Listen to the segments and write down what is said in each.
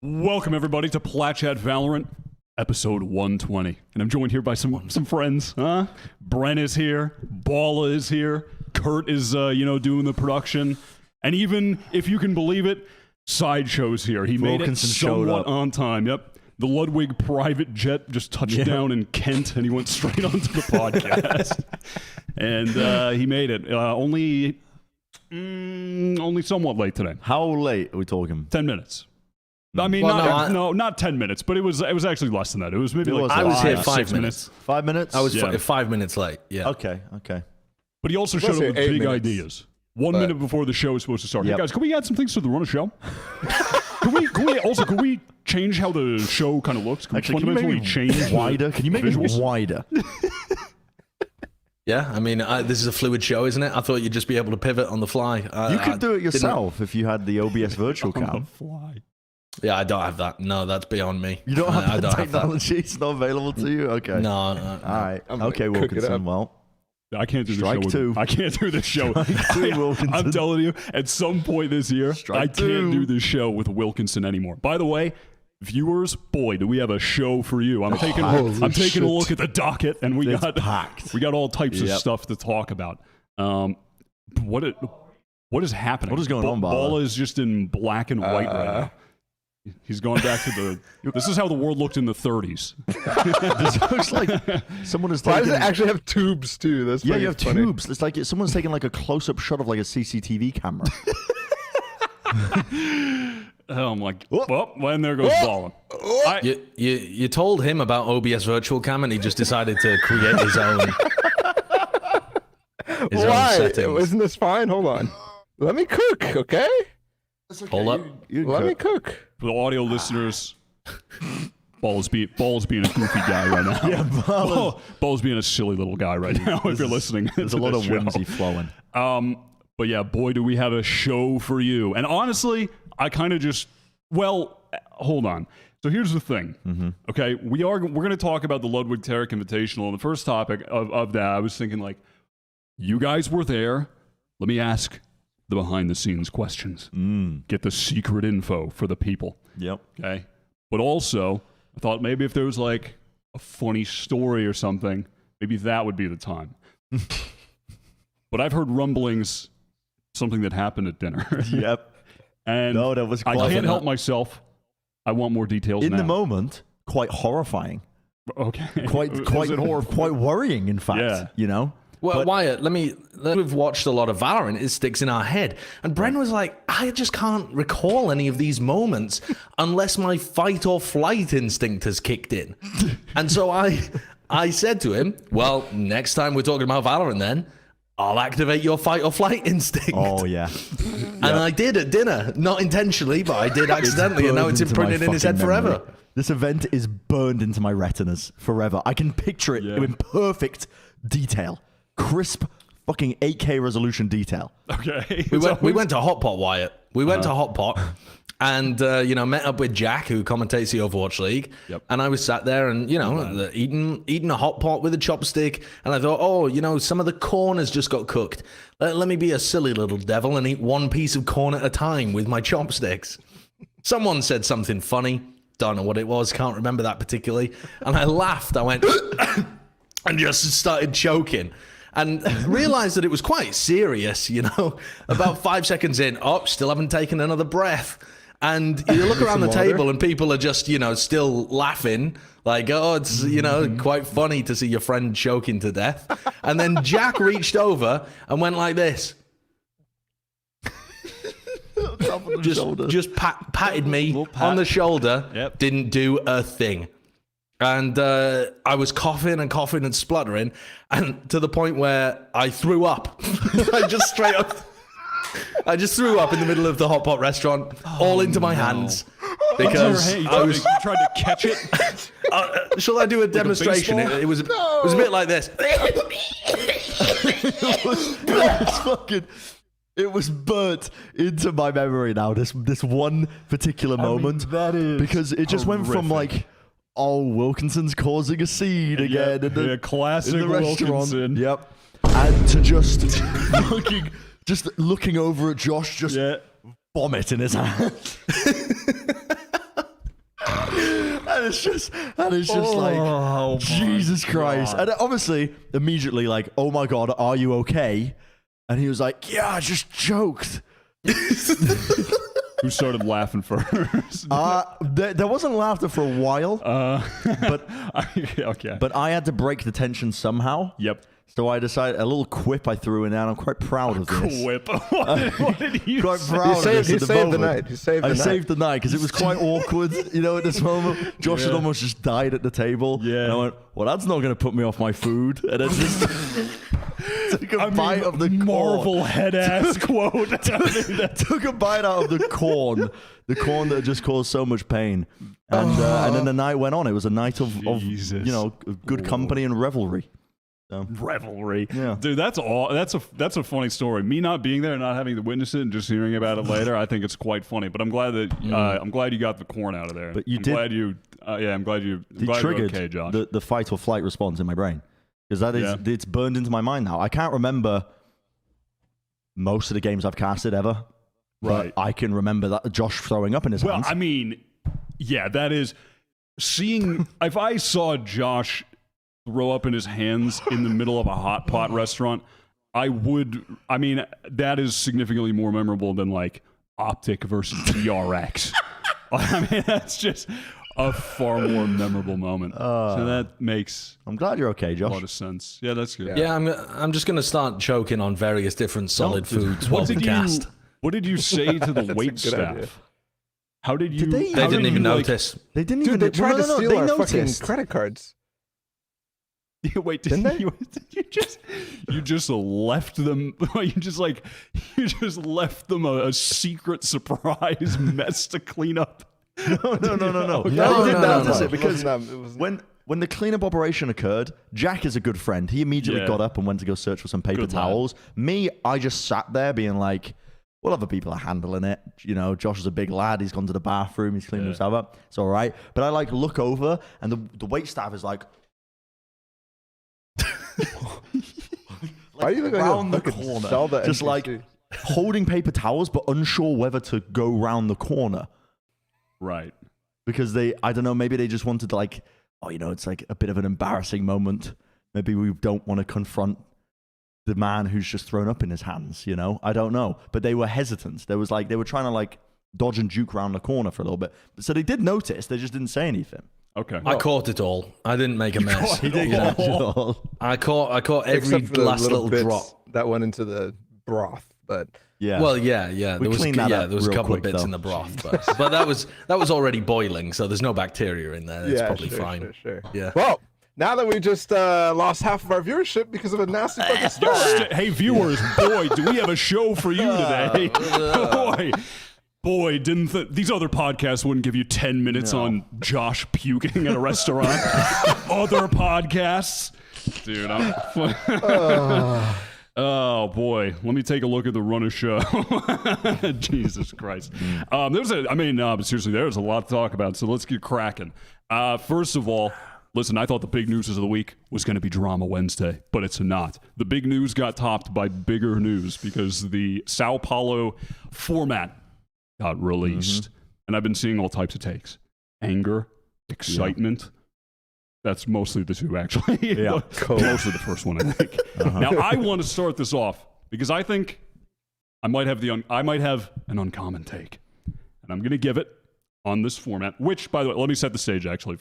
Welcome everybody to Plat Chat VALORANT, episode 120. And I'm joined here by some friends. Brent is here, Paulo is here, Kurt is doing the production, and even if you can believe it, Sideshow's here. He made it somewhat on time. Yep. The Ludwig private jet just touched down in Kent, and he went straight onto the podcast. And he made it. Only somewhat late today. How late are we talking? 10 minutes. I mean, not 10 minutes, but it was actually less than that. It was maybe I was here 5 minutes. 5 minutes? I was 5 minutes late, yeah. Okay. But he also showed up with big ideas. 1 minute before the show is supposed to start. Hey guys, can we add some things to the run of show? Can we change how the show kind of looks? Can you make it change wider? Can you make it wider? Yeah, I mean, this is a fluid show, isn't it? I thought you'd just be able to pivot on the fly. You could do it yourself if you had the OBS virtual cam. On the fly. Yeah, I don't have that. No, that's beyond me. You don't have that technology? It's not available to you? Okay. No. All right. Okay, Wilkinson. Well, I can't do this show. I can't do this show. I'm telling you, at some point this year, I can't do this show with Wilkinson anymore. By the way, viewers, boy, do we have a show for you. I'm taking a look at the docket, and we got all types of stuff to talk about. What is happening? What is going on, Paulo? Paulo is just in black and white right now. He's going back to the... This is how the world looked in the 30s. This looks like someone has taken... Why does it actually have tubes, too? That's you have tubes. It's like someone's taking like a close-up shot of like a CCTV camera. I'm like, well, and there goes Paulo. You told him about OBS Virtual Cam, and he just decided to create his own... Why? settings. Isn't this fine? Hold on. Let me cook, okay? Okay. Hold up. Let me cook. For the audio listeners, Paulo's being a goofy guy right now. Yeah, Paulo's being a silly little guy right now. If you're listening, there's a lot of whimsy flowing. But yeah, boy, do we have a show for you. And honestly, I kind of just hold on. So here's the thing. Okay, we're going to talk about the Ludwig Tarik Invitational. And the first topic of that, I was thinking like, you guys were there. Let me ask the behind-the-scenes questions. Get the secret info for the people. Yep. Okay? But also, I thought maybe if there was like a funny story or something, maybe that would be the time. But I've heard rumblings, something that happened at dinner. Yep. And that was I can't help myself. I want more details in now. the moment, quite horrifying. Okay. Quite worrying, in fact. Yeah. Well, Wyatt, we've watched a lot of Valorant. It sticks in our head. And Bren was like, I just can't recall any of these moments unless my fight or flight instinct has kicked in. And so I said to him, well, next time we're talking about Valorant then, I'll activate your fight or flight instinct. Oh, yeah. And I did at dinner. Not intentionally, but I did accidentally. And now it's imprinted in his head forever. This event is burned into my retinas forever. I can picture it in perfect detail. Crisp fucking 8K resolution detail. Okay. We went to Hot Pot, Wyatt. We went to Hot Pot and, met up with Jack, who commentates the Overwatch League. Yep. And I was sat there and, eating a hot pot with a chopstick. And I thought, some of the corn has just got cooked. Let me be a silly little devil and eat one piece of corn at a time with my chopsticks. Someone said something funny. Don't know what it was. Can't remember that particularly. And I laughed. I went and just started choking. And realized that it was quite serious, About 5 seconds in, still haven't taken another breath. And you look around the table and people are just, still laughing. Like, it's, quite funny to see your friend choking to death. And then Jack reached over and went like this. Just patted me on the shoulder. Yep. Didn't do a thing. And I was coughing and spluttering, and to the point where I threw up. I just threw up in the middle of the hot pot restaurant, all into my hands. Because you tried to catch it. Shall I do a demonstration? It was a bit like this. It was burnt into my memory now. This one particular moment, that is because it just went from like, Wilkinson's causing a scene again in the classic in the restaurant. Wilkinson. Yep, and to just looking over at Josh, just vomit in his hand. and it's just like, Jesus Christ. And obviously, immediately like, oh my God, are you okay? And he was like, yeah, I just joked. Who started laughing first? There wasn't laughter for a while, but okay. but I had to break the tension somehow. Yep. So I decided a little quip I threw in there, and I'm quite proud of this. Quip. What did you Quite say? proud of this. He at the saved the moment. night. He saved the I night. saved the night because it was quite awkward, at this moment. Josh had almost just died at the table. Yeah. And I went, well, that's not going to put me off my food. And then just took a bite of the Marvel corn. head ass quote. Took a bite out of the corn that just caused so much pain. And then the night went on. It was a night of Jesus. good company and revelry. So. Revelry, Yeah. Dude. That's a funny story. Me not being there, and not having to witness it, and just hearing about it later, I think it's quite funny. But I'm glad that I'm glad you got the corn out of there. But you I'm did. Glad you, I'm glad you. I'm It glad triggered you're okay, Josh. the fight or flight response in my brain because it's burned into my mind now. I can't remember most of the games I've casted ever, Right. but I can remember that Josh throwing up in his hands. I mean, yeah, that is seeing. If I saw Josh throw up in his hands in the middle of a hot pot restaurant, I would. I mean, that is significantly more memorable than like Optic versus DRX. I mean, that's just a far more memorable moment. So that makes I'm glad you're okay, a Josh. lot of sense. Yeah, that's good. Yeah, I'm just gonna start choking on various different solid foods while we cast. What did you say to the wait good idea. staff? How did you? they- They how didn't did even you, like- notice. They didn't Dude, even. they tried to steal they our noticed. fucking credit cards. Wait, Didn't they? you just left them? You just left them a secret surprise mess to clean up. No. Okay. No, No, they didn't no, notice no. it because It wasn't when the cleanup operation occurred, Jack is a good friend. He immediately Yeah. got up and went to go search for some paper Good lad. towels. Me, I just sat there being like, well, other people are handling it. Josh is a big lad. He's gone to the bathroom. He's cleaned himself up. It's all right. But I look over and the wait staff is like, Why are you looking round like the a fucking corner, Zelda just NPC? like holding paper towels, but unsure whether to go round the corner Right. because I don't know, maybe they just wanted to it's like a bit of an embarrassing moment. Maybe we don't want to confront the man who's just thrown up in his hands, I don't know. But they were hesitant. They were trying to dodge and juke around the corner for a little bit. So they did notice, they just didn't say anything. Okay. I caught it all. I didn't make a mess. He did catch it all. I caught every Except for the last little bits drop. that went into the broth, but Yeah. Well, yeah. We There was cleaned that up there was a real couple of quick, bits though. in the broth, but that was already boiling, so there's no bacteria in there. It's probably fine. Sure. Yeah. Well, now that we just lost half of our viership because of a nasty fucking story. Hey viewers, boy, do we have a show for you today? Boy, didn't these other podcasts wouldn't give you 10 minutes on Josh puking at a restaurant? Other podcasts, dude. Oh boy, let me take a look at the run of show. Jesus Christ. Seriously, there's a lot to talk about, so let's get cracking. First of all, listen, I thought the big news of the week was going to be Drama Wednesday, but it's not. The big news got topped by bigger news because the Sao Paulo format got released, and I've been seeing all types of takes. Anger, excitement. That's mostly the two, actually. Yeah. Mostly the first one, I think. Now, I want to start this off because I think I might have an uncommon take, and I'm going to give it on this format. Which, by the way, let me set the stage actually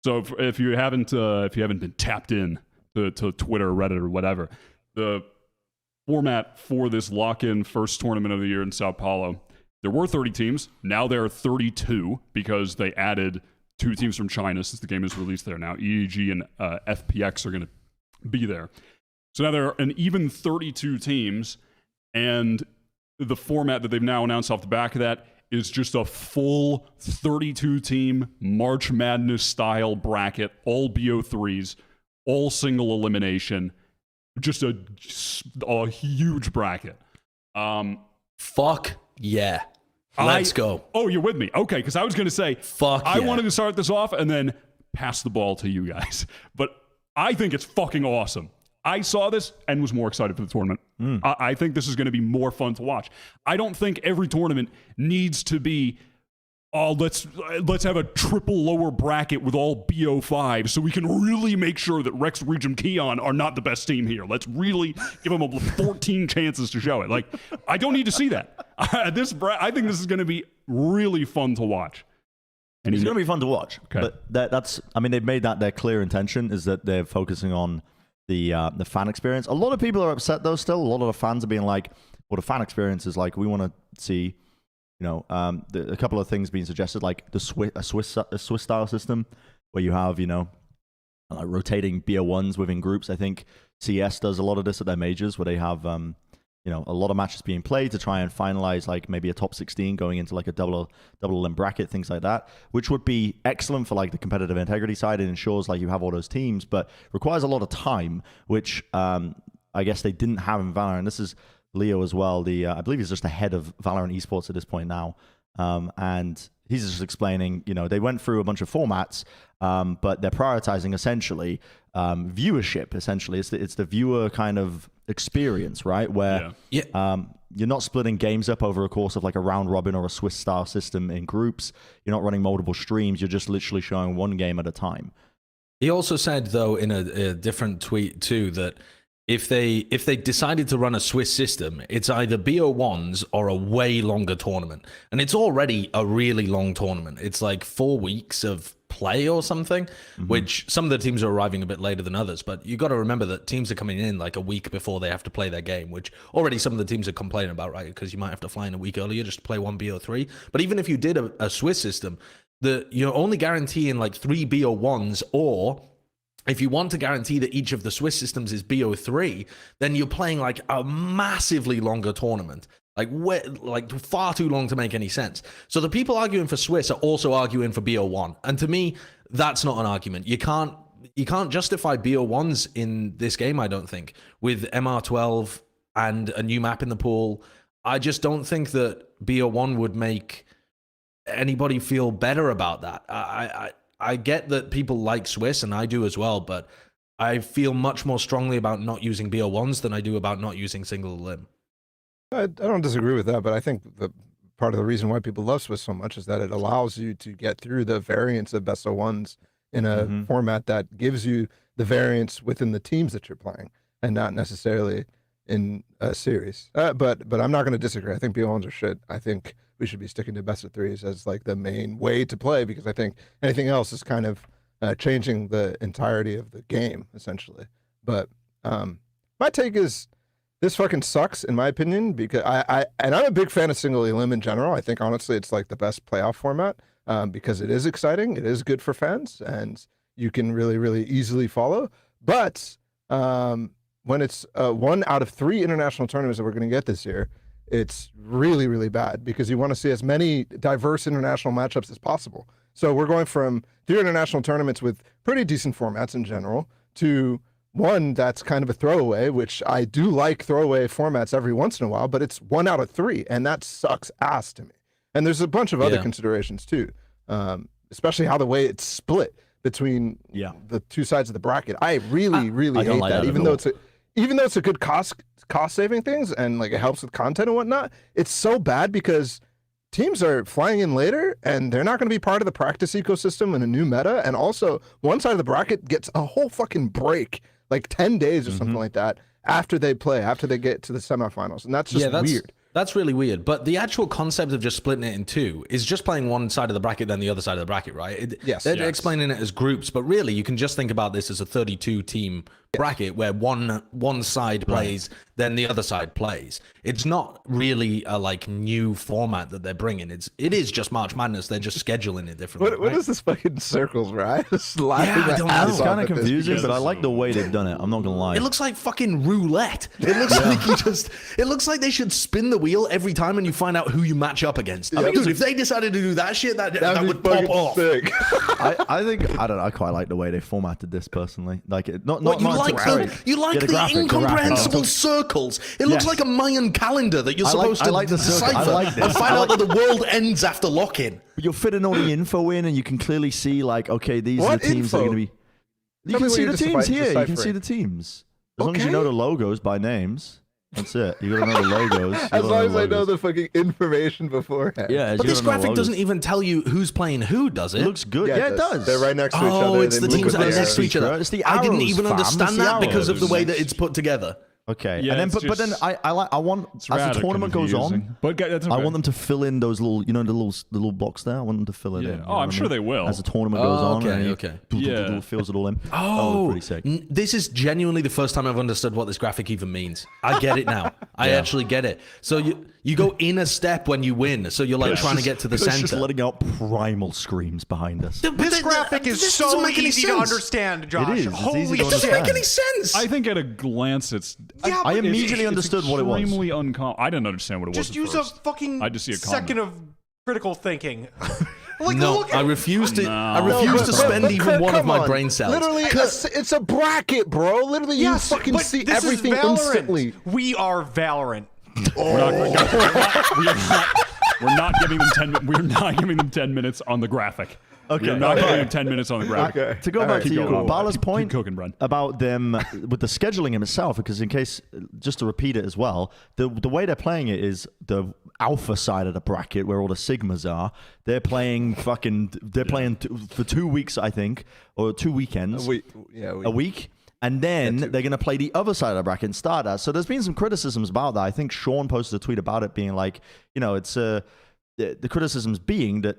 So if you haven't been tapped in to Twitter, Reddit, or whatever, the format for this lock-in first tournament of the year in Sao Paulo, there were 30 teams. Now there are 32 because they added 2 teams from China since the game is released there now. EAG and FPX are going to be there. So now there are an even 32 teams, and the format that they've now announced off the back of that is just a full 32-team March Madness style bracket, all BO3s, all single elimination, just a huge bracket. Fuck yeah. Let's go. Oh, you're with me. Okay, because I was going to say, Fuck I yeah. wanted to start this off and then pass the ball to you guys. But I think it's fucking awesome. I saw this and was more excited for the tournament. I think this is going to be more fun to watch. I don't think every tournament needs to be oh, let's have a triple lower bracket with all BO5 so we can really make sure that Rex, Regent, Keon are not the best team here. Let's really give them 14 chances to show it. Like, I don't need to see that. I think this is going to be really fun to watch. And it's going to be fun to watch. Okay. But that's, I mean, they've made that their clear intention is that they're focusing on the fan experience. A lot of people are upset though. Still, a lot of the fans are being like, "Well, the fan experience is like we want to see." You know, a couple of things being suggested, like a Swiss style system, where you have, you know, rotating BO1s within groups. I think CS does a lot of this at their majors, where they have, you know, a lot of matches being played to try and finalize, like maybe a top 16 going into like a double limb bracket, things like that, which would be excellent for like the competitive integrity side. It ensures like you have all those teams, but requires a lot of time, which I guess they didn't have in Valorant. This is Leo as well, I believe he's just the head of Valorant Esports at this point now, and he's just explaining, you know, they went through a bunch of formats, but they're prioritizing essentially viewership. Essentially, it's the viewer kind of experience, right? Where you're not splitting games up over a course of like a round robin or a Swiss style system in groups. You're not running multiple streams. You're just literally showing one game at a time. He also said, though, in a different tweet too, that if they decided to run a Swiss system, it's either BO1s or a way longer tournament. And it's already a really long tournament. It's like 4 weeks of play or something, which some of the teams are arriving a bit later than others. But you got to remember that teams are coming in like a week before they have to play their game, which already some of the teams are complaining about, right? Because you might have to fly in a week earlier just to play one BO3. But even if you did a Swiss system, you're only guaranteeing like 3 BO1s, or if you want to guarantee that each of the Swiss systems is BO3, then you're playing like a massively longer tournament, like far too long to make any sense. So the people arguing for Swiss are also arguing for BO1, and to me, that's not an argument. You can't justify BO1s in this game, I don't think, with MR12 and a new map in the pool. I just don't think that BO1 would make anybody feel better about that. I get that people like Swiss, and I do as well, but I feel much more strongly about not using BO1s than I do about not using single limb. I don't disagree with that, but I think the part of the reason why people love Swiss so much is that it allows you to get through the variance of best of ones in a format that gives you the variance within the teams that you're playing, and not necessarily in a series. But I'm not going to disagree. I think BO1s are shit. I think we should be sticking to best of threes as like the main way to play, because I think anything else is kind of changing the entirety of the game, essentially. But my take is this fucking sucks, in my opinion, because I'm a big fan of single elim in general. I think, honestly, it's like the best playoff format because it is exciting, it is good for fans, and you can really, really easily follow. But when it's 1 out of 3 international tournaments that we're going to get this year, it's really, really bad, because you want to see as many diverse international matchups as possible. So we're going from 3 international tournaments with pretty decent formats in general to one that's kind of a throwaway, which I do like throwaway formats every once in a while, but it's 1 out of 3, and that sucks ass to me. And there's a bunch of other considerations too, especially how the way it's split between the two sides of the bracket. I really, really hate that. Even though it's a good cost saving things and like it helps with content and whatnot, it's so bad because teams are flying in later and they're not going to be part of the practice ecosystem in a new meta. And also, one side of the bracket gets a whole fucking break, like 10 days or something like that, after they get to the semifinals. And that's just weird. That's really weird. But the actual concept of just splitting it in 2 is just playing one side of the bracket, then the other side of the bracket, right? They're explaining it as groups, but really you can just think about this as a 32-team bracket where one side plays, then the other side plays. It's not really a like new format that they're bringing. It is just March Madness. They're just scheduling it differently. What is this fucking circles, right? I don't know. It's kind of confusing, but I like the way they've done it. I'm not gonna lie. It looks like fucking roulette. It looks like it looks like they should spin the wheel every time and you find out who you match up against. I mean, dude, if they decided to do that shit, that would pop off. I think I don't know. I quite like the way they formatted this personally. Like it, not you like the incomprehensible circles. It looks like a Mayan calendar that you're supposed to decipher and find out that the world ends after lock-in. But you're fitting all the info in, and you can clearly see like, okay, these are the teams that are going to be. You can see the teams here. You can see the teams as long as you know the logos by names. That's it. You gotta know the logos. As long as I know the fucking information beforehand. Yeah, But this graphic doesn't even tell you who's playing who, does it? It looks good. Yeah, it does. They're right next to each other. Oh, it's They the move teams with that are the next to arrows. each other. It's the I didn't arrows, even fam. understand It's the that because of the arrows. way that it's put together. Okay, Yeah, and then it's but then just- I want as the rather tournament goes on, confusing. But that's I okay. want them to fill in those little, the little blocks there. I want them to fill it Yeah. in. you Oh, know I'm what I sure mean? they will. As the tournament goes on. okay, and he okay. Yeah. fills it all in. That Oh, was pretty sick. this is genuinely the first time I've understood what this graphic even means. I get it now. I actually get it. So you go in a step when you win. So you're like trying to get to the It's just center. letting out primal screams behind us. This graphic is this so doesn't make any easy to sense. understand, Josh. It is. It's Holy easy to It doesn't shit. make any sense. I think at a glance, it's. Yeah, I but immediately understood what it was. Extremely uncommon. I didn't understand what it was. just at use first. a fucking I just see a comment. second of critical thinking. Like, No, look I at refuse to. No. I refuse to spend But even Kurt, one of come my on. brain cells. Literally, it's a bracket, bro. Literally, yes, you fucking but see this everything is Valorant. instantly. We are Valorant. We're not giving them 10. We're not giving them 10 minutes on the graphic. Okay. We're not giving them 10 minutes on the graphic. Okay. To go All back right, to keep you, going. Bala's Keep point cooking, Bren. about them with the scheduling in itself, because in case, just to repeat it as well, the way they're playing it is the alpha side of the bracket where all the sigmas are. They're playing for 2 weeks, I think, or 2 weekends, a week. And then they're going to play the other side of the bracket and start that. So there's been some criticisms about that. I think Sean posted a tweet about it being like, it's the criticisms being that,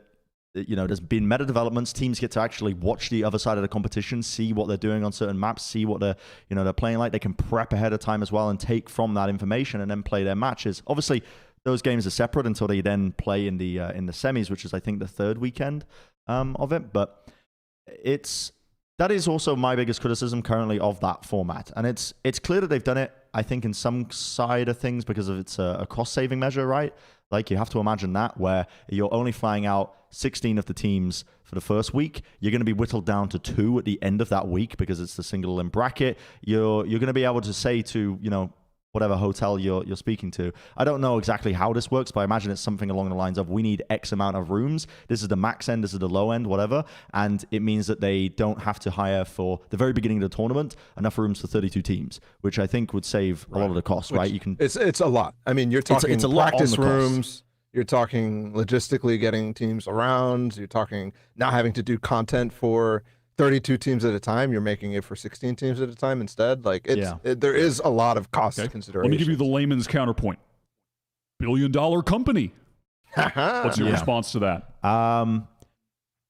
there's been meta developments. Teams get to actually watch the other side of the competition, see what they're doing on certain maps, see what they're playing like. They can prep ahead of time as well and take from that information and then play their matches. Obviously, those games are separate until they then play in the semis, which is I think the third weekend of it. But that is also my biggest criticism currently of that format, and it's clear that they've done it. I think in some side of things because of it's a cost-saving measure, right? Like you have to imagine that where you're only flying out 16 of the teams for the first week. You're going to be whittled down to 2 at the end of that week because it's the single in bracket. You're going to be able to say to whatever hotel you're speaking to. I don't know exactly how this works, but I imagine it's something along the lines of we need X amount of rooms. This is the max end, this is the low end, whatever. And it means that they don't have to hire for the very beginning of the tournament enough rooms for 32 teams, which I think would save a lot of the cost, right? You can. It's a lot. I mean, you're talking it's a lot on practice the cost. rooms. You're talking logistically getting teams around. You're talking not having to do content for 32 teams at a time. You're making it for 16 teams at a time instead. Like there is a lot of cost consideration. Let me give you the layman's counterpoint. $1 billion company. What's your response to that?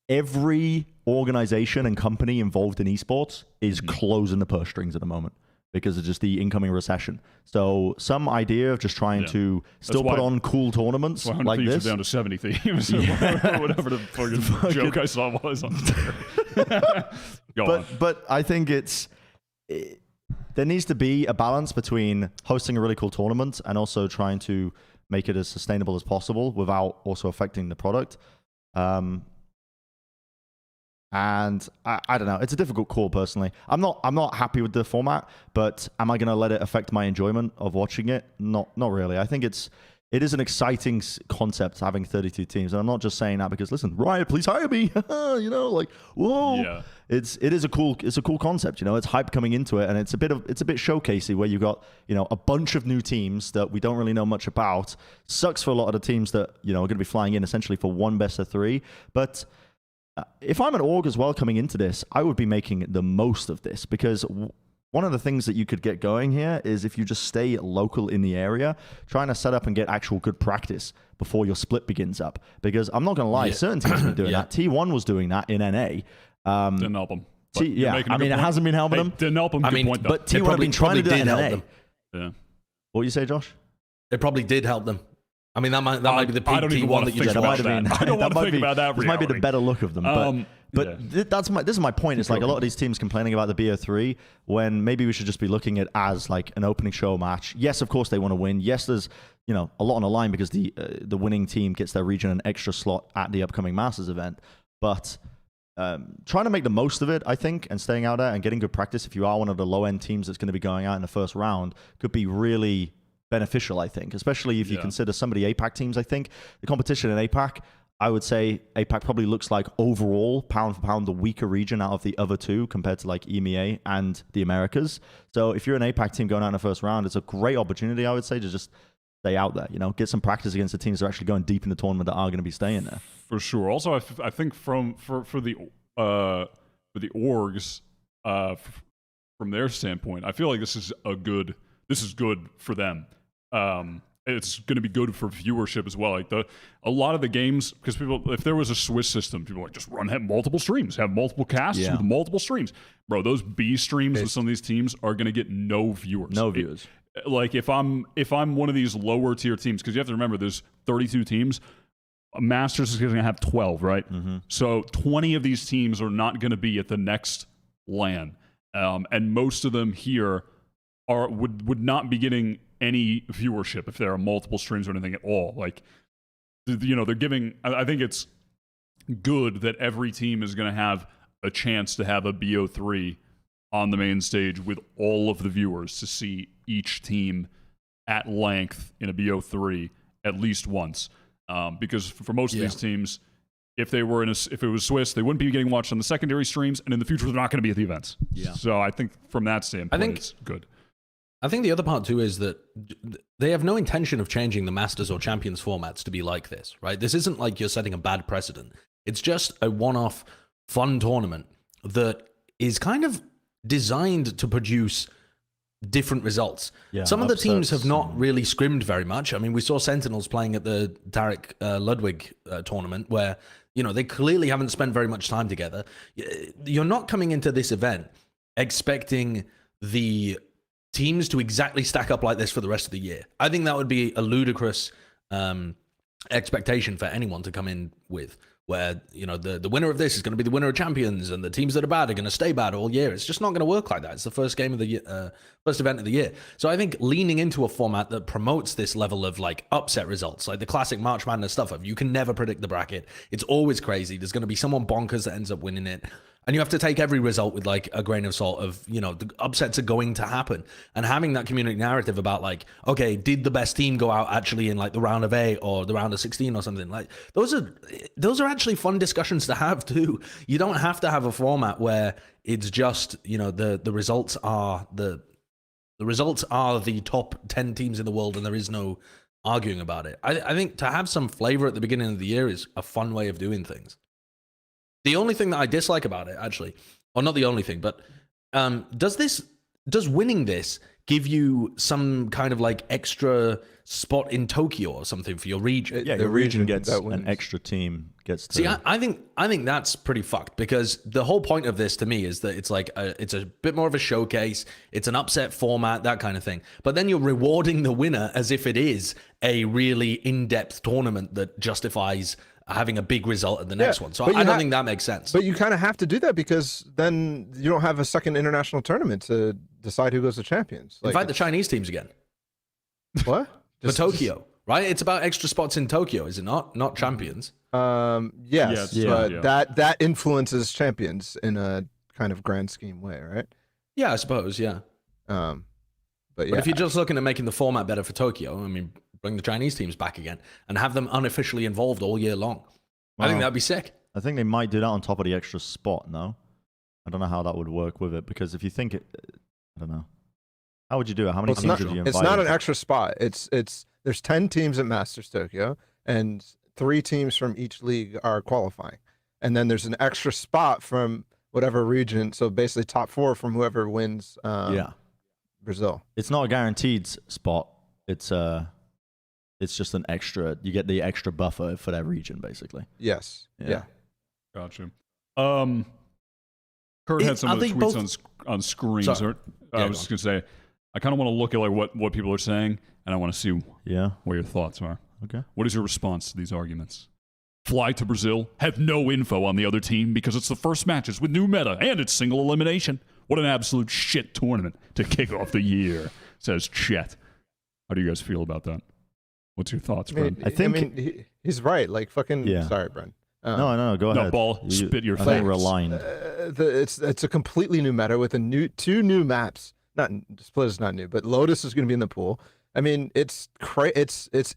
Every organization and company involved in esports is closing the purse strings at the moment because of just the incoming recession. So some idea of just trying to still put on cool tournaments like Thieves this. are down to 70 Thieves. Whatever the fucking joke I saw was on Twitter. But I think there needs to be a balance between hosting a really cool tournament and also trying to make it as sustainable as possible without also affecting the product. And I don't know. It's a difficult call personally. I'm not happy with the format, but am I going to let it affect my enjoyment of watching it? Not really. I think it is an exciting concept having 32 teams, and I'm not just saying that because listen, Riot, please hire me. Whoa. Yeah. It's a cool concept. It's hype coming into it, and it's a bit showcasey where you've got a bunch of new teams that we don't really know much about. Sucks for a lot of the teams that are going to be flying in essentially for one best of 3, but. If I'm an org as well coming into this, I would be making the most of this because one of the things that you could get going here is if you just stay local in the area, trying to set up and get actual good practice before your split begins up. Because I'm not going to lie, certain teams have been doing that. T1 was doing that in NA. Didn't help them. It hasn't been helping them. Didn't help them. Good point, though. But T1 have been trying to do it in NA. Yeah. What do you say, Josh? It probably did help them. I mean, that might be the peak I don't even T1 want that to you think just about watched. that. I don't want to think about that. This might be the better look of them, but yeah. this is my point. It's like a lot of these teams complaining about the BO3 when maybe we should just be looking at as like an opening show match. Yes, of course they want to win. Yes, there's a lot on the line because the winning team gets their region an extra slot at the upcoming Masters event. But trying to make the most of it, I think, and staying out there and getting good practice if you are one of the low end teams that's going to be going out in the first round could be really beneficial, I think, especially if you consider some of the APAC teams. I think the competition in APAC, I would say APAC probably looks like overall, pound for pound, the weaker region out of the other two compared to like EMEA and the Americas. So if you're an APAC team going out in the first round, it's a great opportunity, I would say, to just stay out there, get some practice against the teams that are actually going deep in the tournament that are going to be staying there. For sure. Also, I think for the orgs, from their standpoint, I feel like this is good for them. It's going to be good for viewership as well. Like a lot of the games, because if there was a Swiss system, people like just have multiple streams, have multiple casts with multiple streams. Bro, those B streams with some of these teams are going to get no viewers. No viewers. Like if I'm one of these lower tier teams, because you have to remember there's 32 teams. Masters is going to have 12, right? Mm-hmm. So 20 of these teams are not going to be at the next LAN, and most of them here would not be getting any viewership if there are multiple streams or anything at all. Like, they're giving. I think it's good that every team is going to have a chance to have a BO3 on the main stage with all of the viewers to see each team at length in a BO3 at least once. Because for most of these teams, if it was Swiss, they wouldn't be getting watched on the secondary streams, and in the future, they're not going to be at the events. Yeah. So I think from that standpoint, it's good. I think the other part too is that they have no intention of changing the Masters or Champions formats to be like this, right? This isn't like you're setting a bad precedent. It's just a one-off fun tournament that is kind of designed to produce different results. Yeah, some of the teams have not really scrimmed very much. I mean, we saw Sentinels playing at the Tarik Ludwig tournament where, they clearly haven't spent very much time together. You're not coming into this event expecting the teams to exactly stack up like this for the rest of the year. I think that would be a ludicrous expectation for anyone to come in with, where the winner of this is going to be the winner of Champions, and the teams that are bad are going to stay bad all year. It's just not going to work like that. It's the first game of the year, first event of the year. So I think leaning into a format that promotes this level of like upset results, like the classic March Madness stuff of you can never predict the bracket. It's always crazy. There's going to be someone bonkers that ends up winning it. And you have to take every result with like a grain of salt of, the upsets are going to happen. And having that community narrative about like, okay, did the best team go out actually in like the round of 8 or the round of 16 or something? Like those are actually fun discussions to have too. You don't have to have a format where it's just, the results are the results are the top 10 teams in the world and there is no arguing about it. I think to have some flavor at the beginning of the year is a fun way of doing things. The only thing that I dislike about it, actually, or not the only thing, but does winning this give you some kind of like extra spot in Tokyo or something for your region? Yeah, the region gets an extra team gets to... See, I think that's pretty fucked, because the whole point of this to me is that it's like it's a bit more of a showcase, it's an upset format, that kind of thing. But then you're rewarding the winner as if it is a really in-depth tournament that justifies having a big result at the next one. So I don't think that makes sense. But you kind of have to do that, because then you don't have a second international tournament to decide who goes to champions. Like, invite the Chinese teams again. What? For Tokyo, right? It's about extra spots in Tokyo, is it not? Not champions. Yes, but that influences champions in a kind of grand scheme way, right? Yeah, I suppose, yeah. But if you're just looking at making the format better for Tokyo, I mean, bring the Chinese teams back again and have them unofficially involved all year long. I think that'd be sick. I think they might do that on top of the extra spot, no? I don't know how that would work with it, because if you think it... I don't know. How would you do it? How many teams would you invite? It's not an extra spot. There's 10 teams at Masters Tokyo, and 3 teams from each league are qualifying. And then there's an extra spot from whatever region, so basically top 4 from whoever wins Brazil. It's not a guaranteed spot. It's just an extra. You get the extra buffer for that region, basically. Yes. Yeah. Gotcha. Kurt had some of the tweets on screens. I was just gonna say, I kind of want to look at like what people are saying, and I want to see what your thoughts are. Okay. What is your response to these arguments? Fly to Brazil, have no info on the other team because it's the first matches with new meta and it's single elimination. What an absolute shit tournament to kick off the year, says Chet. How do you guys feel about that? What's your thoughts, Bren? I think he's right. Like fucking. Yeah. Sorry, Bren. No, go ahead. No, Ball, spit your face. We're aligned. It's a completely new meta with two new maps. Not Split is not new, but Lotus is going to be in the pool. I mean, it's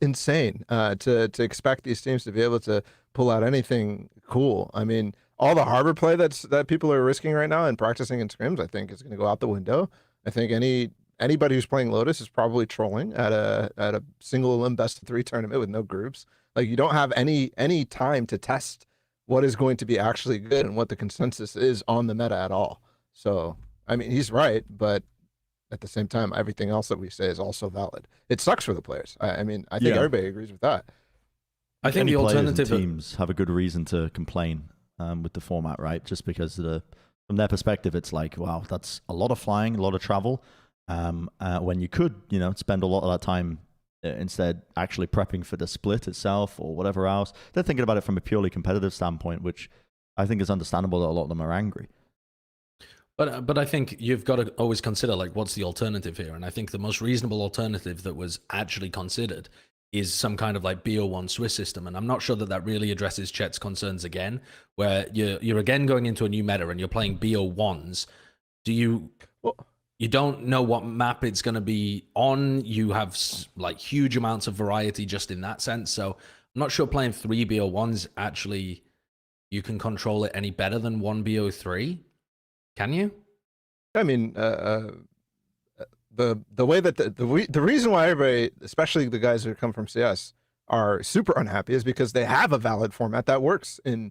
insane to expect these teams to be able to pull out anything cool. I mean, all the harbor play that people are risking right now and practicing in scrims, I think is going to go out the window. I think anybody who's playing Lotus is probably trolling at a single elim best of 3 tournament with no groups. Like, you don't have any time to test what is going to be actually good and what the consensus is on the meta at all. So, I mean, he's right, but at the same time, everything else that we say is also valid. It sucks for the players. I mean, I think everybody agrees with that. I think the alternative teams have a good reason to complain with the format, right? Just because from their perspective, it's like, wow, that's a lot of flying, a lot of travel. When you could, spend a lot of that time instead actually prepping for the split itself or whatever else. They're thinking about it from a purely competitive standpoint, which I think is understandable that a lot of them are angry. But I think you've got to always consider, like, what's the alternative here? And I think the most reasonable alternative that was actually considered is some kind of like BO1 Swiss system. And I'm not sure that really addresses Chet's concerns again, where you're again going into a new meta and you're playing BO1s. You don't know what map it's going to be on. You have like huge amounts of variety just in that sense. So I'm not sure playing 3 BO1s actually you can control it any better than 1 BO3. Can you? I mean, the way that the reason why everybody, especially the guys who come from CS, are super unhappy is because they have a valid format that works in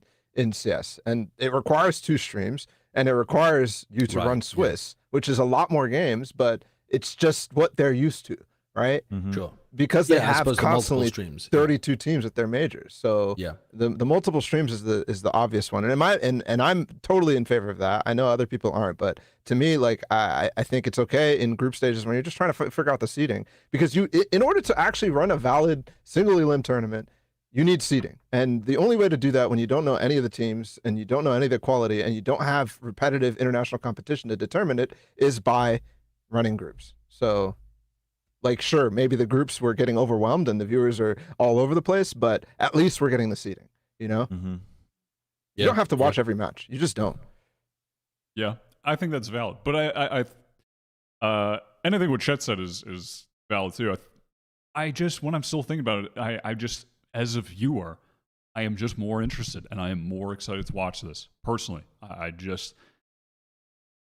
CS, and it requires 2 streams, and it requires you to run Swiss, which is a lot more games, but it's just what they're used to, right? Sure. Because they have constantly streams, 32 teams at their majors. So the multiple streams is the obvious one. And I'm totally in favor of that. I know other people aren't, but to me, like, I think it's okay in group stages when you're just trying to figure out the seeding, because in order to actually run a valid single elim tournament, you need seeding. And the only way to do that when you don't know any of the teams and you don't know any of the quality and you don't have repetitive international competition to determine it is by running groups. So, like, sure, maybe the groups were getting overwhelmed and the viewers are all over the place, but at least we're getting the seeding, You don't have to watch every match. You just don't. Yeah, I think that's valid. But anything what Chet said is valid too. I just, when I'm still thinking about it, I just, as a viewer, I am just more interested and I am more excited to watch this personally. I just,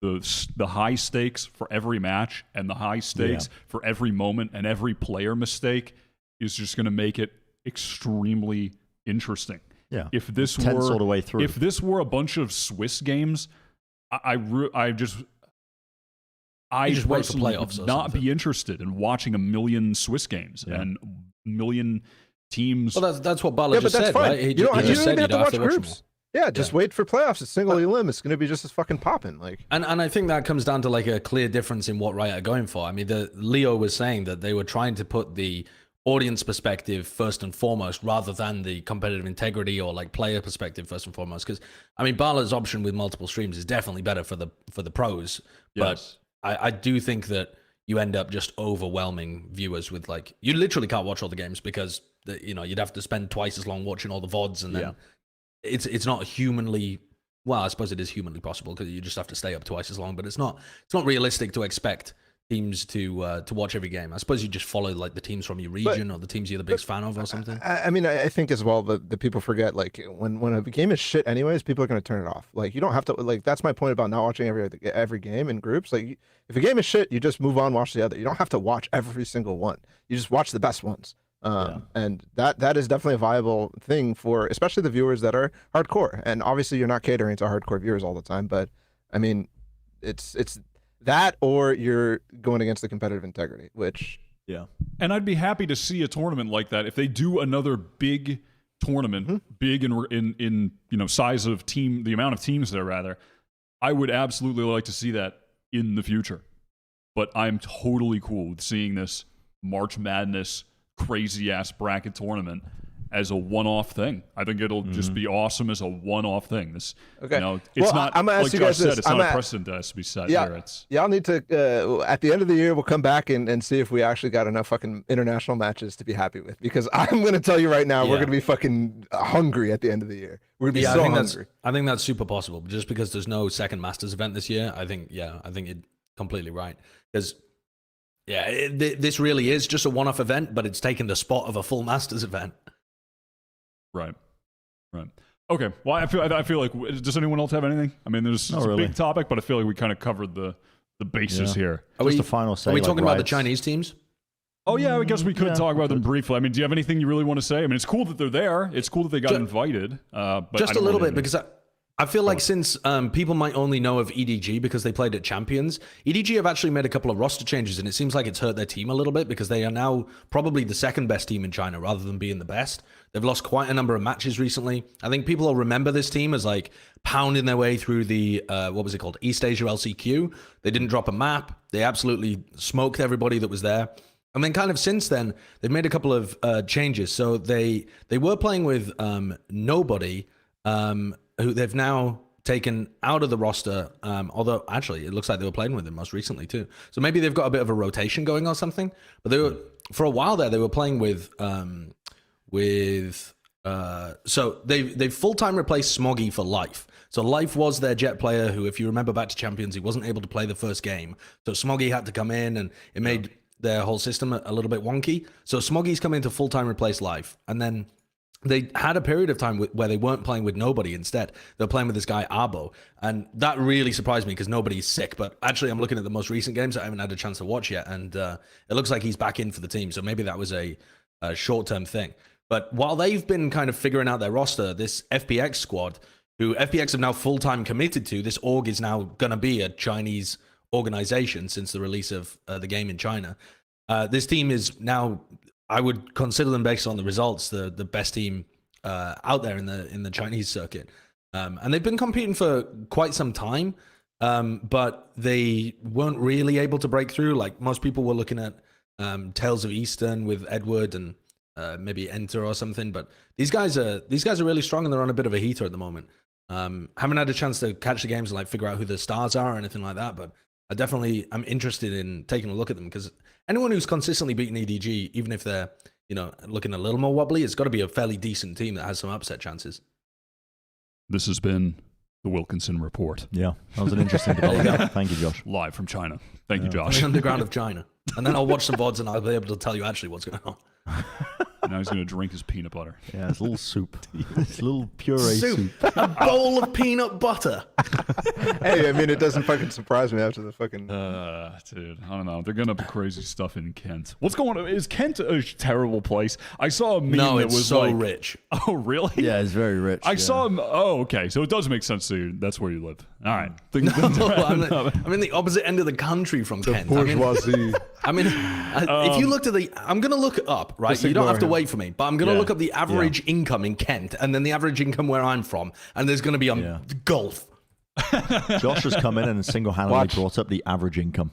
the high stakes for every match and the high stakes for every moment and every player mistake is just going to make it extremely interesting. Yeah, if this were all the way through. If this were a bunch of Swiss games, I just wait for personally playoffs would not be interested in watching a million Swiss games and a million teams. Well, that's what Bala just said, fine. right? You don't even have to watch groups. Yeah, just wait for playoffs. It's single elim. It's going to be just as fucking popping. Like, and I think that comes down to like a clear difference in what Riot are going for. I mean, Leo was saying that they were trying to put the audience perspective first and foremost, rather than the competitive integrity or like player perspective first and foremost. Because I mean, Bala's option with multiple streams is definitely better for the pros. Yes. But I do think that you end up just overwhelming viewers with, like, you literally can't watch all the games because you'd have to spend twice as long watching all the VODs, and then it's not humanly, well, I suppose it is humanly possible because you just have to stay up twice as long, but it's not realistic to expect teams to watch every game. I suppose you just follow like the teams from your region or the teams you're the biggest fan of or something. I mean, I think as well that people forget, like, when a game is shit anyways, people are going to turn it off. Like, you don't have to, like, that's my point about not watching every game in groups. Like, if a game is shit, you just move on, watch the other. You don't have to watch every single one. You just watch the best ones. And that is definitely a viable thing for especially the viewers that are hardcore. And obviously you're not catering to hardcore viewers all the time, but I mean, it's that, or you're going against the competitive integrity, which And I'd be happy to see a tournament like that if they do another big tournament, big in size of team, the amount of teams there rather. I would absolutely like to see that in the future. But I'm totally cool with seeing this March Madness crazy ass bracket tournament as a one-off thing. I think it'll just be awesome as a one-off thing. This, it's not. I'm gonna ask like you guys said, it's not a precedent that has to be set. Y'all need to at the end of the year, we'll come back and see if we actually got enough fucking international matches to be happy with. Because I'm gonna tell you right now, we're gonna be fucking hungry at the end of the year. We're gonna be so hungry. I think that's super possible. Just because there's no second Masters event this year, I think you're completely right. Because this really is just a one-off event, but it's taken the spot of a full Masters event. Right. Right. Okay. Well, I feel like, does anyone else have anything? I mean, it's a big topic, but I feel like we kind of covered the bases here. Just a final say. Are we talking about the Riots. Chinese teams? Oh yeah, I guess we could talk about them briefly. I mean, do you have anything you really want to say? I mean, it's cool that they're there. It's cool that they got invited. But just a little bit, because I feel like since people might only know of EDG because they played at Champions, EDG have actually made a couple of roster changes, and it seems like it's hurt their team a little bit because they are now probably the second best team in China rather than being the best. They've lost quite a number of matches recently. I think people will remember this team as like pounding their way through the, what was it called? East Asia LCQ. They didn't drop a map. They absolutely smoked everybody that was there. And then kind of since then, they've made a couple of changes. So they were playing with nobody, who they've now taken out of the roster, although actually it looks like they were playing with him most recently too. So maybe they've got a bit of a rotation going or something. But they were, for a while there, they were playing with so they full-time replaced Smoggy for Life. So Life was their jet player who, if you remember back to Champions, he wasn't able to play the first game. So Smoggy had to come in, and it made their whole system a little bit wonky. So Smoggy's come in to full-time replace Life. And then they had a period of time where they weren't playing with nobody. Instead, they were playing with this guy, Arbo. And that really surprised me because nobody's sick. But actually, I'm looking at the most recent games that I haven't had a chance to watch yet. And it looks like he's back in for the team. So maybe that was a short-term thing. But while they've been kind of figuring out their roster, this FPX squad, who FPX have now full-time committed to, this org is now going to be a Chinese organization since the release of the game in China. This team is now, I would consider them based on the results, the best team out there in the Chinese circuit. And they've been competing for quite some time, but they weren't really able to break through. Like most people were looking at Tales of Eastern with Edward and maybe Enter or something. But these guys are really strong, and they're on a bit of a heater at the moment. Haven't had a chance to catch the games and like figure out who the stars are or anything like that, but I'm interested in taking a look at them, because anyone who's consistently beaten EDG, even if they're, looking a little more wobbly, it's got to be a fairly decent team that has some upset chances. This has been the Wilkinson Report. Yeah, that was an interesting development. Thank you, Josh. Live from China. Thank you, Josh. The underground of China. And then I'll watch some VODs and I'll be able to tell you actually what's going on. Now he's going to drink his peanut butter. Yeah, it's a little soup. It's a little puree soup. A bowl of peanut butter. Hey, I mean, it doesn't fucking surprise me after the fucking... Dude, I don't know. They're going to put crazy stuff in Kent. What's going on? Is Kent a terrible place? I saw a meme that was so like... rich. Oh, really? Yeah, it's very rich. I saw him... Oh, okay. So it does make sense to you. That's where you live. All right. I'm in the opposite end of the country from Kent. Bourgeoisie. If you looked at I'm going to look it up, right? You don't have to wait for me, but I'm going to look up the average income in Kent and then the average income where I'm from, and there's going to be a gulf. Josh has come in and single-handedly brought up the average income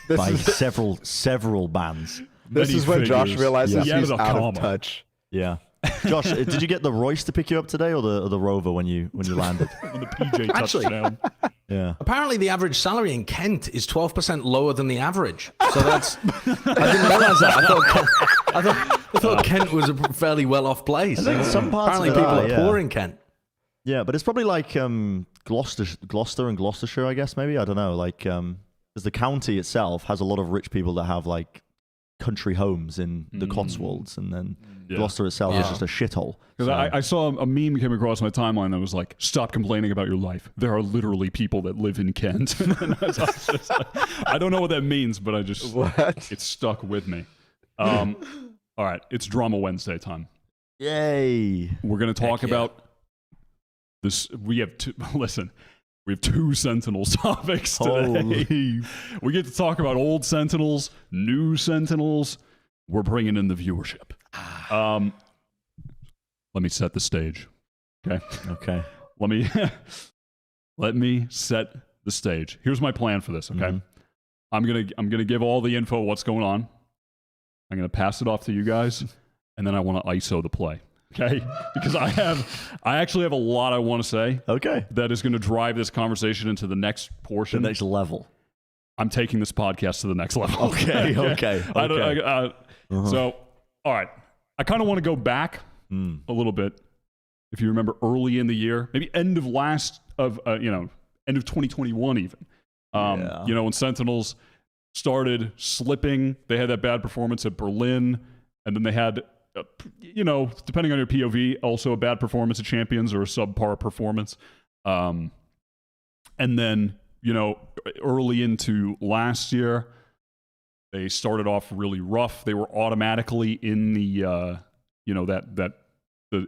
by several bands. This is when Josh realizes he's out of touch. Yeah. Josh, did you get the Royce to pick you up today, or the Rover when you landed? When the PJ touchdown. Yeah. Apparently, the average salary in Kent is 12% lower than the average. So that's... I didn't realize that. I thought Kent was a fairly well-off place. Some parts Apparently, people are poor in Kent. Yeah, but it's probably like Gloucester and Gloucestershire, I guess, maybe. I don't know. Like, because the county itself has a lot of rich people that have, like, country homes in the Cotswolds, and then Gloucester itself is just a shithole. Because I saw a meme came across my timeline that was like, "Stop complaining about your life. There are literally people that live in Kent." I don't know what that means, but it stuck with me. All right, it's Drama Wednesday time. Yay! We're gonna talk about this. We have two Sentinels topics today. We get to talk about old Sentinels, new Sentinels. We're bringing in the viewership. Let me set the stage. Okay. Let me set the stage. Here's my plan for this. Okay. I'm gonna give all the info what's going on. I'm gonna pass it off to you guys, and then I want to ISO the play. Okay, because I actually have a lot I want to say. Okay, that is going to drive this conversation into the next portion, the next level. I'm taking this podcast to the next level. Okay. So, all right, I kind of want to go back a little bit. If you remember, early in the year, maybe end of 2021, even. When Sentinels started slipping, they had that bad performance at Berlin, and then they had you know, depending on your POV, also a bad performance at Champions or a subpar performance. And then, you know, early into last year, they started off really rough. They were automatically in the, you know,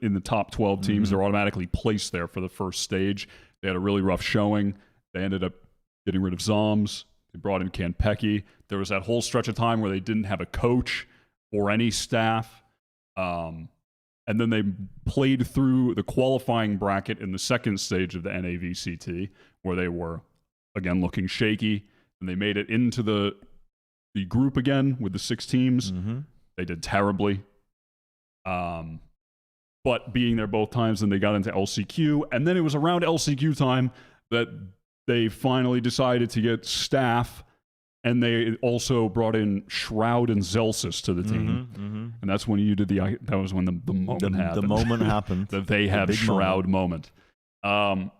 in the top 12 teams. They're automatically placed there for the first stage. They had a really rough showing. They ended up getting rid of Zoms. They brought in Kanpeki. There was that whole stretch of time where they didn't have a coach or any staff. And then they played through the qualifying bracket in the second stage of the NA VCT, where they were, again, looking shaky. And they made it into the group again with the 6 teams. They did terribly. But being there both times, and they got into LCQ. And then it was around LCQ time that they finally decided to get staff, and they also brought in Shroud and Zelsis to the team. And that's when you did that was when the moment happened. The moment happened. That they have Shroud moment. And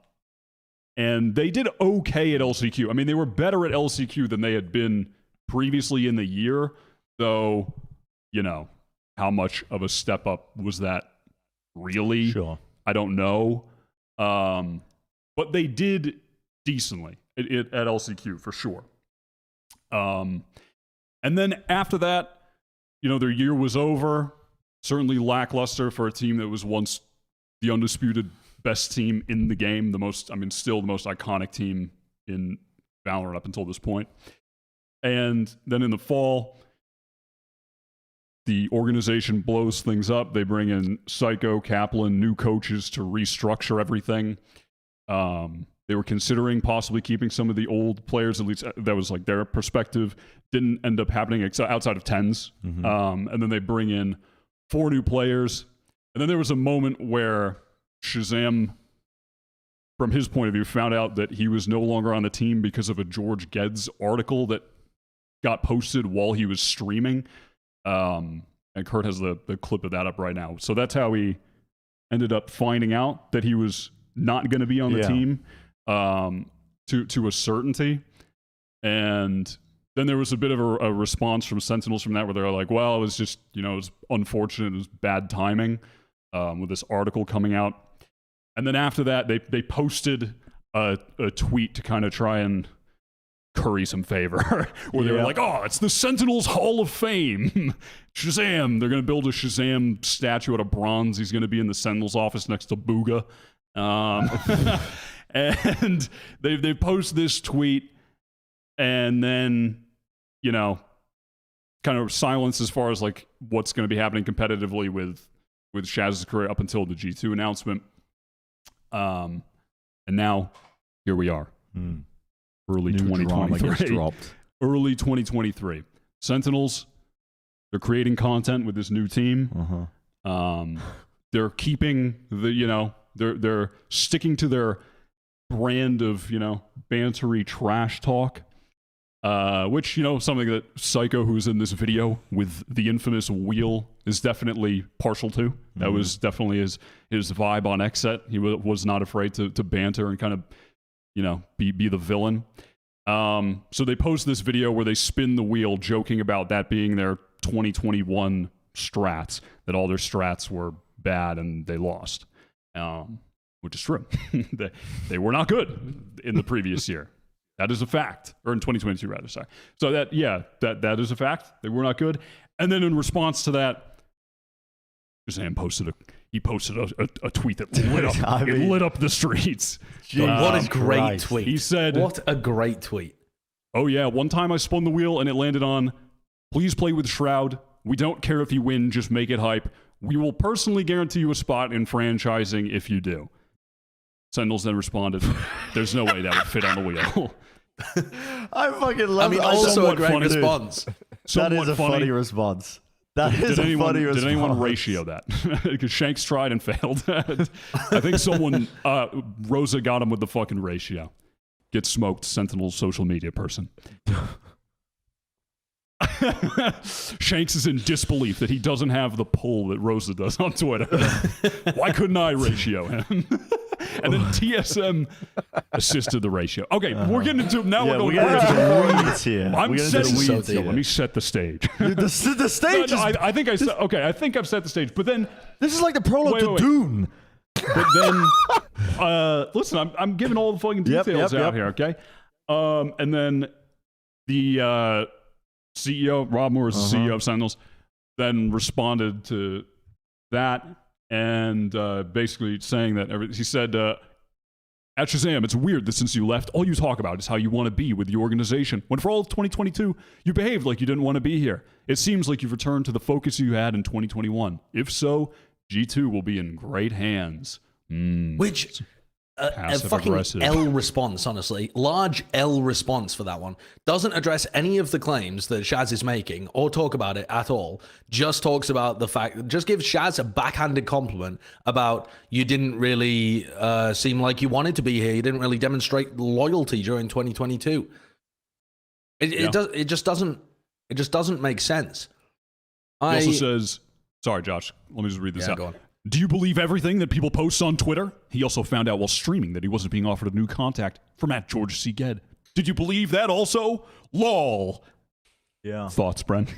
they did okay at LCQ. I mean, they were better at LCQ than they had been previously in the year, though, you know, how much of a step up was that really? Sure. I don't know. But they did decently at LCQ for sure. And then after that, you know, their year was over. Certainly lackluster for a team that was once the undisputed best team in the game, still the most iconic team in Valorant up until this point. And then in the fall, the organization blows things up. They bring in Psycho, Kaplan, new coaches to restructure everything. They were considering possibly keeping some of the old players, at least that was like their perspective. Didn't end up happening outside of TENS. And then they bring in 4 new players. And then there was a moment where Shazam, from his point of view, found out that he was no longer on the team because of a George Geddes article that got posted while he was streaming. And Kurt has the clip of that up right now. So that's how he ended up finding out that he was not going to be on the team, to a certainty. And then there was a bit of a response from Sentinels from that, where they're like, well, it was just, you know, it was unfortunate. It was bad timing with this article coming out. And then after that, they posted a tweet to kind of try and curry some favor, where they were like, oh, it's the Sentinels Hall of Fame. Shazam. They're going to build a Shazam statue out of bronze. He's going to be in the Sentinels office next to Booga. And they post this tweet, and then, you know, kind of silence as far as like what's going to be happening competitively with Shaz's career up until the G2 announcement. And now here we are. Early 2023. Early 2023. Sentinels, they're creating content with this new team. They're keeping the, you know, they're sticking to their brand of, you know, bantery trash talk, which, you know, something that Psycho, who's in this video with the infamous wheel, is definitely partial to. That was definitely his vibe on Xset. He was not afraid to banter and kind of, you know, be the villain. So they post this video where they spin the wheel, joking about that being their 2021 strats, that all their strats were bad and they lost, which is true. they were not good in the previous year. That is a fact. Or in 2022, rather, sorry. So that is a fact. They were not good. And then in response to that, Shazam posted a tweet that lit up, it lit up the streets. What a great tweet. He said, what a great tweet. Oh yeah, one time I spun the wheel and it landed on, please play with Shroud. We don't care if you win, just make it hype. We will personally guarantee you a spot in franchising if you do. Sentinels then responded, there's no way that would fit on the wheel. I fucking love it. Also a great response. That is a funny response. That is a funny response. Did anyone ratio that? Because Shanks tried and failed. I think someone, Rosa got him with the fucking ratio. Get smoked, Sentinel's social media person. Shanks is in disbelief that he doesn't have the pull that Rosa does on Twitter. Why couldn't I ratio him? And then TSM assisted the ratio. Okay, we're getting into now. Yeah, we're we're going getting into the weeds here. I'm We're getting setting into the the weeds weeds. here. Let me set the stage. The stage No, is... I think I said okay. I think I've set the stage, but then This is like the prologue Wait, to wait. Dune. But then, listen, I'm giving all the fucking Yep, details yep, out yep. here, okay? And then the CEO, Rob Moore is the CEO of Sentinels, then responded to that and basically saying that he said, at Shazam, it's weird that since you left, all you talk about is how you want to be with the organization. When for all of 2022, you behaved like you didn't want to be here. It seems like you've returned to the focus you had in 2021. If so, G2 will be in great hands. Which a Passive fucking aggressive. L response, honestly, large L response for that one. Doesn't address any of the claims that Shaz is making or talk about it at all. Just talks about the fact, just gives Shaz a backhanded compliment about you didn't really seem like you wanted to be here. You didn't really demonstrate loyalty during 2022. It just doesn't make sense. He also says, sorry, Josh, let me just read this out. Go on. Do you believe everything that people post on Twitter? He also found out while streaming that he wasn't being offered a new contact from @George C. Ged. Did you believe that also? LOL. Yeah. Thoughts, Bren?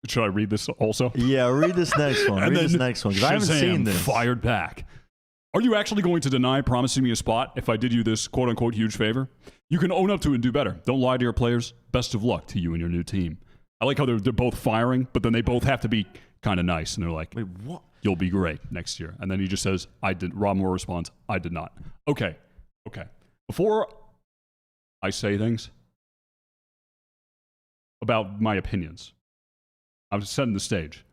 Should I read this also? Yeah, read this next one. And Read this then next one, because I haven't Shazam seen this. fired back. Are you actually going to deny promising me a spot if I did you this quote-unquote huge favor? You can own up to it and do better. Don't lie to your players. Best of luck to you and your new team. I like how they're both firing, but then they both have to be kind of nice. And they're like, Wait, what? you'll be great next year. And then he just says, I did. Rob Moore responds, I did not. Okay. Before I say things about my opinions, I'm setting the stage.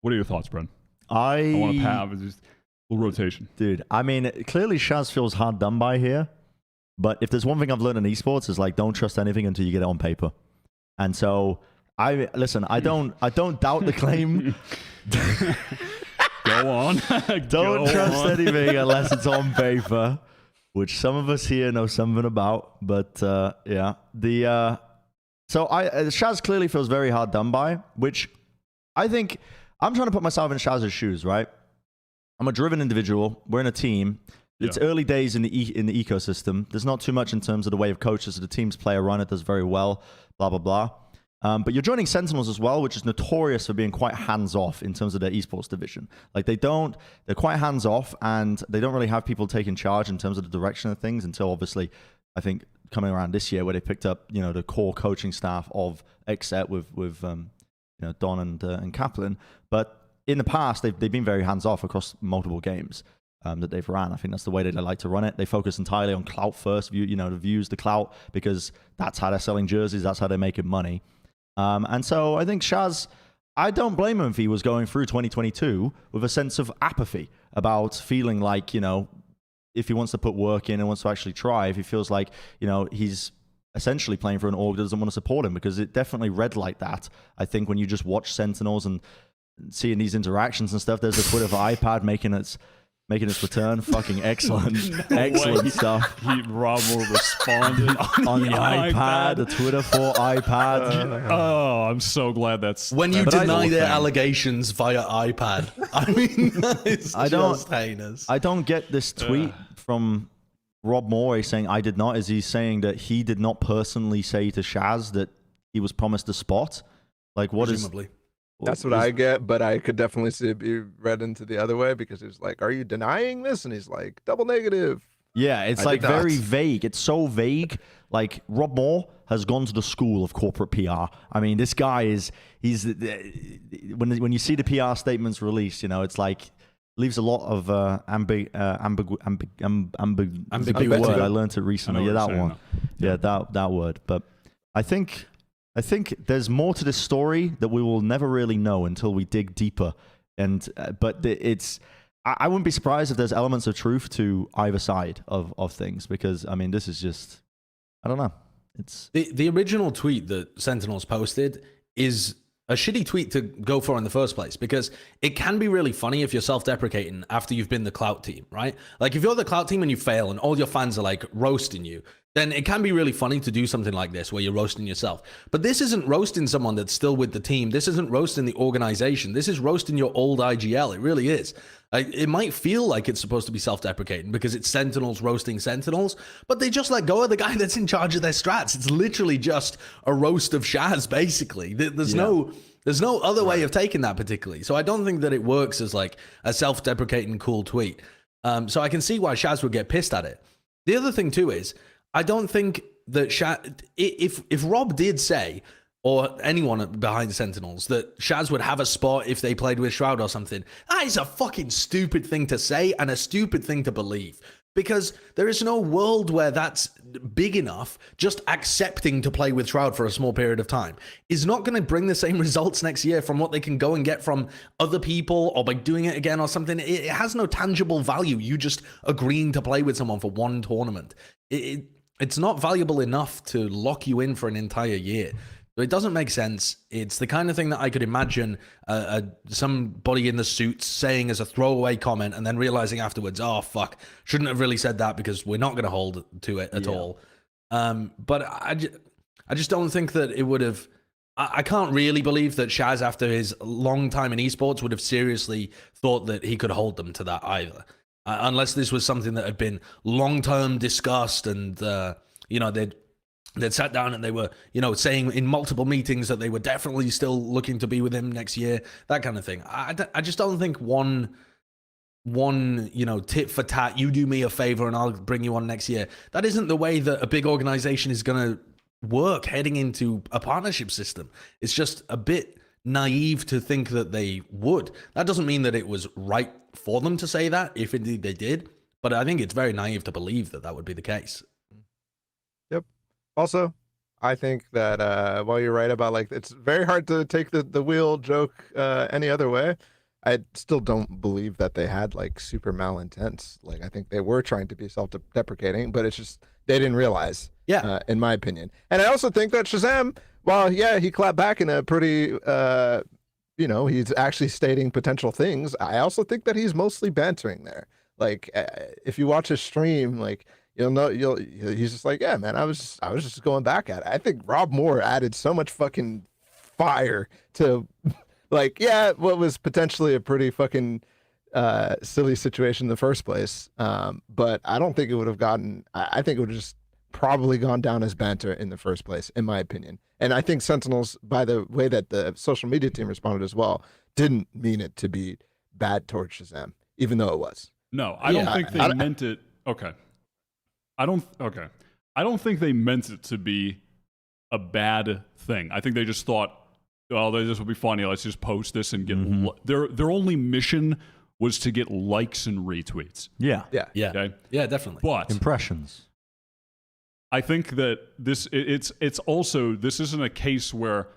What are your thoughts, Bren? I want to have a little rotation. Dude, I mean, clearly Shaz feels hard done by here. But if there's one thing I've learned in esports is like, don't trust anything until you get it on paper. And so I don't doubt the claim. Go on. Don't trust anything unless it's on paper, which some of us here know something about. But yeah, Shaz clearly feels very hard done by, which I think I'm trying to put myself in Shaz's shoes, right? I'm a driven individual. We're in a team. It's early days in the ecosystem. There's not too much in terms of the way of coaches. The teams play a run. It does very well, blah, blah, blah. But you're joining Sentinels as well, which is notorious for being quite hands-off in terms of their esports division. Like they're quite hands-off, and they don't really have people taking charge in terms of the direction of things until obviously, I think, coming around this year where they picked up, the core coaching staff of XSET with Don and Kaplan. But in the past, they've been very hands-off across multiple games that they've ran. I think that's the way that they like to run it. They focus entirely on clout first, the views, the clout, because that's how they're selling jerseys, that's how they're making money. And so I think Shaz, I don't blame him if he was going through 2022 with a sense of apathy about feeling like, if he wants to put work in and wants to actually try, if he feels like, he's essentially playing for an org that doesn't want to support him, because it definitely read like that. I think when you just watch Sentinels and seeing these interactions and stuff, there's a Twitter for iPad making its return. Fucking excellent. Excellent stuff. Rob Moore responded On the iPad, the Twitter for iPad. Oh, I'm so glad that's... When you that's the deny whole their thing. allegations via iPad, I mean, that is just heinous. I don't get this tweet from Rob Moore. He's saying, I did not. Is he saying that he did not personally say to Shaz that he was promised a spot? Like, what Presumably. That's what I get, but I could definitely see it be read into the other way, because it's like, are you denying this? And he's like, double negative. Yeah, it's I like did not. very vague. It's so vague. Like, Rob Moore has gone to the school of corporate PR. I mean, this guy when you see the PR statements released, it's like, leaves a lot of ambiguity. It's a big word. I learned it recently. Yeah, that one. Yeah, that word. But I think there's more to this story that we will never really know until we dig deeper. And but I wouldn't be surprised if there's elements of truth to either side of things, because I mean, this is just, I don't know. It's The original tweet that Sentinels posted is a shitty tweet to go for in the first place, because it can be really funny if you're self-deprecating after you've been the clout team, right? Like if you're the clout team and you fail and all your fans are like roasting you, then it can be really funny to do something like this where you're roasting yourself. But this isn't roasting someone that's still with the team. This isn't roasting the organization. This is roasting your old IGL. It really is. It might feel like it's supposed to be self-deprecating because it's Sentinels roasting Sentinels, but they just let go of the guy that's in charge of their strats. It's literally just a roast of Shaz, basically. There's no other way of taking that particularly. So I don't think that it works as like a self-deprecating cool tweet. So I can see why Shaz would get pissed at it. The other thing too is, I don't think that if Rob did say, or anyone behind the Sentinels, that Shaz would have a spot if they played with Shroud or something, that is a fucking stupid thing to say and a stupid thing to believe. Because there is no world where that's big enough. Just accepting to play with Shroud for a small period of time is not going to bring the same results next year from what they can go and get from other people or by doing it again or something. It has no tangible value. You just agreeing to play with someone for one tournament. It's not valuable enough to lock you in for an entire year. So it doesn't make sense. It's the kind of thing that I could imagine somebody in the suits saying as a throwaway comment and then realizing afterwards, oh, fuck, shouldn't have really said that because we're not going to hold to it at all. But I just don't think that it would have... I can't really believe that Shaz, after his long time in esports, would have seriously thought that he could hold them to that either. Unless this was something that had been long-term discussed and, they'd sat down and they were, saying in multiple meetings that they were definitely still looking to be with him next year, that kind of thing. I just don't think one tit for tat, you do me a favor and I'll bring you on next year. That isn't the way that a big organization is going to work heading into a partnership system. It's just a bit naive to think that they would. That doesn't mean that it was right for them to say that, if indeed they did, but I think it's very naive to believe that that would be the case. Yep. Also, I think that while you're right about like it's very hard to take the wheel joke any other way, I still don't believe that they had like super malintents. Like I think they were trying to be self-deprecating, but it's just they didn't realize. Yeah. In my opinion, and I also think that Shazam, while he clapped back in a pretty he's actually stating potential things. I also think that he's mostly bantering there. Like if you watch his stream, like he's just like, yeah, man, I was just going back at it. I think Rob Moore added so much fucking fire to like, what was potentially a pretty fucking silly situation in the first place. But I don't think it would have gotten, I think it would have just probably gone down as banter in the first place, in my opinion. And I think Sentinels, by the way that the social media team responded as well, didn't mean it to be bad towards Shazam, even though it was. No, I don't think they meant it. Okay. I don't think they meant it to be a bad thing. I think they just thought, oh, this will be funny. Let's just post this and get their only mission was to get likes and retweets. Yeah. Okay? Yeah, definitely. But impressions. I think that it's also, this isn't a case where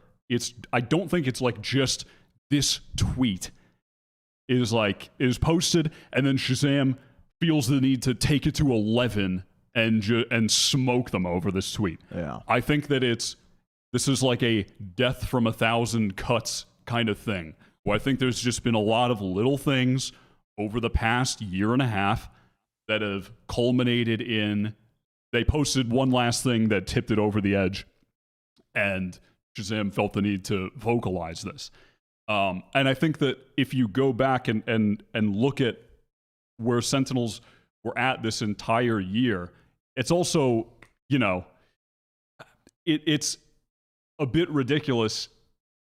I don't think it's like just this tweet is posted and then Shazam feels the need to take it to 11 and smoke them over this tweet. Yeah. I think that this is like a death from 1,000 cuts kind of thing, where I think there's just been a lot of little things over the past year and a half that have culminated in, they posted one last thing that tipped it over the edge, and Shazam felt the need to vocalize this. And I think that if you go back and look at where Sentinels were at this entire year, it's also, it's a bit ridiculous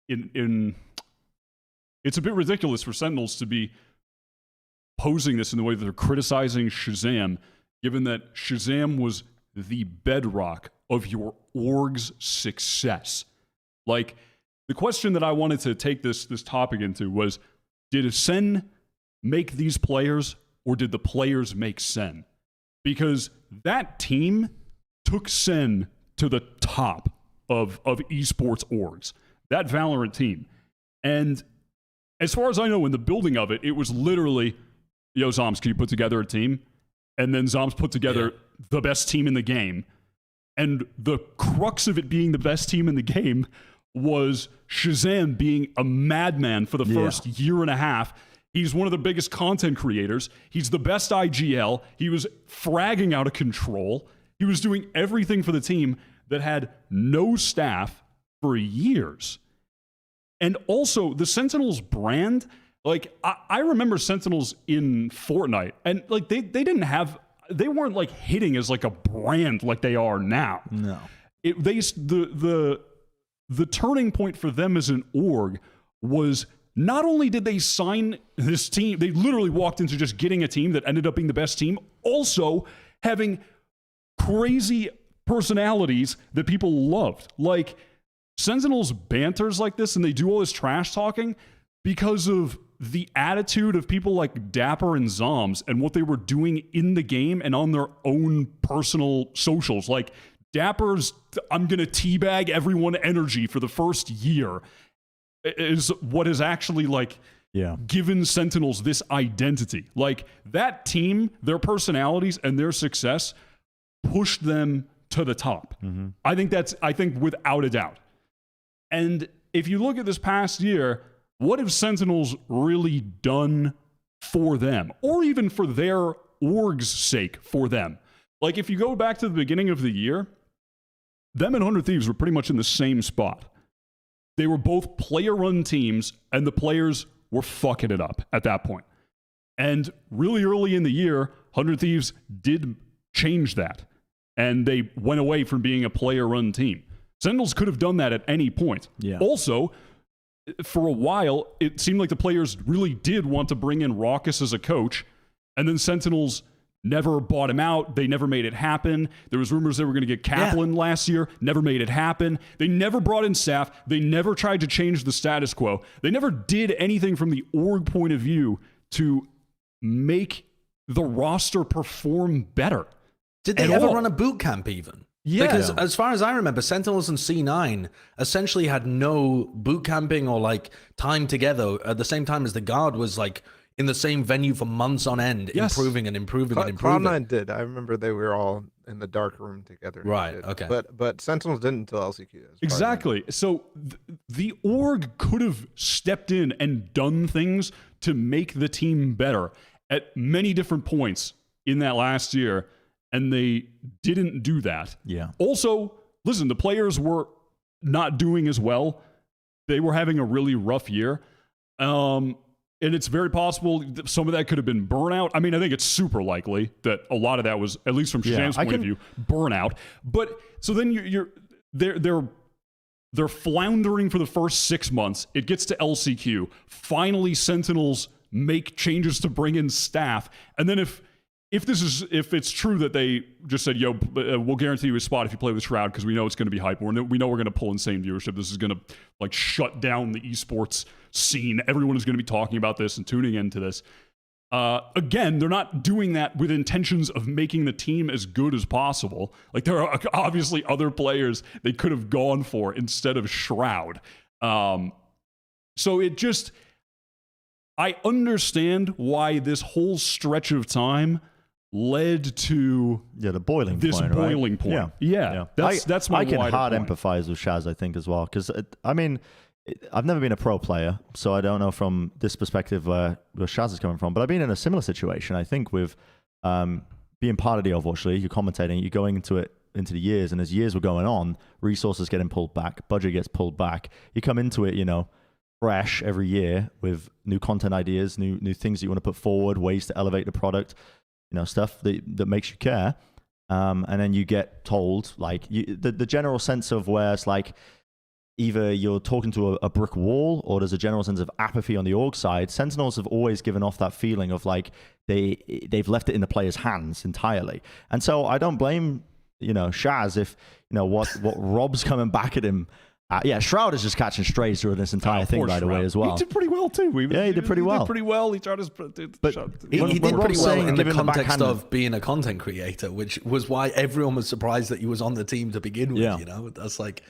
it's a bit ridiculous for Sentinels to be posing this in the way that they're criticizing Shazam, given that Shazam was the bedrock of your org's success. Like, the question that I wanted to take this topic into was, did Sen make these players, or did the players make Sen? Because that team took Sen to the top of esports orgs, that Valorant team. And as far as I know, in the building of it, it was literally, yo, Zoms, can you put together a team? And then Zoms put together the best team in the game. And the crux of it being the best team in the game was Shazam being a madman for the first year and a half. He's one of the biggest content creators. He's the best IGL. He was fragging out of control. He was doing everything for the team that had no staff for years. And also, the Sentinels brand, like, I remember Sentinels in Fortnite, and like they weren't like hitting as like a brand like they are now. No. The turning point for them as an org was not only did they sign this team, they literally walked into just getting a team that ended up being the best team, also having crazy personalities that people loved. Like, Sentinels banters like this, and they do all this trash talking because of the attitude of people like Dapper and Zoms and what they were doing in the game and on their own personal socials. Like, Dapper's "I'm gonna teabag everyone" energy for the first year is what has actually like given Sentinels this identity. Like, that team, their personalities and their success pushed them to the top. I think without a doubt. And if you look at this past year, what have Sentinels really done for them, or even for their org's sake for them? Like, if you go back to the beginning of the year, them and 100 Thieves were pretty much in the same spot. They were both player-run teams, and the players were fucking it up at that point. And really early in the year, 100 Thieves did change that, and they went away from being a player-run team. Sentinels could have done that at any point. Yeah. Also, for a while, it seemed like the players really did want to bring in Raucus as a coach, and then Sentinels never bought him out. They never made it happen. There was rumors they were going to get Kaplan last year. Never made it happen. They never brought in staff. They never tried to change the status quo. They never did anything from the org point of view to make the roster perform better. Did they ever run a boot camp even? Yeah. Because as far as I remember, Sentinels and C9 essentially had no boot camping or like time together at the same time as the Guard was like in the same venue for months on end, improving and improving and improving. Cloud9 did. I remember they were all in the dark room together. Right, okay. But Sentinels didn't until LCQ. Exactly. So the org could have stepped in and done things to make the team better at many different points in that last year, and they didn't do that. Yeah. Also, listen, the players were not doing as well. They were having a really rough year. And it's very possible that some of that could have been burnout. I mean, I think it's super likely that a lot of that was, at least from Sham's point of view, burnout. But so then they're floundering for the first 6 months. It gets to LCQ. Finally, Sentinels make changes to bring in staff. And then if it's true that they just said, yo, we'll guarantee you a spot if you play with Shroud because we know it's going to be hype. We know we're going to pull insane viewership. This is going to like shut down the esports scene. Everyone is going to be talking about this and tuning into this. Again, they're not doing that with intentions of making the team as good as possible. Like, there are obviously other players they could have gone for instead of Shroud. So it just, I understand why this whole stretch of time led to the boiling this point, boiling right? point. Yeah. That's my I can wider hard point. empathize with Shaz, I think, as well, because I mean, I've never been a pro player, so I don't know from this perspective where Shaz is coming from, but I've been in a similar situation, I think, with being part of the Overwatch League. You're commentating, you're going into the years, and as years were going on, resources getting pulled back, budget gets pulled back. You come into it, fresh every year with new content ideas, new things that you want to put forward, ways to elevate the product, stuff that makes you care. And then you get told, like, the general sense of where it's like, either you're talking to a brick wall or there's a general sense of apathy on the org side. Sentinels have always given off that feeling of like they've left it in the players' hands entirely. And so I don't blame, Shaz if, what Rob's coming back at him. Shroud is just catching strays through this entire thing, by the way, as well. He did pretty well, too. He did pretty well. He tried his... But he did pretty well in the context backhand of being a content creator, which was why everyone was surprised that he was on the team to begin with, That's like...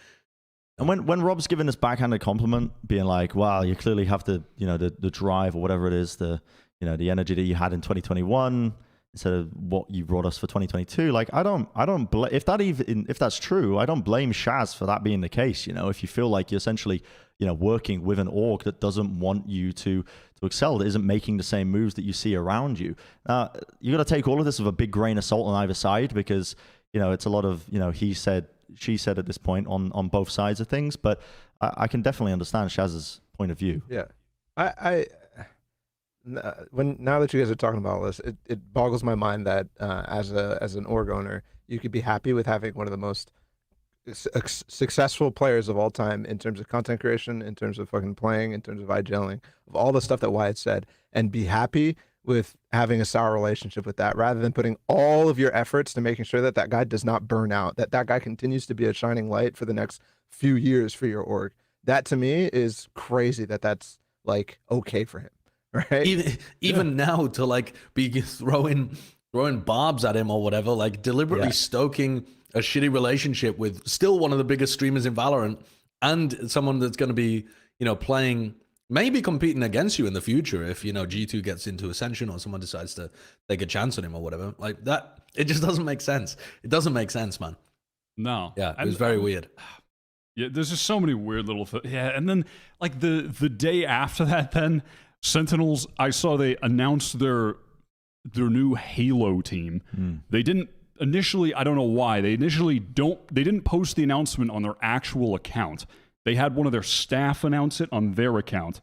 And when Rob's giving this backhanded compliment, being like, "Wow, you clearly have the the drive or whatever it is, the energy that you had in 2021 instead of what you brought us for 2022." Like, I don't if that's true, I don't blame Shaz for that being the case. If you feel like you're essentially working with an org that doesn't want you to excel, that isn't making the same moves that you see around you. You got to take all of this with a big grain of salt on either side, because it's a lot of, he said, she said at this point on both sides of things. But I can definitely understand Shaz's point of view. Yeah, now that you guys are talking about this, it boggles my mind that as an org owner, you could be happy with having one of the most successful players of all time in terms of content creation, in terms of fucking playing, in terms of IGLing, of all the stuff that Wyatt said, and be happy with having a sour relationship with that, rather than putting all of your efforts to making sure that that guy does not burn out, that guy continues to be a shining light for the next few years for your org. That to me is crazy that that's like okay for him, right? Even now to like be throwing barbs at him or whatever, like deliberately stoking a shitty relationship with still one of the biggest streamers in Valorant and someone that's going to be, playing, maybe competing against you in the future if, G2 gets into Ascension or someone decides to take a chance on him or whatever. Like that, it just doesn't make sense. It doesn't make sense, man. No. Yeah, it was very weird. Yeah, there's just so many weird little things. Yeah, and then like the day after that, then Sentinels, I saw they announced their new Halo team. They didn't initially, I don't know why, they didn't post the announcement on their actual account. They had one of their staff announce it on their account.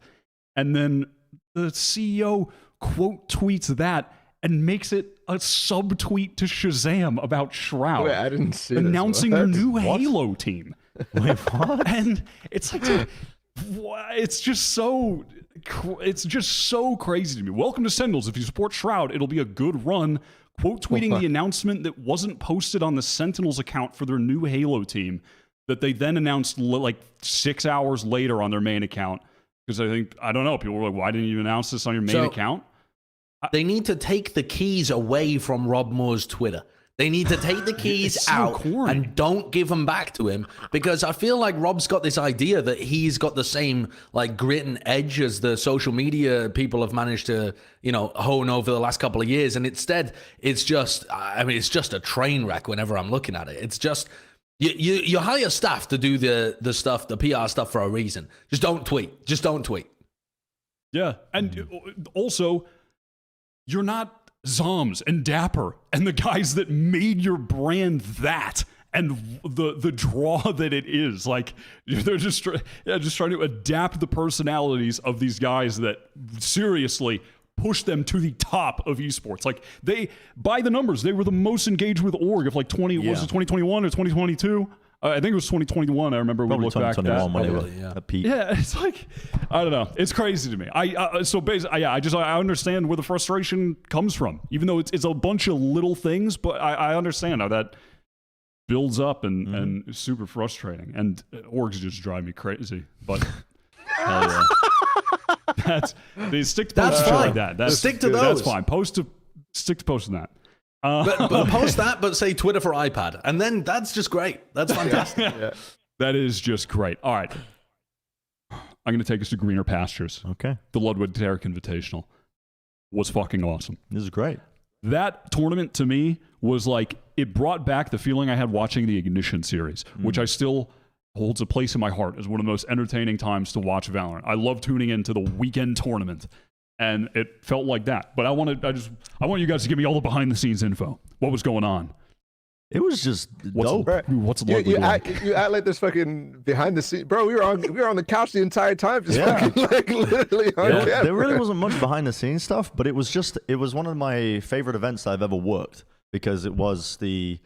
And then the CEO quote tweets that and makes it a subtweet to Shazam about Shroud. Wait, I didn't see announcing this. their new Halo team. Wait, what? And it's like, dude, it's just so crazy to me. Welcome to Sentinels. If you support Shroud, it'll be a good run. Quote tweeting the announcement that wasn't posted on the Sentinels account for their new Halo team that they then announced like 6 hours later on their main account. Because I don't know, people were like, why didn't you announce this on your main account? They need to take the keys away from Rob Moore's Twitter. They need to take the keys out and don't give them back to him, because I feel like Rob's got this idea that he's got the same like grit and edge as the social media people have managed to, hone over the last couple of years. And instead, it's just a train wreck whenever I'm looking at it. It's just, you hire staff to do the stuff, the PR stuff for a reason. Just don't tweet. Just don't tweet. Yeah. And also, you're not Zoms and Dapper and the guys that made your brand that and the draw that it is. Like, they're just trying to adapt the personalities of these guys that seriously push them to the top of esports. Like, they, by the numbers, they were the most engaged with org of like was it 2021 or 2022? I think it was 2021. I remember Probably we looked back at that. when they were at peak. Yeah, it's like, I don't know. It's crazy to me. So basically, I understand where the frustration comes from, even though it's a bunch of little things, but I understand how that builds up and is super frustrating. And orgs just drive me crazy. But they stick to posting like that. Stick to those. That's fine. Stick to posting that. But post that, but say Twitter for iPad, and then that's just great. That's fantastic. That is just great. All right, I'm going to take us to greener pastures. Okay, the Ludwig Tarik Invitational was fucking awesome. This is great. That tournament to me was like, it brought back the feeling I had watching the Ignition series, which I still holds a place in my heart as one of the most entertaining times to watch Valorant. I love tuning into the weekend tournament. And it felt like that. But I want you guys to give me all the behind the scenes info. What was going on? It was just dope. What's Ludwig like? You act like this fucking behind the scenes, bro. We were on the couch the entire time, just fucking like literally on camera. There really wasn't much behind the scenes stuff, but it was one of my favorite events that I've ever worked, because it was the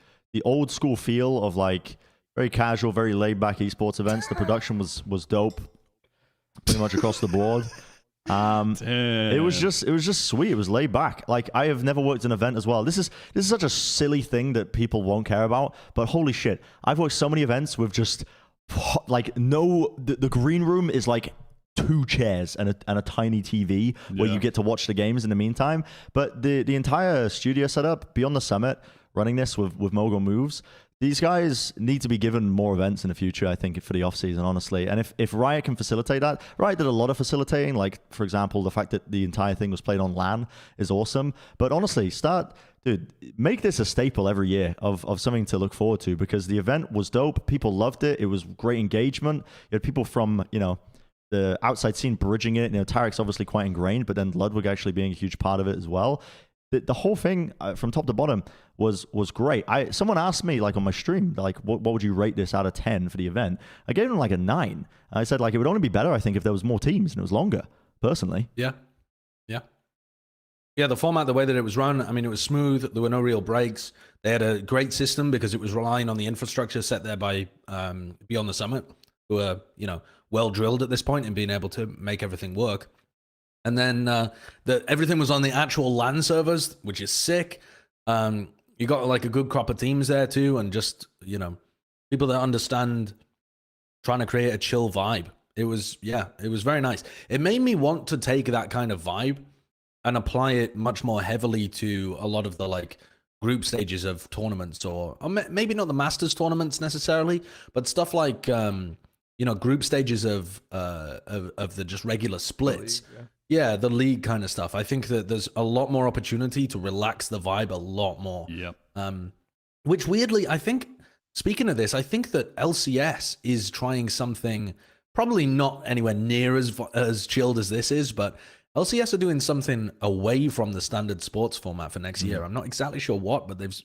old school feel of like very casual, very laid back esports events. The production was dope, pretty much across the board. It was just sweet. It was laid back. Like, I have never worked an event as well. This is such a silly thing that people won't care about, but holy shit, I've worked so many events with just like the green room is like 2 chairs and a tiny TV where you get to watch the games in the meantime. But the entire studio setup beyond the summit, running this with Mogul Moves, these guys need to be given more events in the future, I think, for the off-season, honestly. And if Riot can facilitate that, Riot did a lot of facilitating. Like, for example, the fact that the entire thing was played on LAN is awesome. But honestly, make this a staple every year of something to look forward to, because the event was dope. People loved it. It was great engagement. You had people from, the outside scene bridging it. Tarik's obviously quite ingrained, but then Ludwig actually being a huge part of it as well. the whole thing from top to bottom was great. Someone asked me like on my stream, like, what would you rate this out of 10 for the event? I gave them like a 9. I said like it would only be better, I think, if there was more teams and it was longer. Personally, Yeah. The format, the way that it was run, I mean, it was smooth. There were no real breaks. They had a great system because it was relying on the infrastructure set there by Beyond the Summit, who are, well drilled at this point in being able to make everything work. And then everything was on the actual LAN servers, which is sick. You got like a good crop of teams there too, and just people that understand trying to create a chill vibe. It was very nice. It made me want to take that kind of vibe and apply it much more heavily to a lot of the like group stages of tournaments, or maybe not the Masters tournaments necessarily, but stuff like group stages of the just regular splits. Yeah, the league kind of stuff. I think that there's a lot more opportunity to relax the vibe a lot more. Yep. Which weirdly, I think, speaking of this, I think that LCS is trying something probably not anywhere near as chilled as this is, but LCS are doing something away from the standard sports format for next year. I'm not exactly sure what, but they've,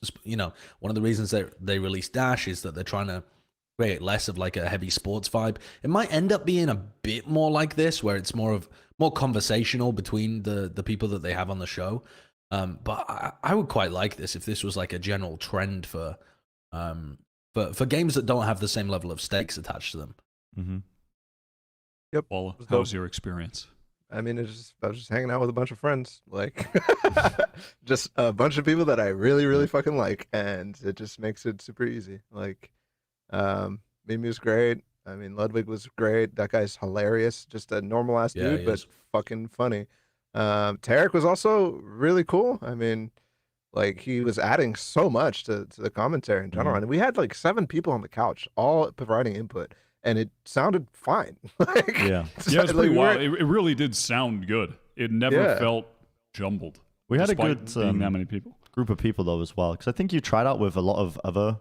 one of the reasons they released Dash is that they're trying to create less of like a heavy sports vibe. It might end up being a bit more like this, where it's more conversational between the people that they have on the show. But I would quite like this if this was like a general trend for games that don't have the same level of stakes attached to them. Mm-hmm. Yep. Paula, how was your experience? I mean, I was just hanging out with a bunch of friends, like just a bunch of people that I really, really fucking like, and it just makes it super easy. Like, Mimi was great. I mean, Ludwig was great. That guy's hilarious. Just a normal ass dude, but fucking funny. Tarik was also really cool. I mean, like he was adding so much to the commentary in general, and we had like 7 people on the couch, all providing input. And it sounded fine. It's pretty wild. It really did sound good. It never felt jumbled. We had a good being that many people. Group of people though as well, because I think you tried out with a lot of other,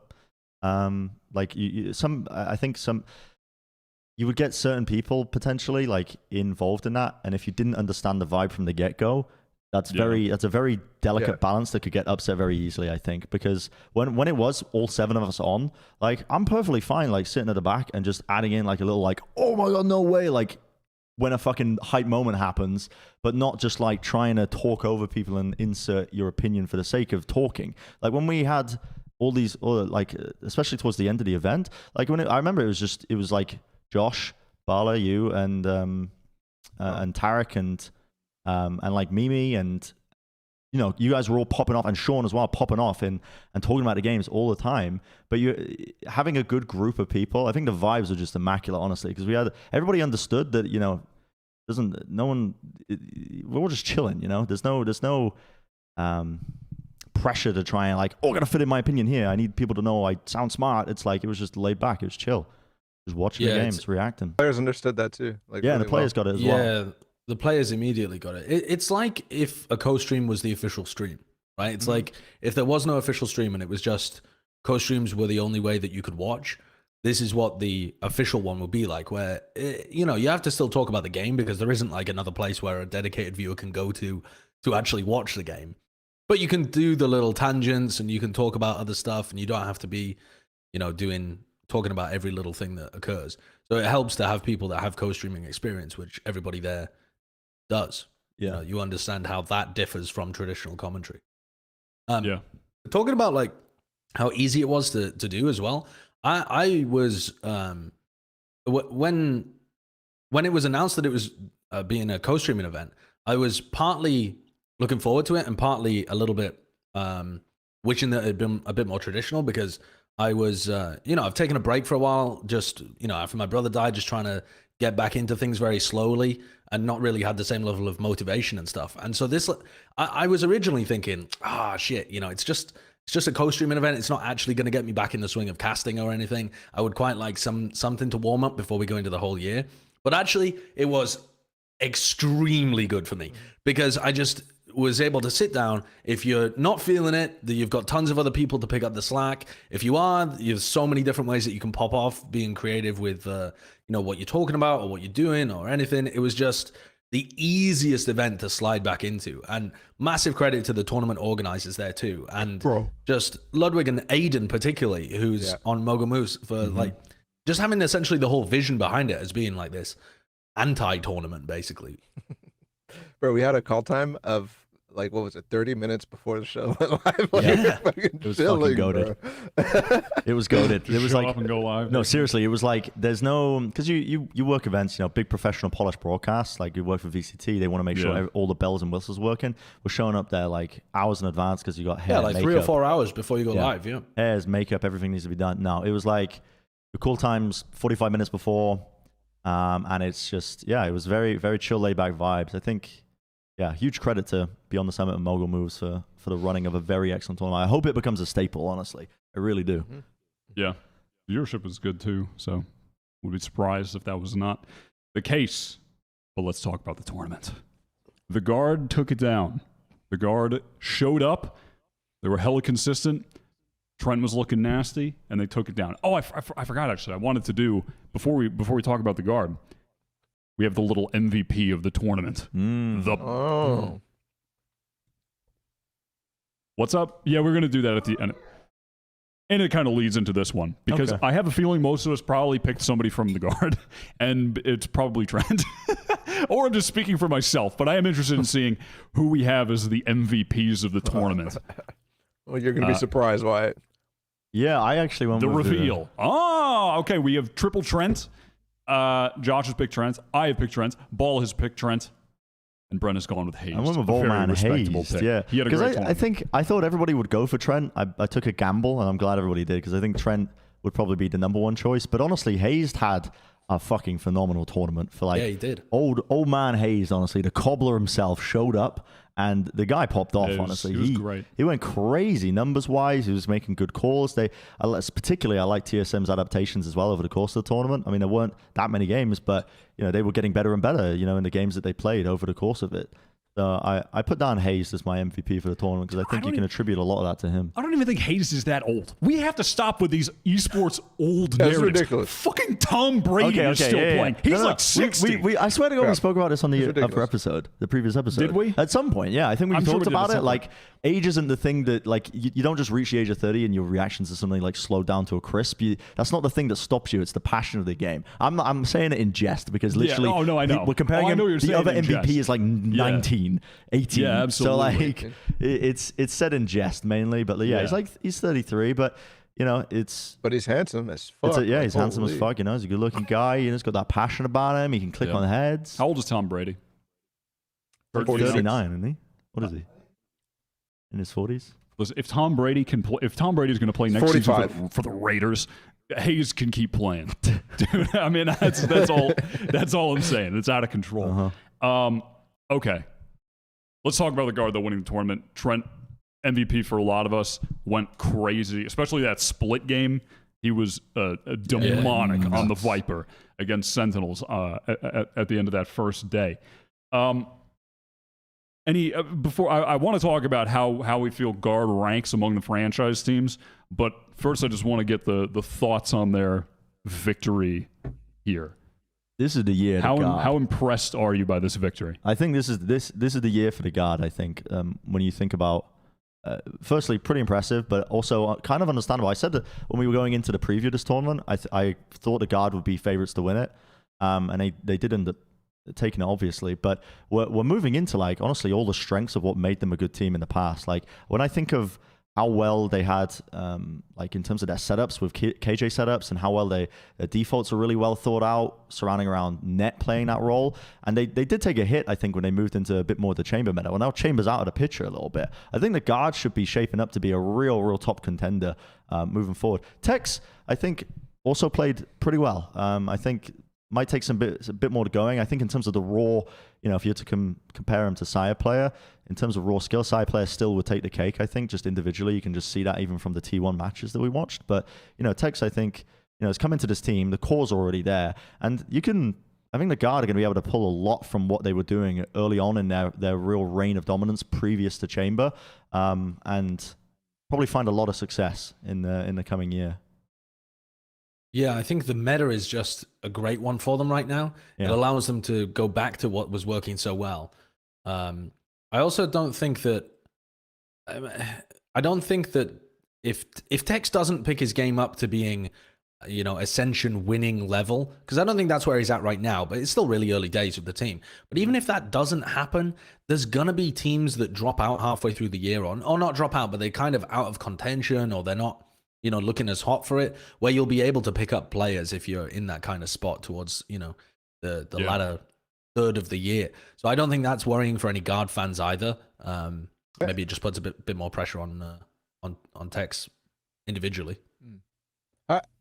I think you would get certain people potentially like involved in that, and if you didn't understand the vibe from the get go, that's a very delicate balance that could get upset very easily, I think, because when it was all 7 of us on, like I'm perfectly fine like sitting at the back and just adding in like a little like, oh my god, no way, like when a fucking hype moment happens, but not just like trying to talk over people and insert your opinion for the sake of talking. Like when we had all these like especially towards the end of the event, like I remember it was like Josh, Bala, you and Tarik and like Mimi and you guys were all popping off, and Sean as well popping off and talking about the games all the time. But you having a good group of people, I think the vibes are just immaculate, honestly, because everybody understood that we're all just chilling. There's no pressure to try and like, I gotta fit in my opinion here. I need people to know I sound smart. It's like it was just laid back. It was chill, just watching the games, reacting. Players understood that too. Like really the players got it as well. Yeah. The players immediately got it. It's like if a co-stream was the official stream, right? It's like if there was no official stream and it was just co-streams were the only way that you could watch, this is what the official one would be like, where, you have to still talk about the game because there isn't like another place where a dedicated viewer can go to actually watch the game. But you can do the little tangents and you can talk about other stuff, and you don't have to be, talking about every little thing that occurs. So it helps to have people that have co-streaming experience, which everybody there does. You understand how that differs from traditional commentary. Talking about like how easy it was to do as well. I was when it was announced that it was being a co-streaming event, I was partly looking forward to it and partly a little bit wishing that it had been a bit more traditional, because I was I've taken a break for a while, just after my brother died, just trying to get back into things very slowly and not really had the same level of motivation and stuff. And so this, I was originally thinking, shit, it's just a co-streaming event. It's not actually going to get me back in the swing of casting or anything. I would quite like something to warm up before we go into the whole year. But actually, it was extremely good for me, because I just was able to sit down. If you're not feeling it, you've got tons of other people to pick up the slack. If you are, there's so many different ways that you can pop off being creative with what you're talking about or what you're doing or anything. It was just the easiest event to slide back into. And massive credit to the tournament organizers there too. And just Ludwig and Aiden particularly, who's on Mogul Moose for like just having essentially the whole vision behind it as being like this anti-tournament basically. Bro, we had a call time of like, what was it, 30 minutes before the show went live? Like, Yeah. It was fucking goated. It was goated. It was Show like, up and go live. no, seriously, it was like, there's no, because you work events, you know, big professional polished broadcasts, like you work for VCT, they want to make sure all the bells and whistles working. We're showing up there like hours in advance because you got hair, like makeup, 3 or 4 hours before you go live. hairs, makeup, everything needs to be done. No, it was like the call times 45 minutes before, and it's just, it was very, very chill, laid back vibes. I think, huge credit to Beyond the Summit and Mogul Moves for the running of a very excellent tournament. I hope it becomes a staple, honestly. I really do. Yeah. Viewership was good too, so would be surprised if that was not the case. But let's talk about the tournament. The Guard took it down. The Guard showed up. They were hella consistent. Trent was looking nasty, and they took it down. Oh, I forgot actually. I wanted to do, before we talk about the Guard, we have the little MVP of the tournament. What's up? Yeah, we're going to do that at the end. And it kind of leads into this one, because I have a feeling most of us probably picked somebody from the Guard, and it's probably Trent. Or I'm just speaking for myself, but I am interested in seeing who we have as the MVPs of the tournament. Well, you're going to be surprised, Wyatt. Yeah, I actually went The with reveal. Oh, okay. We have triple Trent. Josh has picked Trent. I have picked Trent. Ball has picked Trent. And Brent has gone with Hayes. I went with Old Man Hayes. Pick. Yeah, he had a great tournament. I thought everybody would go for Trent. I took a gamble, and I'm glad everybody did, because I think Trent would probably be the number one choice. But honestly, Hayes had a fucking phenomenal tournament for like. Yeah, he did. Old Man Hayes, honestly, the cobbler himself showed up, and the guy popped off. Honestly, he was great. He went crazy numbers wise. He was making good calls. Particularly, I like TSM's adaptations as well over the course of the tournament. I mean, there weren't that many games, but they were getting better and better. In the games that they played over the course of it. So I put down Hayes as my MVP for the tournament, because I think you can attribute a lot of that to him. I don't even think Hayes is that old. We have to stop with these esports old That's narratives. ridiculous. Fucking Tom Brady is still playing. He's like 60. I swear to God, we spoke about this on the other episode, the previous episode. Did we? At some point, yeah. I think we I'm sure talked we did about at it. some Like, age isn't the thing that, like, you don't just reach the age of 30 and your reactions to something like slow down to a crisp. That's not the thing that stops you. It's the passion of the game. I'm saying it in jest, because literally, oh, no, I know. We're comparing him. The other MVP is like 19, 18. Yeah, absolutely. So like, it's said in jest mainly, but he's 33, but But he's handsome as fuck. he's handsome as fuck. He's a good looking guy. He's got that passion about him. He can click on heads. How old is Tom Brady? 39, isn't he? What is he? In his 40s? Listen, if Tom Brady can play, if Tom Brady's going to play next 45. season for the Raiders, Hayes can keep playing. Dude, I mean, that's all. That's all I'm saying. It's out of control. Okay. Let's talk about the Guard, though, winning the tournament. Trent, MVP for a lot of us, went crazy, especially that split game. He was demonic on the Viper against Sentinels at the end of that first day. Before I want to talk about how we feel Guard ranks among the franchise teams, but first I just want to get the thoughts on their victory here. This is the year. How impressed are you by this victory? I think this is the year for the Guard. I think when you think about, firstly, pretty impressive, but also kind of understandable. I said that when we were going into the preview of this tournament, I thought the Guard would be favorites to win it, and they did end up taking it, obviously. But we're moving into, like, honestly, all the strengths of what made them a good team in the past. Like, when I think of how well they had, like, in terms of their setups with KJ setups, and how well their defaults are really well thought out, surrounding around net playing that role. And they did take a hit, I think, when they moved into a bit more of the Chamber meta. Well, now Chamber's out of the picture a little bit. I think the Guard should be shaping up to be a real top contender moving forward. Tex, I think, also played pretty well. I think might take a bit more to going. I think in terms of the raw, if you had to compare him to Sire player, in terms of raw skill, Sire player still would take the cake, I think, just individually. You can just see that even from the T1 matches that we watched. But, Tex, I think, has come into this team. The core's already there. And I think the Guard are going to be able to pull a lot from what they were doing early on in their real reign of dominance previous to Chamber, and probably find a lot of success in the coming year. Yeah, I think the meta is just a great one for them right now. Yeah. It allows them to go back to what was working so well. I also don't think that I don't think that if Tex doesn't pick his game up to being, Ascension winning level, because I don't think that's where he's at right now, but it's still really early days with the team. But even if that doesn't happen, there's gonna be teams that drop out halfway through the year or not drop out, but they're kind of out of contention or they're not, looking as hot for it, where you'll be able to pick up players if you're in that kind of spot towards, the latter third of the year. So I don't think that's worrying for any guard fans either. Maybe it just puts a bit more pressure on Tex individually.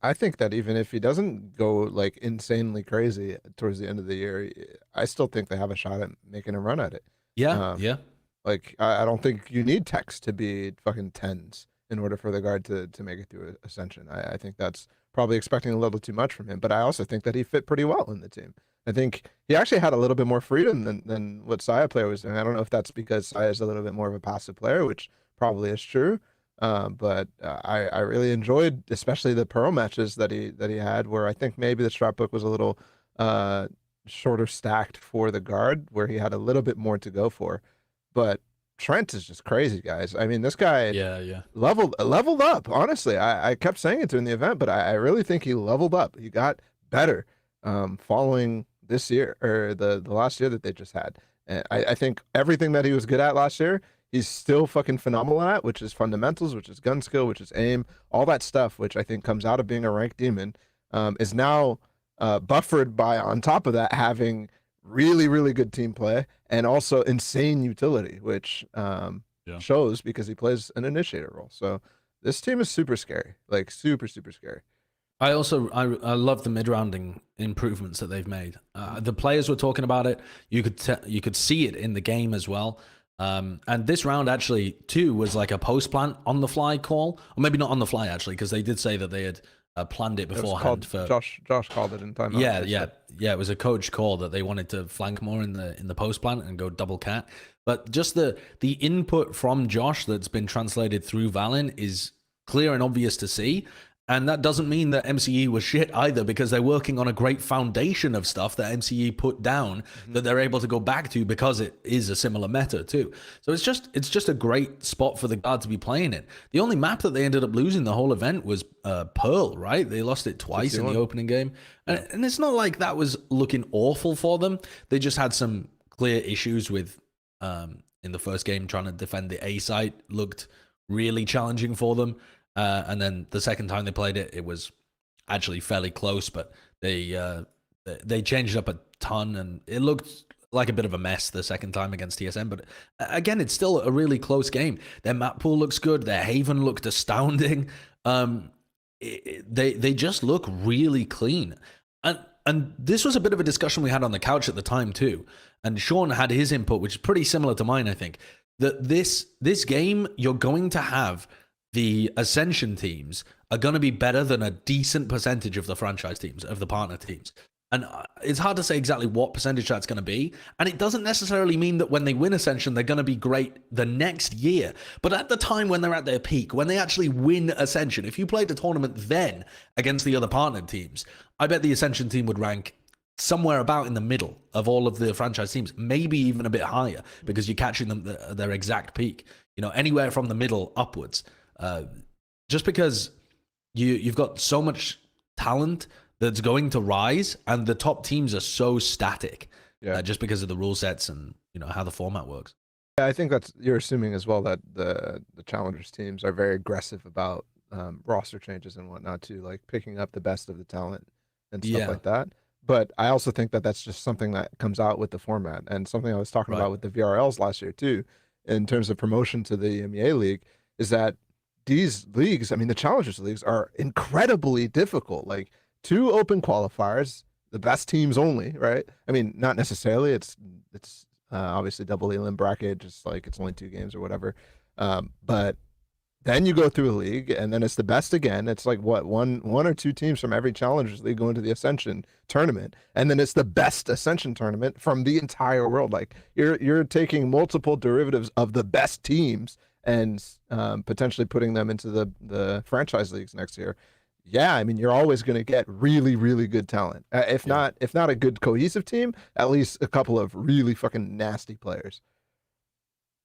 I think that even if he doesn't go like insanely crazy towards the end of the year, I still think they have a shot at making a run at it. Yeah, yeah. Like I don't think you need Tex to be fucking tens in order for the guard to make it through Ascension. I think that's probably expecting a little too much from him, but I also think that he fit pretty well in the team. I think he actually had a little bit more freedom than what Saya player was doing. I don't know if that's because Saya is a little bit more of a passive player, which probably is true. But I really enjoyed, especially the Pearl matches that he had, where I think maybe the strat book was a little shorter stacked for the guard, where he had a little bit more to go for. But Trent is just crazy, guys. I mean, this guy leveled up. Honestly, I kept saying it during the event, but I really think he leveled up. He got better following this year or the last year that they just had. And I think everything that he was good at last year, he's still fucking phenomenal at, which is fundamentals, which is gun skill, which is aim, all that stuff, which I think comes out of being a ranked demon, is now buffered by, on top of that, having really, really good team play and also insane utility, which shows because he plays an initiator role. So this team is super scary, like super, super scary. I love the mid-rounding improvements that they've made. The players were talking about it. You could see it in the game as well. And this round actually too was like a post plant on the fly call, or maybe not on the fly actually, because they did say that they had planned it beforehand. Josh called it in timeout. Yeah. It was a coach call that they wanted to flank more in the post plant and go double cat. But just the input from Josh that's been translated through Valen is clear and obvious to see. And that doesn't mean that MCE was shit either, because they're working on a great foundation of stuff that MCE put down that they're able to go back to because it is a similar meta too. So it's just a great spot for the guard to be playing it. The only map that they ended up losing the whole event was Pearl, right? They lost it twice in the opening game. And it's not like that was looking awful for them. They just had some clear issues with, in the first game, trying to defend the A site looked really challenging for them. And then the second time they played it, it was actually fairly close, but they changed up a ton, and it looked like a bit of a mess the second time against TSM. But again, it's still a really close game. Their map pool looks good. Their Haven looked astounding. They just look really clean. And this was a bit of a discussion we had on the couch at the time too. And Sean had his input, which is pretty similar to mine, I think. That this game, you're going to have the Ascension teams are going to be better than a decent percentage of the franchise teams, of the partner teams. And it's hard to say exactly what percentage that's going to be. And it doesn't necessarily mean that when they win Ascension, they're going to be great the next year. But at the time when they're at their peak, when they actually win Ascension, if you played a tournament then against the other partner teams, I bet the Ascension team would rank somewhere about in the middle of all of the franchise teams, maybe even a bit higher, because you're catching them at their exact peak, anywhere from the middle upwards. Just because you've got so much talent that's going to rise, and the top teams are so static, just because of the rule sets and how the format works. Yeah, I think you're assuming as well that the challengers teams are very aggressive about roster changes and whatnot too, like picking up the best of the talent and stuff like that. But I also think that that's just something that comes out with the format, and something I was talking about with the VRLs last year too, in terms of promotion to the MEA League, is that these leagues, I mean, the challengers leagues are incredibly difficult. Like 2 open qualifiers, the best teams only, right? I mean, not necessarily. It's obviously double elim bracket, just like it's only 2 games or whatever. But then you go through a league, and then it's the best again. It's like one or 2 teams from every challengers league go into the Ascension tournament, and then it's the best Ascension tournament from the entire world. Like you're taking multiple derivatives of the best teams and potentially putting them into the franchise leagues next year. yeah, I mean, you're always going to get really, really good talent. If not a good cohesive team, at least a couple of really fucking nasty players.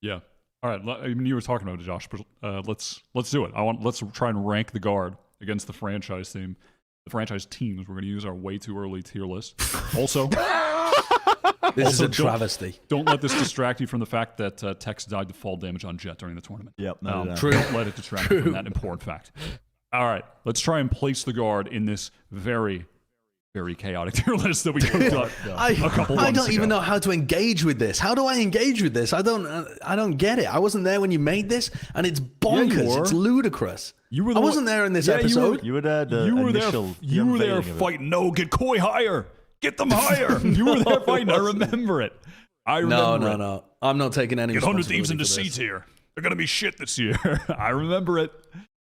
Yeah. All right. I mean, you were talking about it, Josh, but let's do it. Let's try and rank the guard against the franchise team. The franchise teams. We're going to use our way too early tier list. Also, This is a travesty. Don't let this distract you from the fact that Tex died to fall damage on Jet during the tournament. Yep. True. Don't let it distract you from that important fact. All right. Let's try and place the guard in this very, very chaotic tier list that we cooked up a couple months I don't even ago. know how to engage with this. How do I engage with this? I don't get it. I wasn't there when you made this, and it's bonkers. were. It's ludicrous. You were I the wasn't there in this episode. You were there. You were there fighting. No, get Koi higher. Get them higher. You were there fighting. I remember it. No. I'm not taking any. Get 100 responsibility Thieves into for C this. tier. They're gonna be shit this year. I remember it.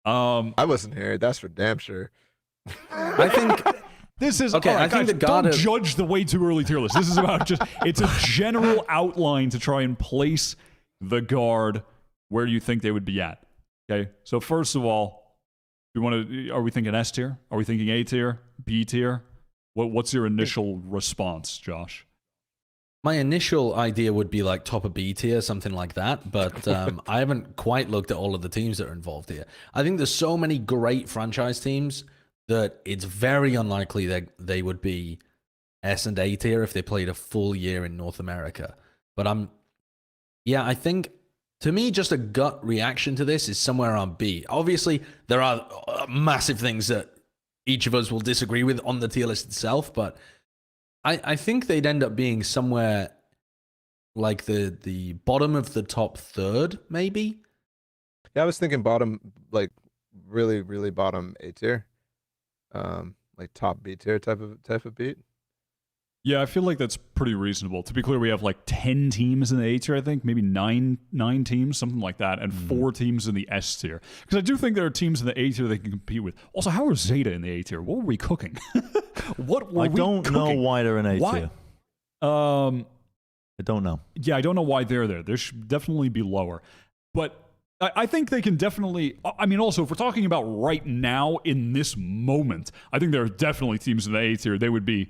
I wasn't here. That's for damn sure. I think This is Okay, all right, I think guys, the God don't of- judge the way too early tier list. This is about it's a general outline to try and place the guard where you think they would be at. Okay, so first of all, are we thinking S tier? Are we thinking A tier? B tier? What's your initial response, Josh? my initial idea would be like top of B tier, something like that. But I haven't quite looked at all of the teams that are involved here. I think there's so many great franchise teams that it's very unlikely that they would be S and A tier if they played a full year in North America. But I think to me, just a gut reaction to this is somewhere on B. Obviously, there are massive things that each of us will disagree with on the tier list itself, but I think they'd end up being somewhere like the bottom of the top third, maybe. Yeah, I was thinking bottom, like really, really bottom A tier, like top B tier type of beat. Yeah, I feel like that's pretty reasonable. To be clear, we have like 10 teams in the A tier, I think, maybe nine teams, something like that, and 4 teams in the S tier. Because I do think there are teams in the A tier they can compete with. Also, how are Zeta in the A tier? What were we cooking? What were I we don't know cooking? why they're in A Why? tier. I don't know. Yeah, I don't know why they're there. They should definitely be lower. But I think they can definitely... I mean, also, if we're talking about right now, in this moment, I think there are definitely teams in the A tier. They would be,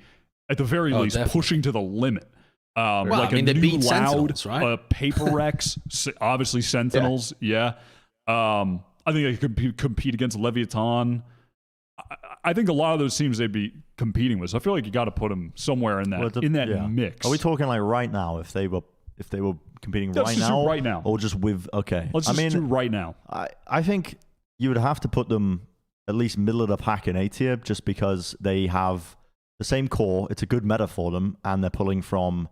at the very least, definitely. pushing to the limit. Well, Like I mean, a they new beat Loud, Sentinels, right? Paper Rex, obviously Sentinels, yeah. I think they could compete against Leviathan. I think a lot of those teams they'd be competing with. So I feel like you got to put them somewhere in that yeah. mix. Are we talking like right now? If they were competing Let's right just do now, right now. or just with okay? Let's just do right now. I think you would have to put them at least middle of the pack in A tier, just because they have the same core. It's a good meta for them, and they're pulling from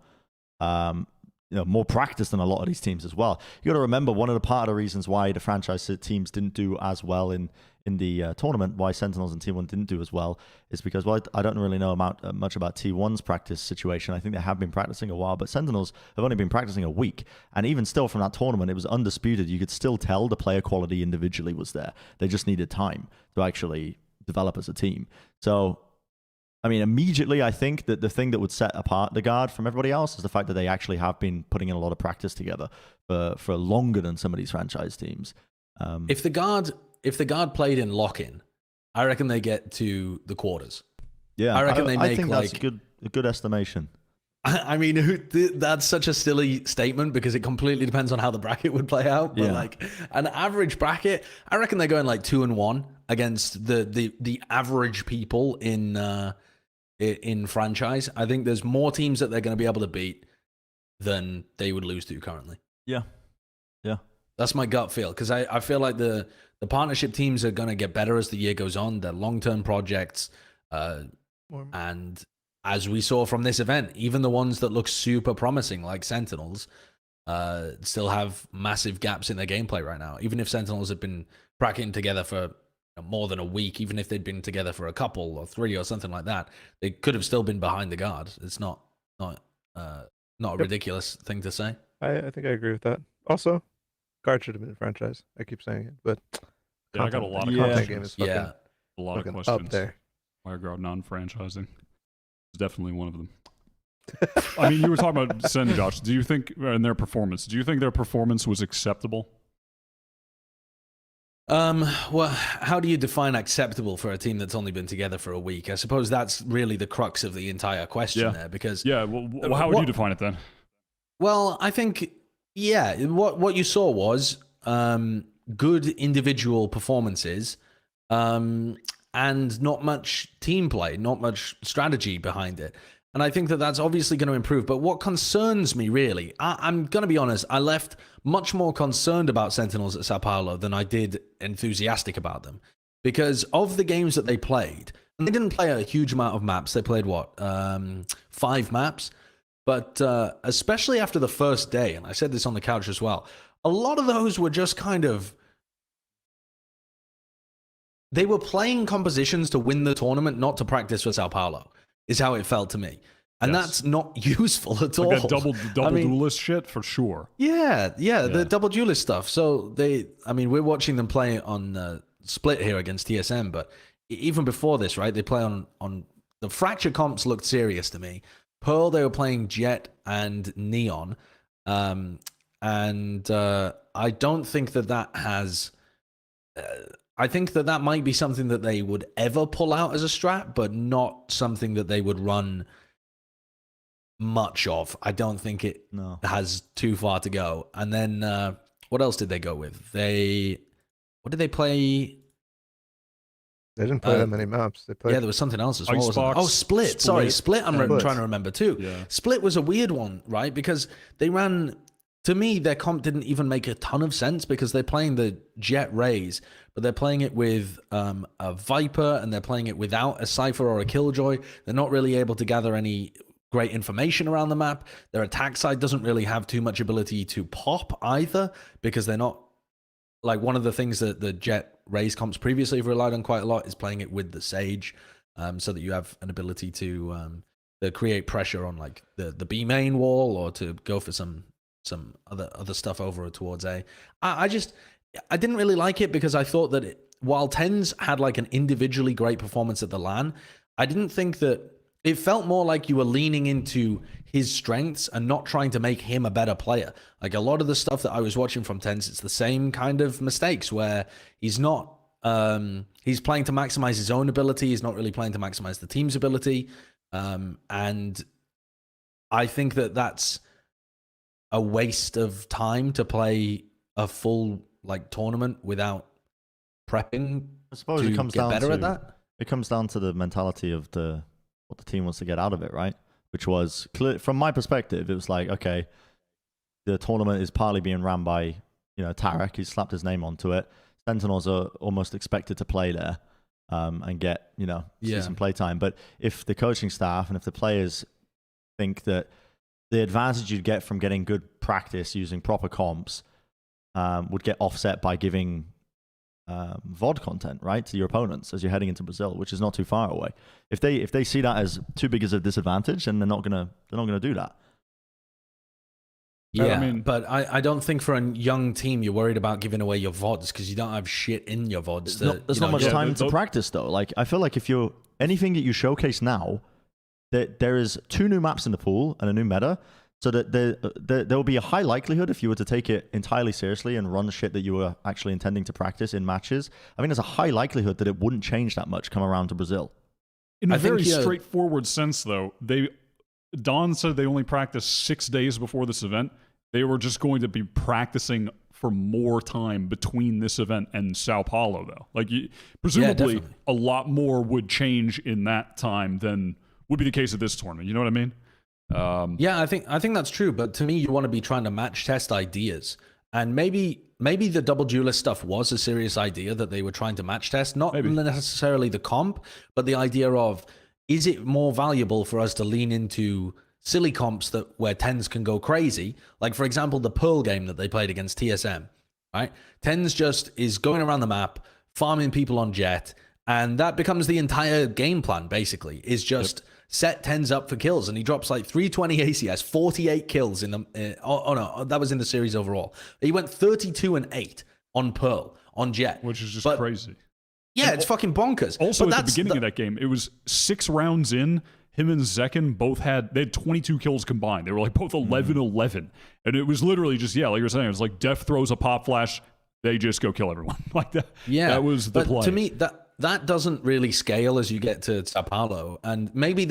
more practice than a lot of these teams as well. You got to remember, one of the reasons why the franchise teams didn't do as well in the tournament, why Sentinels and T1 didn't do as well, is because, well, I don't really know much about T1's practice situation. I think they have been practicing a while, but Sentinels have only been practicing a week. And even still from that tournament, it was undisputed. You could still tell the player quality individually was there. They just needed time to actually develop as a team. So, I mean, immediately, I think that the thing that would set apart the guard from everybody else is the fact that they actually have been putting in a lot of practice together for longer than some of these franchise teams. If the guard played in lock-in, I reckon they get to the quarters. Yeah, I reckon they make, I think like- that's a good estimation. I mean, that's such a silly statement because it completely depends on how the bracket would play out. But Yeah. like an average bracket, I reckon they're going like 2-1 against the average people in franchise. I think there's more teams that they're going to be able to beat than they would lose to currently. Yeah. That's my gut feel, because I feel like the partnership teams are going to get better as the year goes on. They're long-term projects. And as we saw from this event, even the ones that look super promising, like Sentinels, still have massive gaps in their gameplay right now. Even if Sentinels have been bracketing together for more than a week, even if they'd been together for a couple or 3 or something like that, they could have still been behind the guard. It's not a ridiculous thing to say. I think I agree with that. Also, guard should have been a franchise. I keep saying it, but Yeah, I got a lot of content questions. game is fucking, Yeah. A lot of fucking questions. up there. Wire guard non-franchising is definitely one of them. I mean, you were talking about Sen, Josh. Do you think, in their performance, was acceptable? Well, how do you define acceptable for a team that's only been together for a week? I suppose that's really the crux of the entire question there. Because well, how would you define it then? Well, I think what you saw was good individual performances, and not much team play, not much strategy behind it. And I think that that's obviously going to improve. But what concerns me really, I'm going to be honest, I left much more concerned about Sentinels at Sao Paulo than I did enthusiastic about them. Because of the games that they played, and they didn't play a huge amount of maps. They played, 5 maps? But especially after the first day, and I said this on the couch as well, a lot of those were just kind of... They were playing compositions to win the tournament, not to practice for Sao Paulo, is how it felt to me. And that's not useful at all. That double duelist shit, for sure. Yeah, the double duelist stuff. So we're watching them play on Split here against TSM, but even before this, right, they play on the Fracture comps looked serious to me. Pearl, they were playing Jet and Neon. I don't think that has... I think that might be something that they would ever pull out as a strat, but not something that they would run much of. I don't think it has too far to go. And then what else did they go with? What did they play? They didn't play that many maps. They played. Yeah, there was something else as well. Wasn't there? Icebox, Oh, Split. Sorry, Split. I'm trying to remember too. Yeah. Split was a weird one, right? Because they ran. To me, their comp didn't even make a ton of sense because they're playing the Jet Rays, but they're playing it with a Viper and they're playing it without a Cypher or a Killjoy. They're not really able to gather any great information around the map. Their attack side doesn't really have too much ability to pop either because they're not... Like, one of the things that the Jet Rays comps previously have relied on quite a lot is playing it with the Sage, so that you have an ability to create pressure on like the B main wall or to go for some other stuff over towards A. I didn't really like it because I thought that while Tens had like an individually great performance at the LAN, I didn't think that it felt more like you were leaning into his strengths and not trying to make him a better player. Like a lot of the stuff that I was watching from Tens, it's the same kind of mistakes where he's not, he's playing to maximize his own ability. He's not really playing to maximize the team's ability. And I think that that's a waste of time to play a full like tournament without prepping. I suppose to it comes get down better to at that. It comes down to the mentality of what the team wants to get out of it, right? Which was clear from my perspective. It was like, okay, the tournament is partly being ran by Tarik. He's slapped his name onto it. Sentinels are almost expected to play there and get see some play time. But if the coaching staff and if the players think that the advantage you'd get from getting good practice using proper comps would get offset by giving VOD content, right, to your opponents as you're heading into Brazil, which is not too far away. If they see that as too big as a disadvantage, then they're not gonna do that. Yeah, but I don't think for a young team you're worried about giving away your VODs because you don't have shit in your VODs. There's not much time to practice though. Like I feel like if you're anything that you showcase now, there is 2 new maps in the pool and a new meta. So that there will be a high likelihood if you were to take it entirely seriously and run shit that you were actually intending to practice in matches. I mean, there's a high likelihood that it wouldn't change that much come around to Brazil. In a very straightforward sense, though, Don said they only practiced 6 days before this event. They were just going to be practicing for more time between this event and Sao Paulo, though. Like, presumably, a lot more would change in that time than would be the case at this tournament. You know what I mean? Yeah, I think that's true. But to me, you want to be trying to match test ideas, and maybe the double duelist stuff was a serious idea that they were trying to match test, not necessarily the comp, but the idea of is it more valuable for us to lean into silly comps where Tens can go crazy, like for example the Pearl game that they played against TSM, right? Tens just is going around the map, farming people on Jet, and that becomes the entire game plan. Basically, is just set Tens up for kills, and he drops like 320 ACS, 48 kills in the. No, that was in the series overall. He went 32-8 on Pearl on Jet, which is just crazy. Yeah, it's fucking bonkers. Also, at the beginning of that game, it was 6 rounds in. Him and Zekin they had 22 kills combined. They were like both 11-11. And it was literally just, like you were saying, it was like Def throws a pop flash, they just go kill everyone. Like that. Yeah, that was the but play. to me, that doesn't really scale as you get to Sao Paulo, and maybe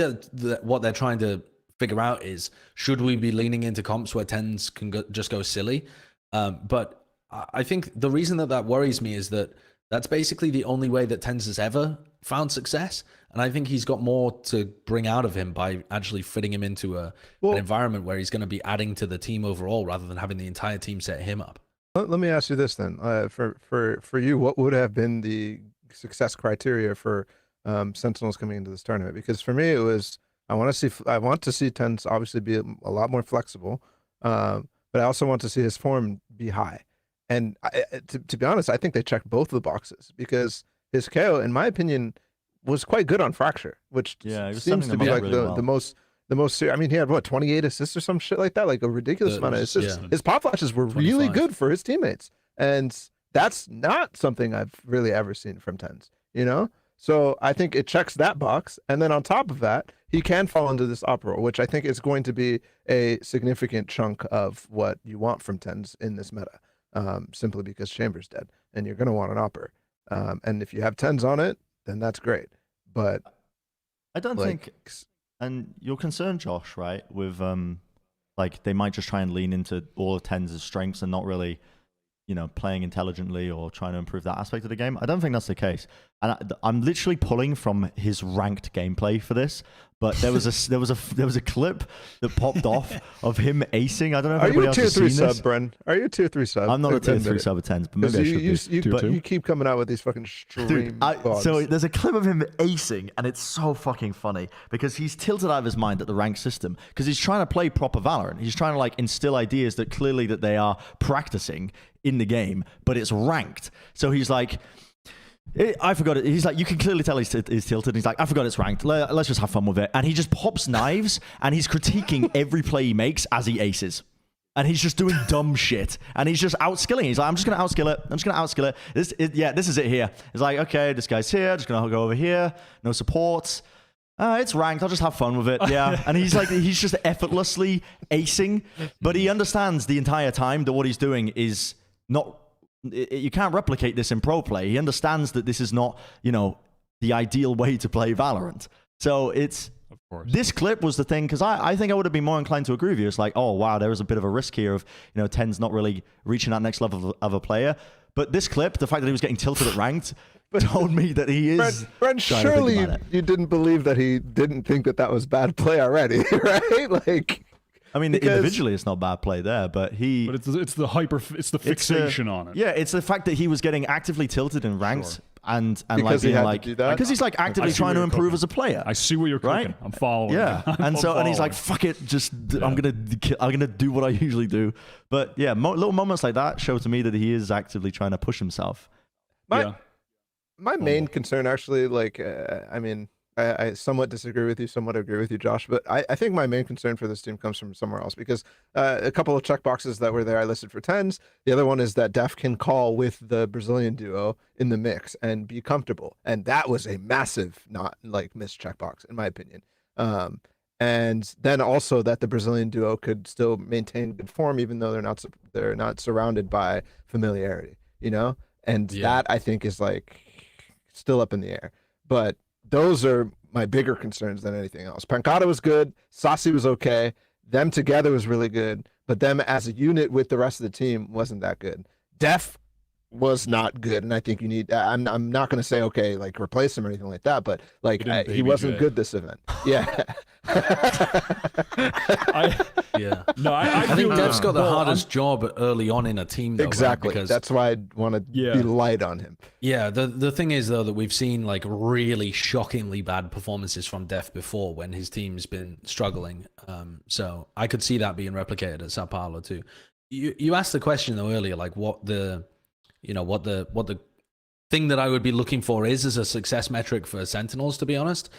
what they're trying to figure out is, should we be leaning into comps where tens can just go silly? But I think the reason that worries me is that that's basically the only way that tens has ever found success, and I think he's got more to bring out of him by actually fitting him into an environment where he's going to be adding to the team overall rather than having the entire team set him up. Let me ask you this then. For you, what would have been the success criteria for Sentinels coming into this tournament? Because for me, it was I want to see Tens obviously be a lot more flexible, but I also want to see his form be high. And to be honest, I think they checked both of the boxes, because his KO, in my opinion, was quite good on Fracture, which seems to be like the most. I mean, he had what, 28 assists or some shit like that, like a ridiculous amount of assists. His pop flashes were 25. really good for his teammates, and that's not something I've really ever seen from Tens. You know, so I think it checks that box, and then on top of that, he can fall into this op role, which I think is going to be a significant chunk of what you want from Tens in this meta. Simply because Chamber's dead, and you're going to want an opper. And if you have tens on it, then that's great. But I don't think, and you're concerned, Josh, right? With like they might just try and lean into all of tens' strengths and not really, playing intelligently or trying to improve that aspect of the game. I don't think that's the case. And I'm literally pulling from his ranked gameplay for this. But there was a clip that popped off of him acing. I don't know if anybody else has seen this. Are you a tier 3 sub, Bren? Are you a tier 3 sub? I'm not a tier 3 sub of tens, but maybe I should be. But you keep coming out with these fucking stream bots. So there's a clip of him acing, and it's so fucking funny because he's tilted out of his mind at the ranked system because he's trying to play proper Valorant. He's trying to like instill ideas that clearly that they are practicing in the game, but it's ranked. So he's like, I forgot it. He's like, you can clearly tell he's tilted. He's like, I forgot it's ranked. Let's just have fun with it. And he just pops knives and he's critiquing every play he makes as he aces. And he's just doing dumb shit. And he's just outskilling. He's like, I'm just going to outskill it. I'm just going to outskill it. This is it here. It's like, okay, this guy's here. Just going to go over here. No supports. It's ranked. I'll just have fun with it. Yeah. And he's like, he's just effortlessly acing. But he understands the entire time that what he's doing is not... You can't replicate this in pro play. He understands that this is not, the ideal way to play Valorant. So it's, of course, this clip was the thing, because I think I would have been more inclined to agree with you. It's like, oh, wow, there was a bit of a risk here of, Tens not really reaching that next level of a player. But this clip, the fact that he was getting tilted at ranked, told me that he is. Brent, surely you didn't believe that he didn't think that was bad play already, right? Like... I mean, individually, it's not bad play there, but it's the fixation on it. Yeah, it's the fact that he was getting actively tilted in ranks, sure. and because like being like, because he's like actively trying to improve as a player. I see what you're cooking. Right? I'm following. Yeah, and he's like, fuck it, I'm gonna do what I usually do. But yeah, little moments like that show to me that he is actively trying to push himself. My main concern, actually, I somewhat disagree with you, somewhat agree with you, Josh, but I think my main concern for this team comes from somewhere else, because a couple of checkboxes that were there I listed for tens. The other one is that Def can call with the Brazilian duo in the mix and be comfortable. And that was a massive missed checkbox, in my opinion. And then also that the Brazilian duo could still maintain good form, even though they're not surrounded by familiarity, And that, I think, is still up in the air. But those are my bigger concerns than anything else. Pancada was good. Saucy was okay. Them together was really good. But them as a unit with the rest of the team wasn't that good. Def was not good. And I think you need... I'm not going to say, okay, replace him or anything like that. But, he wasn't good this event. Yeah. I think Dev's got the hardest job early on in a team, though. Exactly. Right? Because that's why I want to be light on him. Yeah, the thing is, though, that we've seen really shockingly bad performances from Def before when his team's been struggling. So I could see that being replicated at Sao Paulo too. You asked the question though earlier, what the thing that I would be looking for is as a success metric for Sentinels, to be honest.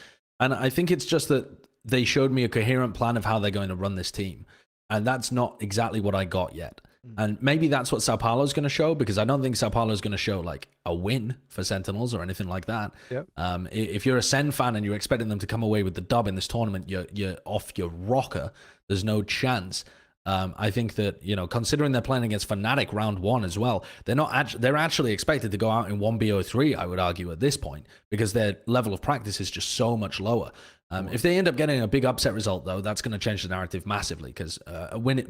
And I think it's just that they showed me a coherent plan of how they're going to run this team. And that's not exactly what I got yet. And maybe that's what Sao Paulo is going to show, because I don't think Sao Paulo is going to show a win for Sentinels or anything like that. Yep. If you're a Sen fan and you're expecting them to come away with the dub in this tournament, you're off your rocker. There's no chance. I think that, considering they're playing against Fnatic round 1 as well, they're actually expected to go out in 1BO3, I would argue, at this point, because their level of practice is just so much lower. If they end up getting a big upset result, though, that's going to change the narrative massively, because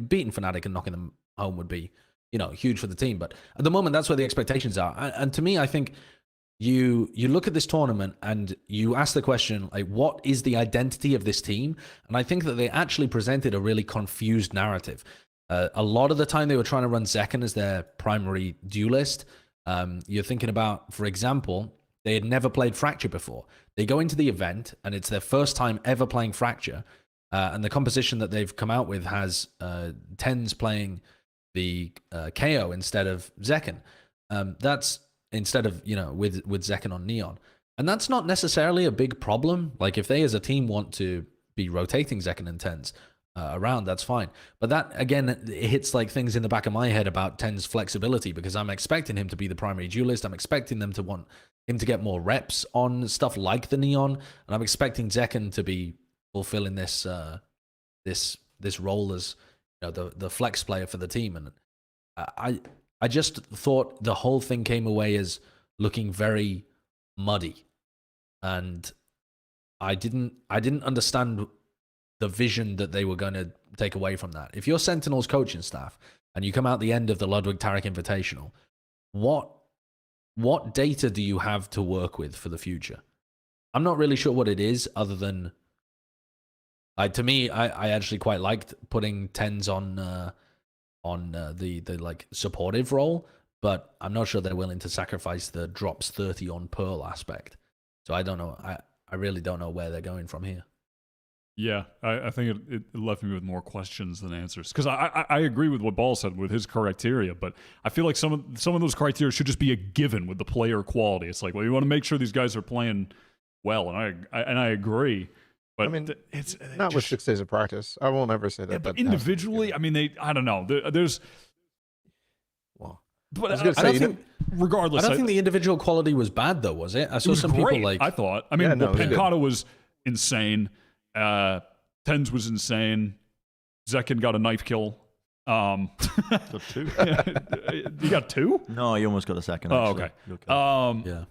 beating Fnatic and knocking them home would be, huge for the team. But at the moment, that's where the expectations are. And to me, I think you look at this tournament and you ask the question, like, what is the identity of this team? And I think that they actually presented a really confused narrative. A lot of the time they were trying to run Zekken as their primary duelist. You're thinking about, for example, they had never played Fracture before. They go into the event and it's their first time ever playing Fracture. And the composition that they've come out with has Tens playing the KO instead of Zekken. That's instead of, with Zekken on Neon. And that's not necessarily a big problem. Like, if they as a team want to be rotating Zekken and Tens around, that's fine. But that, again, it hits like things in the back of my head about Tens' flexibility, because I'm expecting him to be the primary duelist. I'm expecting them to want him to get more reps on stuff like the Neon. And I'm expecting Zekken to be fulfilling this this role as the flex player for the team. And I just thought the whole thing came away as looking very muddy, and I didn't understand the vision that they were going to take away from that. If you're Sentinels coaching staff and you come out the end of the Ludwig Tarik Invitational, what data do you have to work with for the future? I'm not really sure what it is, other than to me, I actually quite liked putting Tens on the like supportive role, but I'm not sure they're willing to sacrifice the drops 30 on Pearl aspect. So I don't know. I really don't know where they're going from here. Yeah, I think it left me with more questions than answers, because I agree with what Ball said with his criteria, but I feel like some of those criteria should just be a given with the player quality. It's like, well, you want to make sure these guys are playing well, and I agree. But I mean, it's not with 6 days of practice. I won't ever say that. Yeah, but individually, I mean, I don't know. There's. Well, but I don't think, regardless, I don't think the individual quality was bad, though, was it? I saw some great, people like. I thought. I mean, Yeah, no, Pancata was insane. Tens was insane. Zekken got a knife kill. Got 2. You got 2? No, you almost got a second. Oh, actually. okay. Yeah.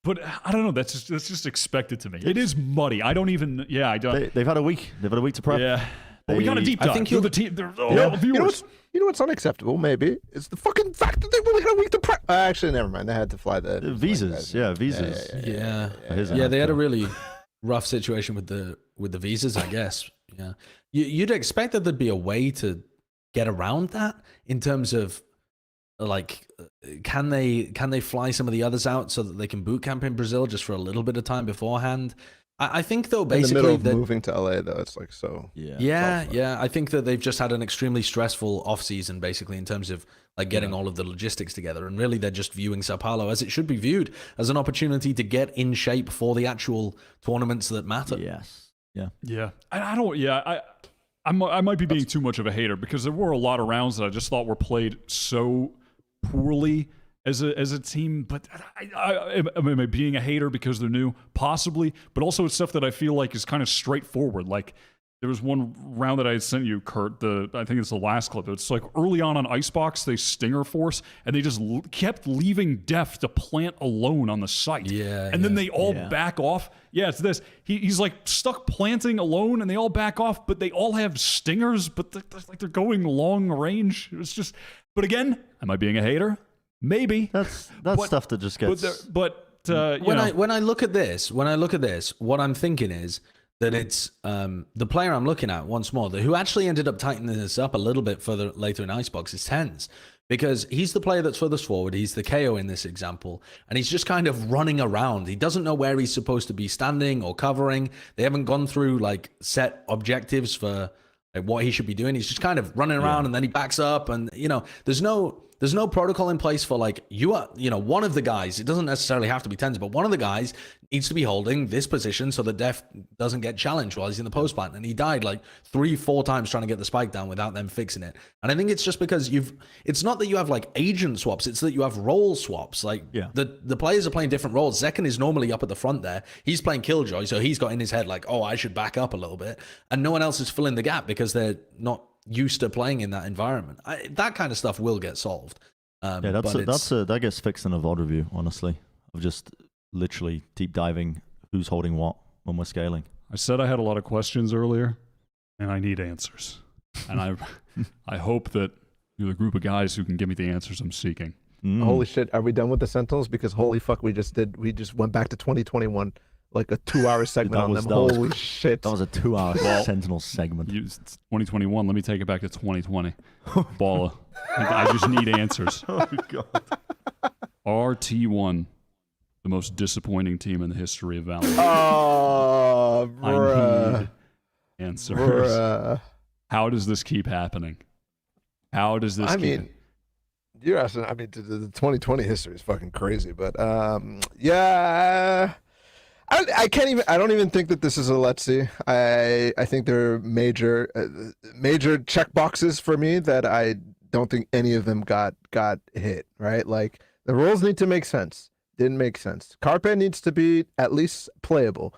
But I don't know. That's just expected to me. It is muddy. I don't even. Yeah, I don't. They've had a week. They've had a week to prep. Yeah. But we got a deep dive. I think They're the team. They're You viewers. know what's unacceptable? Maybe it's the fucking fact that they've only had a week to prep. Actually, never mind. They had to fly the Visas. Yeah, visas. Yeah, they had a really rough situation with the visas, I guess. Yeah, you'd expect that there'd be a way to get around that in terms of, like, can they fly some of the others out so that they can boot camp in Brazil just for a little bit of time beforehand? I think, though, basically in the middle of moving to LA, though, it's like so. Yeah. I think that they've just had an extremely stressful off season, basically, in terms of like getting all of the logistics together, and really they're just viewing Sao Paulo, as it should be viewed, as an opportunity to get in shape for the actual tournaments that matter. Yes. Yeah. Yeah. I don't. Yeah. I might be being too much of a hater, because there were a lot of rounds that I just thought were played so poorly as a team. But am I being a hater because they're new? Possibly. But also it's stuff that I feel like is kind of straightforward. Like, there was one round that I had sent you, Kurt. I think it's the last clip. It's like early on Icebox, they Stinger Force, and they just kept leaving Def to plant alone on the site. And then they all back off. Yeah, it's this. He's like stuck planting alone, and they all back off, but they all have Stingers, but they're going long range. It's just. But again, am I being a hater? Maybe. That's stuff that just gets. When I look at this, what I'm thinking is that it's the player I'm looking at once more, who actually ended up tightening this up a little bit further later in Icebox, is Tens, because he's the player that's furthest forward. He's the KO in this example, and he's just kind of running around. He doesn't know where he's supposed to be standing or covering. They haven't gone through like set objectives for like what he should be doing. He's just kind of running around, and then he backs up, and there's no protocol in place for like, one of the guys, it doesn't necessarily have to be Tens, but one of the guys needs to be holding this position so that Def doesn't get challenged while he's in the post plant. And he died like 3-4 times trying to get the spike down without them fixing it. And I think it's just because it's not that you have like agent swaps, it's that you have role swaps. Like the players are playing different roles. Zekken is normally up at the front there. He's playing Killjoy, so he's got in his head like, oh, I should back up a little bit. And no one else is filling the gap because they're not used to playing in that environment. That kind of stuff will get solved. Yeah, that gets fixed in a VOD review, honestly, of just literally deep diving who's holding what when we're scaling. I said I had a lot of questions earlier, and I need answers. And I hope that you're the group of guys who can give me the answers I'm seeking. Holy shit, are we done with the Sentinels? Because holy fuck, we just went back to 2021, like a 2-hour segment on them. Holy shit. That was a 2-hour Sentinel segment. 2021, let me take it back to 2020. Paula, I just need answers. Oh, God. RT1, the most disappointing team in the history of Valorant. Oh, bruh. I need answers. Bruh. How does this keep happening? How does this You're asking, the 2020 history is fucking crazy, but yeah, I don't even think that this is a let's see. I think there are major check boxes for me that I don't think any of them got hit, right? Like, the rules need to make sense. Didn't make sense. Carpe needs to be at least playable.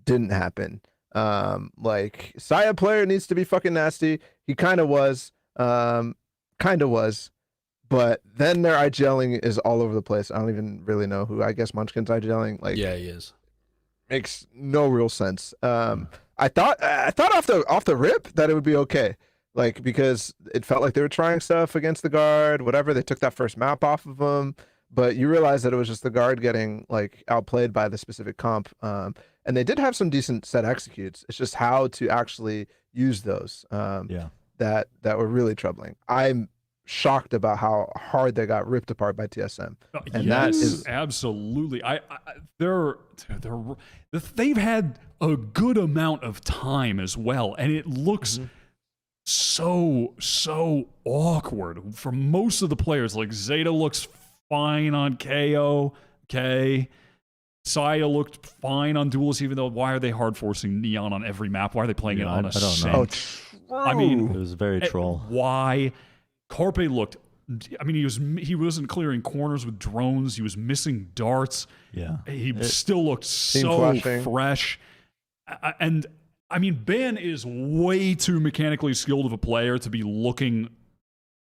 Didn't happen. Like, Saya player needs to be fucking nasty. He kind of was. But then their IGLing is all over the place. I don't even really know who. I guess Munchkin's IGLing. Like, Yeah, he is. Makes no real sense. I thought off the rip that it would be okay. Like, because it felt like they were trying stuff against the guard, whatever. They took that first map off of them, but you realize that it was just the guard getting like outplayed by the specific comp. And they did have some decent set executes. It's just how to actually use those. That were really troubling. I'm shocked about how hard they got ripped apart by TSM, and that is absolutely. They've had a good amount of time as well, and it looks so awkward for most of the players. Like, Zeta looks fine on KO. Saya looked fine on Duelist, even though why are they hard forcing Neon on every map? Why are they playing it on a Sent? I mean, it was very troll. Why? Carpe looked. I mean, he wasn't clearing corners with drones. He was missing darts. Yeah, he still looked so fresh. And I mean, Ben is way too mechanically skilled of a player to be looking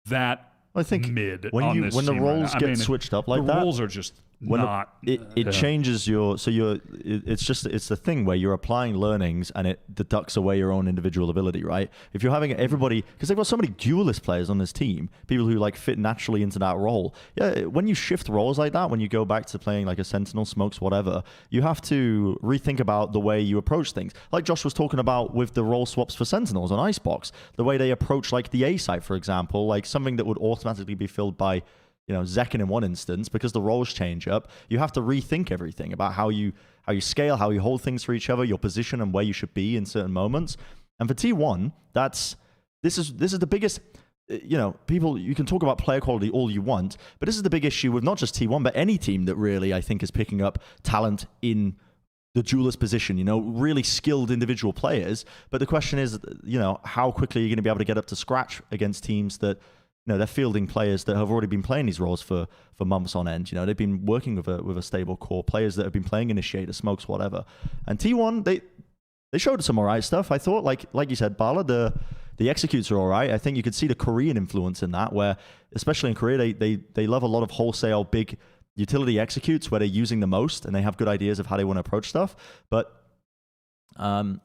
that mid. When the roles get switched up like that, the roles are just it changes it's the thing where you're applying learnings and it deducts away your own individual ability, right? If you're having everybody, because they've got so many duelist players on this team, people who like fit naturally into that role. Yeah, when you shift roles like that, when you go back to playing like a Sentinel, Smokes, whatever, you have to rethink about the way you approach things. Like Josh was talking about with the role swaps for Sentinels on Icebox, the way they approach like the A site, for example, like something that would automatically be filled by Zekin in one instance, because the roles change up. You have to rethink everything about how you scale, how you hold things for each other, your position and where you should be in certain moments. And for T1, this is the biggest. People, you can talk about player quality all you want, but this is the big issue with not just T1, but any team that really, I think, is picking up talent in the duelist position, really skilled individual players. But the question is, how quickly are you going to be able to get up to scratch against teams that, they're fielding players that have already been playing these roles for months on end. They've been working with a stable core, players that have been playing Initiator, Smokes, whatever. And T1, they showed some all right stuff. I thought, like you said, Bala, the executes are all right. I think you could see the Korean influence in that, where, especially in Korea, they love a lot of wholesale big utility executes where they're using the most and they have good ideas of how they want to approach stuff. But it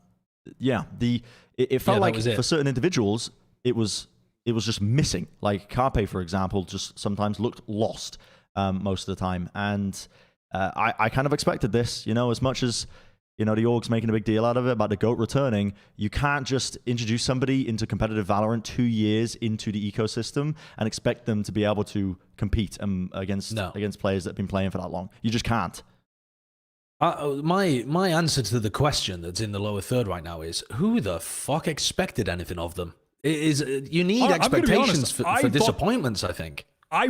felt like for certain individuals, it was just missing. Like Carpe, for example, just sometimes looked lost most of the time. And I kind of expected this, as much as, the org's making a big deal out of it about the GOAT returning. You can't just introduce somebody into competitive Valorant 2 years into the ecosystem and expect them to be able to compete against players that have been playing for that long. You just can't. My answer to the question that's in the lower third right now is, who the fuck expected anything of them? You need expectations for disappointments, I think. I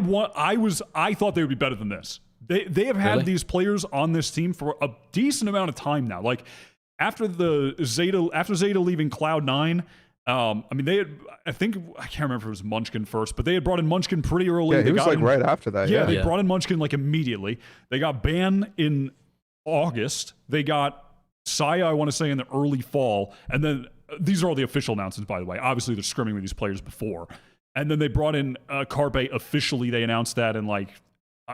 thought they would be better than this. They have had these players on this team for a decent amount of time now. Like after Zeta leaving Cloud9, I can't remember if it was Munchkin first, but they had brought in Munchkin pretty early. Yeah, he was right after that. Yeah, they brought in Munchkin like immediately. They got Ban in August. They got Saya, I want to say, in the early fall, and then these are all the official announcements, by the way. Obviously, they're scrimming with these players before. And then they brought in Carpe officially. They announced that in like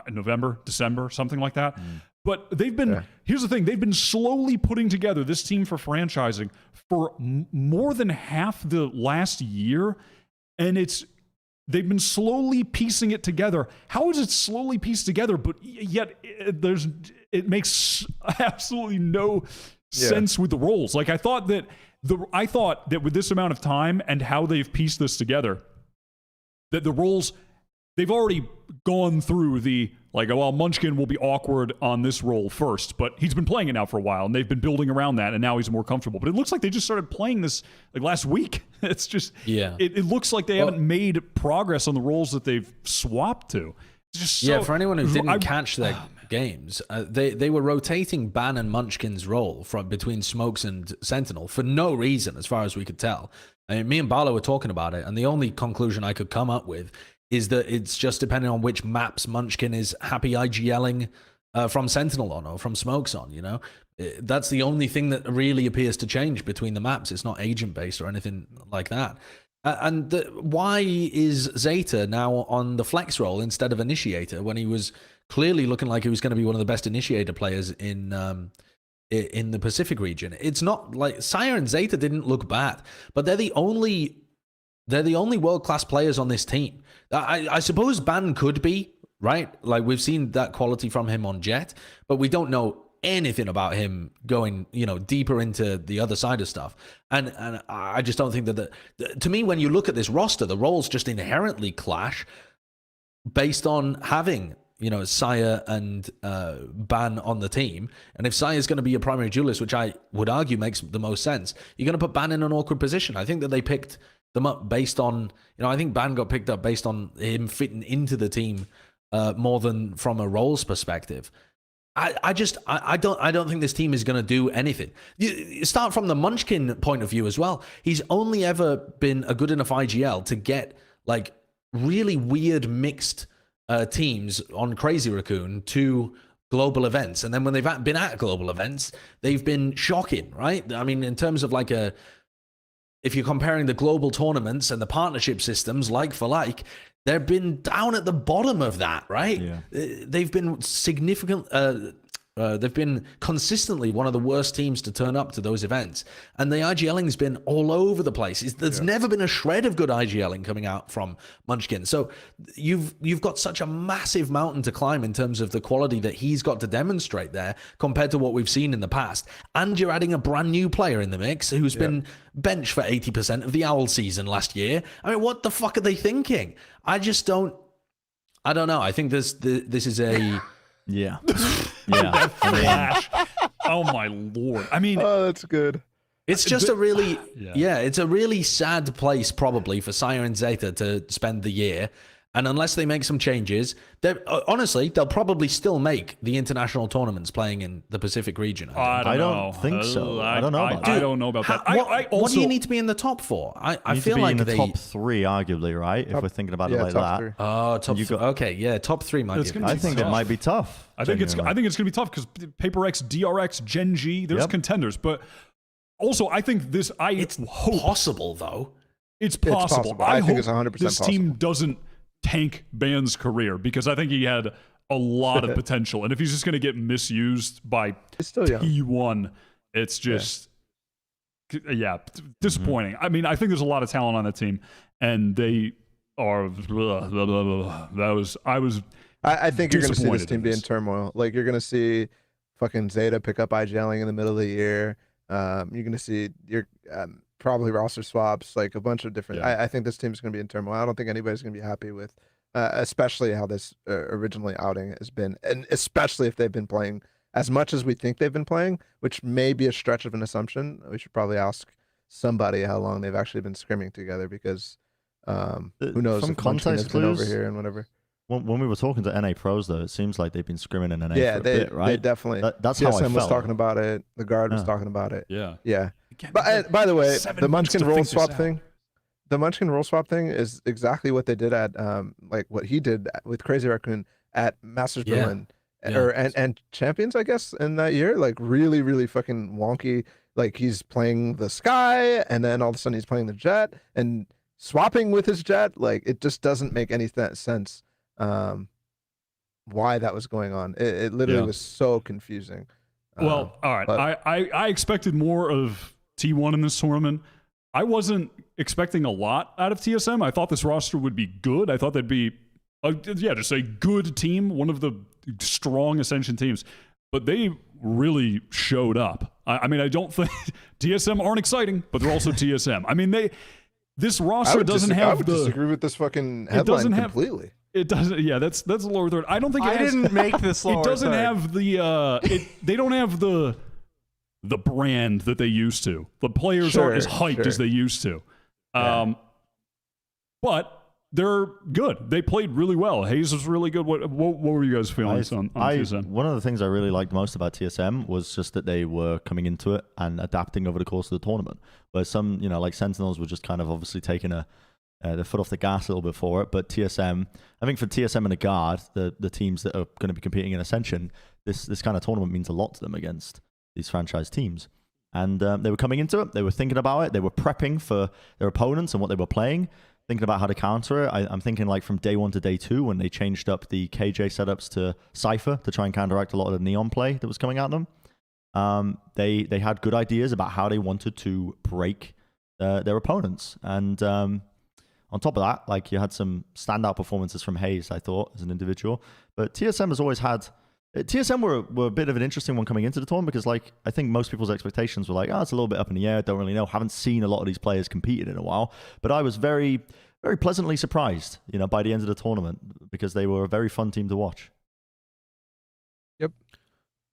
November, December, something like that. But they've been, here's the thing, they've been slowly putting together this team for franchising for more than half the last year. And they've been slowly piecing it together. How is it slowly pieced together, but yet it makes absolutely no sense with the roles? Like I thought that with this amount of time and how they've pieced this together, that the roles, they've already gone through the, like, well, Munchkin will be awkward on this role first, but he's been playing it now for a while, and they've been building around that, and now he's more comfortable. But it looks like they just started playing this like last week. It's just, it looks like they haven't made progress on the roles that they've swapped to. It's just so, for anyone who didn't catch their games, they were rotating Ban and Munchkin's role from between Smokes and Sentinel for no reason, as far as we could tell. I mean, me and Paulo were talking about it, and the only conclusion I could come up with is that it's just depending on which maps Munchkin is happy IGLing from Sentinel on or from Smokes on, you know? That's the only thing that really appears to change between the maps. It's not agent-based or anything like that. Why is Zeta now on the flex role instead of initiator when he was clearly looking like he was going to be one of the best initiator players in the Pacific region? It's not like Sire and Zeta didn't look bad, but they're the only world-class players on this team. I suppose Ban could be, right? Like, we've seen that quality from him on Jet, but we don't know anything about him going, you know, deeper into the other side of stuff. And I just don't think that to me, when you look at this roster, the roles just inherently clash based on having, you know, Sire and Ban on the team. And if Sire's going to be a primary duelist, which I would argue makes the most sense, you're going to put Ban in an awkward position. I think that they picked them up based on, you know, I think Ban got picked up based on him fitting into the team more than from a roles perspective. I don't think this team is going to do anything. You start from the Munchkin point of view as well. He's only ever been a good enough IGL to get like really weird mixed teams on Crazy Raccoon to global events. And then when they've been at global events, they've been shocking, right? I mean, in terms of like if you're comparing the global tournaments and the partnership systems like for like, they've been down at the bottom of that, right? Yeah. They've been significant. They've been consistently one of the worst teams to turn up to those events. And the IGLing's been all over the place. There's never been a shred of good IGLing coming out from Munchkin. So you've got such a massive mountain to climb in terms of the quality that he's got to demonstrate there compared to what we've seen in the past. And you're adding a brand new player in the mix who's been benched for 80% of the Owl season last year. I mean, what the fuck are they thinking? I don't know. I think this is a... Yeah. Flash. Oh my Lord. I mean, Oh, that's good. It's just a really, it's a really sad place probably for Sire and Zeta to spend the year. And unless they make some changes, honestly, they'll probably still make the international tournaments playing in the Pacific region. I don't think so. I don't know about that. I don't know about that. What do you need to be in the top for? I You feel to be like in the top three, arguably, right? If we're thinking about it like top that. three. Oh, top three might be. I think it might be tough. I think it's going to be tough because Paper X, DRX, Gen.G, there's contenders. But also, I think It's possible, though. It's possible. I think hope it's 100% this team doesn't tank Ban's career because I think he had a lot of potential. And if he's just going to get misused by T1, it's just, disappointing. I mean, I think there's a lot of talent on that team, and they are. I think you're going to see this disappointed team in be in this. turmoil. Like, you're going to see fucking Zeta pick up IGLing in the middle of the year. You're going to see probably roster swaps, like a bunch of different. I think this team's going to be in turmoil. I don't think anybody's going to be happy with, especially how this originally outing has been, and especially if they've been playing as much as we think they've been playing, which may be a stretch of an assumption. We should probably ask somebody how long they've actually been scrimming together, because who knows From if Munchkin has context been over clues, here and whatever. When we were talking to NA pros, though, it seems like they've been scrimming in NA for a bit, right? They definitely. That's how I CSM felt. was talking about it. The guard was talking about it. Yeah. But by the way, 7 the months Munchkin to roll think this swap out. thing, the Munchkin roll swap thing is exactly what they did at like what he did with Crazy Raccoon at Masters Berlin and Champions, I guess, in that year. Like really, really fucking wonky. Like he's playing the Sky, and then all of a sudden he's playing the Jet and swapping with his Jet. Like it just doesn't make any sense. Why that was going on? It literally was so confusing. Well, all right. But I expected more of T1 in this tournament. I wasn't expecting a lot out of TSM. I thought this roster would be good. I thought they'd be, just a good team, one of the strong Ascension teams. But they really showed up. I mean, I don't think TSM aren't exciting, but they're also TSM. I mean, this roster doesn't have I would disagree with this fucking headline doesn't have- completely. It doesn't. Yeah, that's a lower third. I don't think I it has, didn't make this lower It doesn't third. have the. They don't have the brand that they used to. The players aren't as hyped as they used to. But they're good. They played really well. Hayes was really good. What were you guys feeling on TSM? One of the things I really liked most about TSM was just that they were coming into it and adapting over the course of the tournament. Where some, like Sentinels were just kind of obviously taking their foot off the gas a little bit for it. But TSM, I think for TSM and the Guard, the teams that are going to be competing in Ascension, this kind of tournament means a lot to them against these franchise teams. And they were coming into it. They were thinking about it. They were prepping for their opponents and what they were playing, thinking about how to counter it. I'm thinking like from day 1 to day 2 when they changed up the KJ setups to Cypher to try and counteract a lot of the Neon play that was coming at them. They had good ideas about how they wanted to break their opponents. And on top of that, like you had some standout performances from Hayes, I thought, as an individual. But TSM has always had... TSM were a bit of an interesting one coming into the tournament because, like, I think most people's expectations were like, it's a little bit up in the air, don't really know, haven't seen a lot of these players competed in a while. But I was very, very pleasantly surprised, by the end of the tournament because they were a very fun team to watch. Yep.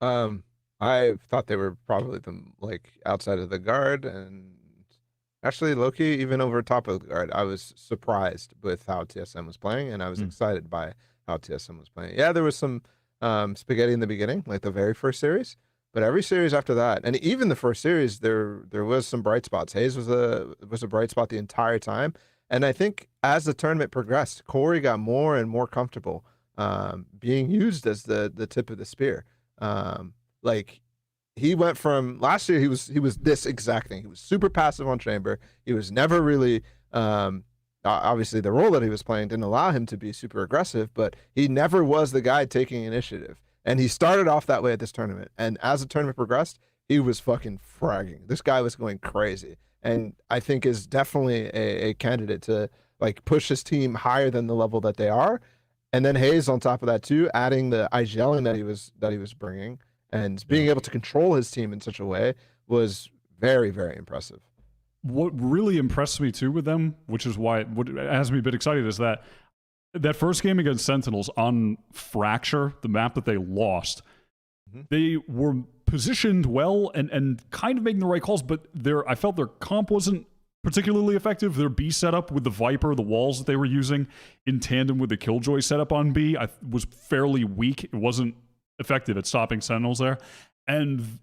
I thought they were probably outside of the Guard, and actually low-key, even over top of the Guard, I was surprised with how TSM was playing, and I was excited by how TSM was playing. Yeah, there was some spaghetti in the beginning, like the very first series, but every series after that, and even the first series, there was some bright spots. Hayes was a bright spot the entire time, and I think as the tournament progressed, Corey got more and more comfortable being used as the tip of the spear. Like he went from last year, he was this exact thing. He was super passive on Chamber. He was never really obviously the role that he was playing didn't allow him to be super aggressive, but he never was the guy taking initiative. And he started off that way at this tournament. And as the tournament progressed, he was fucking fragging. This guy was going crazy. And I think is definitely a candidate to like push his team higher than the level that they are. And then Hayes on top of that too, adding the IGLing that he was bringing and being able to control his team in such a way was very, very impressive. What really impressed me too with them, which is why what has me a bit excited, is that first game against Sentinels on Fracture, the map that they lost, they were positioned well and kind of making the right calls, but I felt their comp wasn't particularly effective. Their B setup with the Viper, the walls that they were using in tandem with the Killjoy setup on B, was fairly weak. It wasn't effective at stopping Sentinels there. And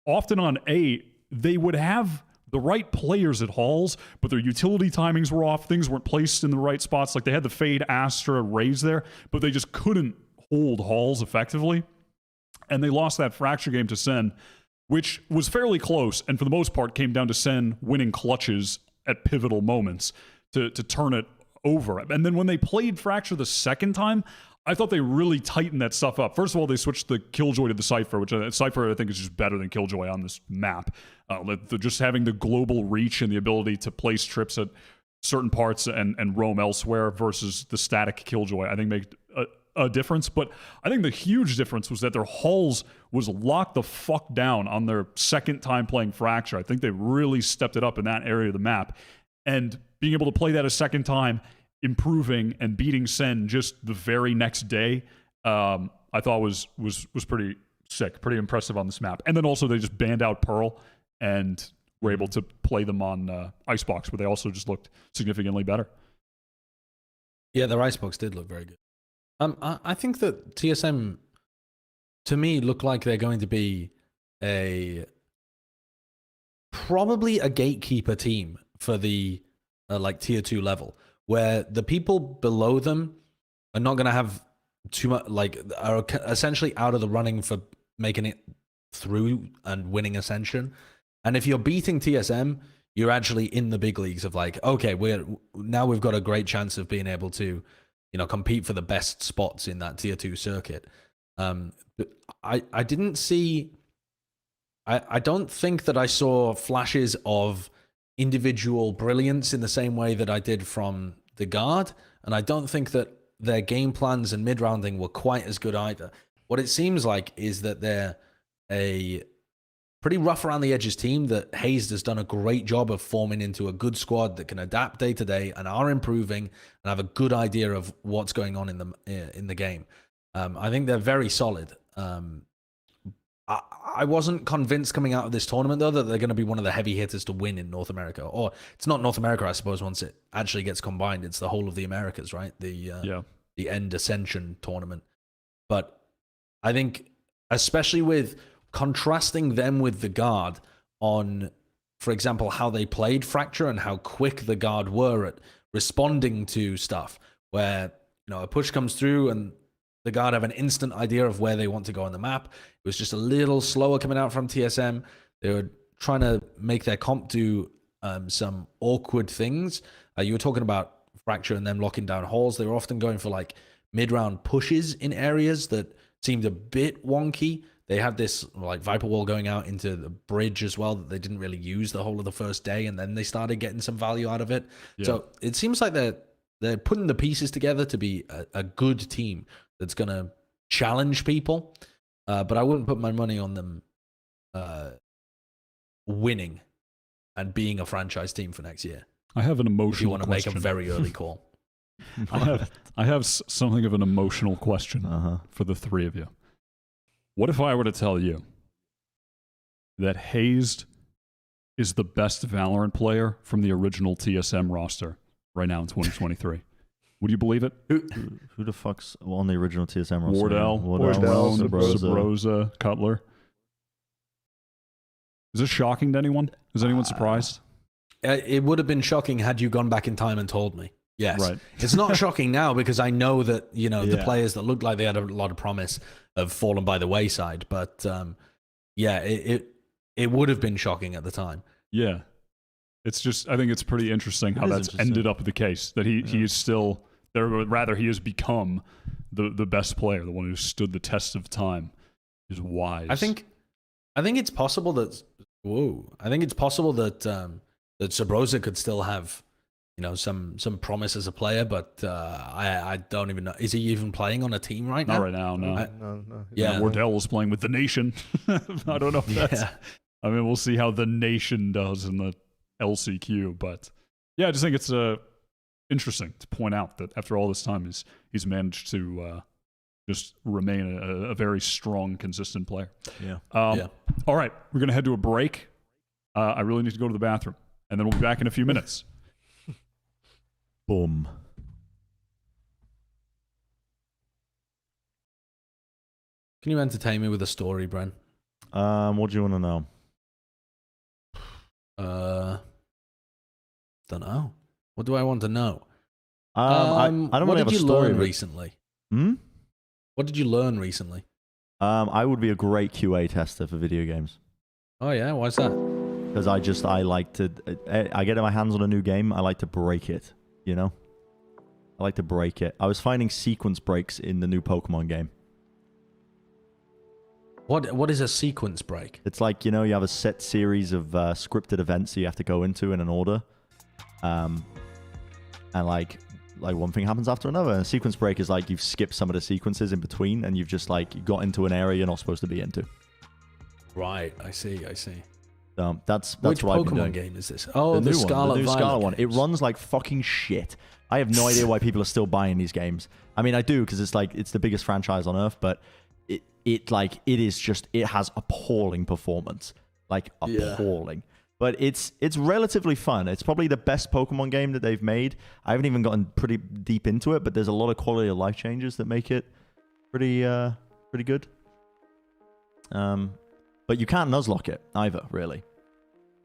often on A, they would have the right players at halls, but their utility timings were off. Things weren't placed in the right spots. Like they had the Fade, Astra, Raze there, but they just couldn't hold halls effectively. And they lost that Fracture game to Sen, which was fairly close, and for the most part came down to Sen winning clutches at pivotal moments to turn it over. And then when they played Fracture the second time, I thought they really tightened that stuff up. First of all, they switched the Killjoy to the Cypher, which Cypher I think is just better than Killjoy on this map. Just having the global reach and the ability to place trips at certain parts and roam elsewhere versus the static Killjoy, I think made a difference. But I think the huge difference was that their hulls was locked the fuck down on their second time playing Fracture. I think they really stepped it up in that area of the map. And being able to play that a second time, improving and beating Sen just the very next day, I thought was pretty sick, pretty impressive on this map. And then also they just banned out Pearl and were able to play them on Icebox, where they also just looked significantly better. Yeah, their Icebox did look very good. I think that TSM, to me, look like they're going to be probably a gatekeeper team for the like tier 2 level, where the people below them are not going to have too much, like are essentially out of the running for making it through and winning Ascension. And if you're beating TSM, you're actually in the big leagues of like, okay, we've got a great chance of being able to, compete for the best spots in that tier 2 circuit. But I didn't see. I don't think that I saw flashes of individual brilliance in the same way that I did from the Guard, and I don't think that their game plans and mid-rounding were quite as good either. What it seems like is that they're a pretty rough around the edges team that Hazed has done a great job of forming into a good squad that can adapt day to day and are improving and have a good idea of what's going on in the game. I think they're very solid. I wasn't convinced coming out of this tournament, though, that they're going to be one of the heavy hitters to win in North America. Or it's not North America, I suppose, once it actually gets combined. It's the whole of the Americas, right? The End Ascension tournament. But I think, especially with contrasting them with the Guard on, for example, how they played Fracture and how quick the Guard were at responding to stuff, where, a push comes through and the Guard have an instant idea of where they want to go on the map. It was just a little slower coming out from TSM. They were trying to make their comp do some awkward things. You were talking about Fracture and them locking down halls. They were often going for like mid-round pushes in areas that seemed a bit wonky. They had this like Viper Wall going out into the bridge as well that they didn't really use the whole of the first day, and then they started getting some value out of it. Yeah. So it seems like they're putting the pieces together to be a good team that's going to challenge people. But I wouldn't put my money on them winning and being a franchise team for next year. I have an emotional if you want to question. make a very early call. I have something of an emotional question for the three of you. What if I were to tell you that Hazed is the best Valorant player from the original TSM roster right now in 2023? Would you believe it? Who the fuck's on the original TSM roster? Wardell, Sabrosa, Cutler. Is this shocking to anyone? Is anyone surprised? It would have been shocking had you gone back in time and told me. Yes. Right. It's not shocking now because I know that, the players that looked like they had a lot of promise have fallen by the wayside. But it would have been shocking at the time. Yeah. It's just, I think it's pretty interesting how that's ended up the case. That he is still, or rather he has become the best player, the one who stood the test of time, is wise. I think it's possible that, that Sabrosa could still have, some promise as a player, but I don't even know. Is he even playing on a team right now? Not right now, no. No. Yeah. Wardell is playing with the Nation. I don't know if that's... I mean, we'll see how the Nation does in the LCQ, but yeah, I just think it's interesting to point out that after all this time, he's managed to just remain a very strong, consistent player. Yeah. All right, we're going to head to a break. I really need to go to the bathroom, and then we'll be back in a few minutes. Boom. Can you entertain me with a story, Bren? What do you want to know? Don't know. What do I want to know? I don't what really have did a you story. learn recently? What did you learn recently? I would be a great QA tester for video games. Oh yeah, why's that? Because I like to, I get my hands on a new game, I like to break it, I like to break it. I was finding sequence breaks in the new Pokemon game. What is a sequence break? It's like, you have a set series of scripted events that you have to go into in an order. And like one thing happens after another. And a sequence break is like you've skipped some of the sequences in between and you've just like got into an area you're not supposed to be into. Right, I see. So that's Which what I've been Pokemon doing. game is this? Oh, the Scarlet New Violet Scarlet one. It games. runs like fucking shit. I have no idea why people are still buying these games. I mean, I do because it's the biggest franchise on earth, but it has appalling performance, like appalling. Yeah. But it's relatively fun. It's probably the best Pokemon game that they've made. I haven't even gotten pretty deep into it, but there's a lot of quality of life changes that make it pretty good. But you can't nuzlocke it either, really.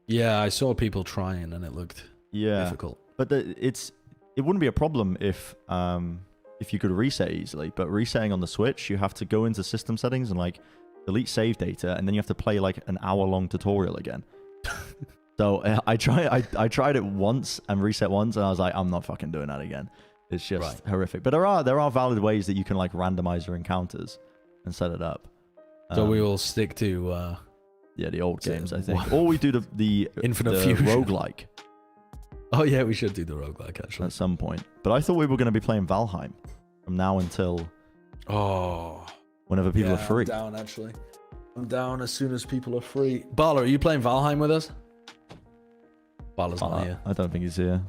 Yeah, I saw people trying and it looked difficult. But it wouldn't be a problem if you could reset easily. But resetting on the Switch, you have to go into system settings and like delete save data, and then you have to play like an hour-long tutorial again. So I tried it once and reset once, and I was like, I'm not fucking doing that again. It's just horrific. But there are valid ways that you can like randomize your encounters and set it up. So we will stick to the old games, I think. Or we do the Infinite Fusion roguelike. Oh yeah, we should do the roguelike actually at some point. But I thought we were going to be playing Valheim from now until whenever people are free. I'm down actually. I'm down as soon as people are free. Paulo, are you playing Valheim with us? Paulo's not here. I don't think he's here.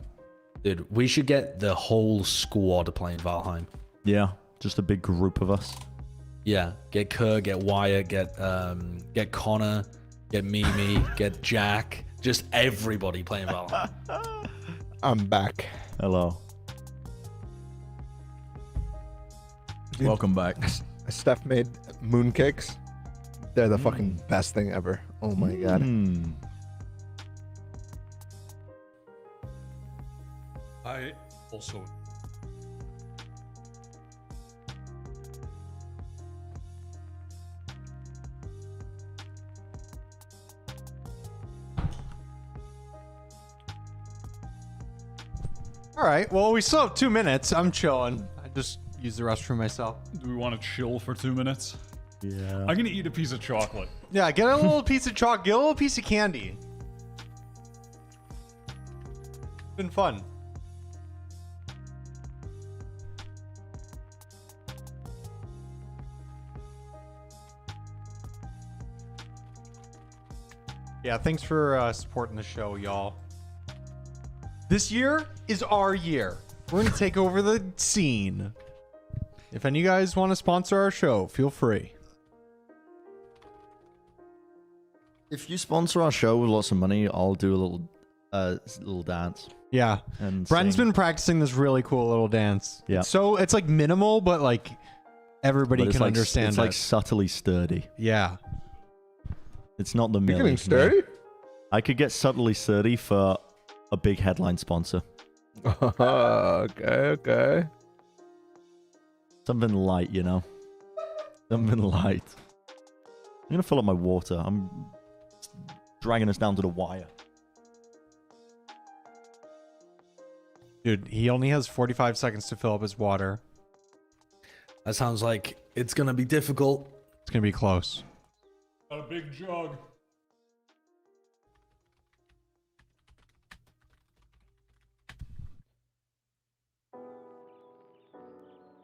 Dude, we should get the whole squad playing Valheim. Yeah, just a big group of us. Yeah, get Kerr, get Wyatt, get Connor, get Mimi, get Jack. Just everybody playing Valheim. I'm back. Hello. Dude, welcome back. Steph made mooncakes. They're the fucking best thing ever. Oh my god. I also. All right. Well, we still have 2 minutes. I'm chilling. I just used the restroom myself. Do we want to chill for 2 minutes? Yeah. I'm gonna eat a piece of chocolate. Yeah, get a little piece of chalk. Get a little piece of candy. Been fun. Yeah, thanks for supporting the show, y'all. This year is our year. We're going to take over the scene. If any of you guys want to sponsor our show, feel free. If you sponsor our show with lots of money, I'll do a little dance. Yeah. And Bren's sing. been practicing this really cool little dance. Yeah. So it's like minimal, but like everybody But it's can like, understand it's it. like subtly sturdy. Yeah. It's not the You're milli. getting sturdy? I could get subtly sturdy for a big headline sponsor. Okay. Something light, you know? Something light. I'm going to fill up my water. I'm dragging us down to the wire. Dude, he only has 45 seconds to fill up his water. That sounds like it's gonna be difficult. It's going to be close. Got a big jug.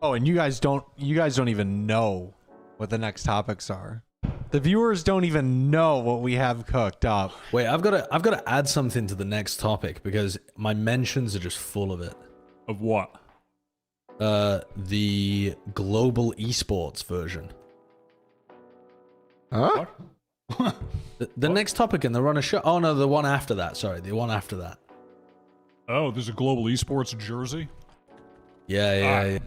Oh, and you guys don't even know what the next topics are. The viewers don't even know what we have cooked up. Wait, I've got to add something to the next topic because my mentions are just full of it. Of what? The global esports version. Huh? The next topic in the runner show. Oh no, the one after that. Sorry, the one after that. Oh, there's a global esports jersey. Yeah.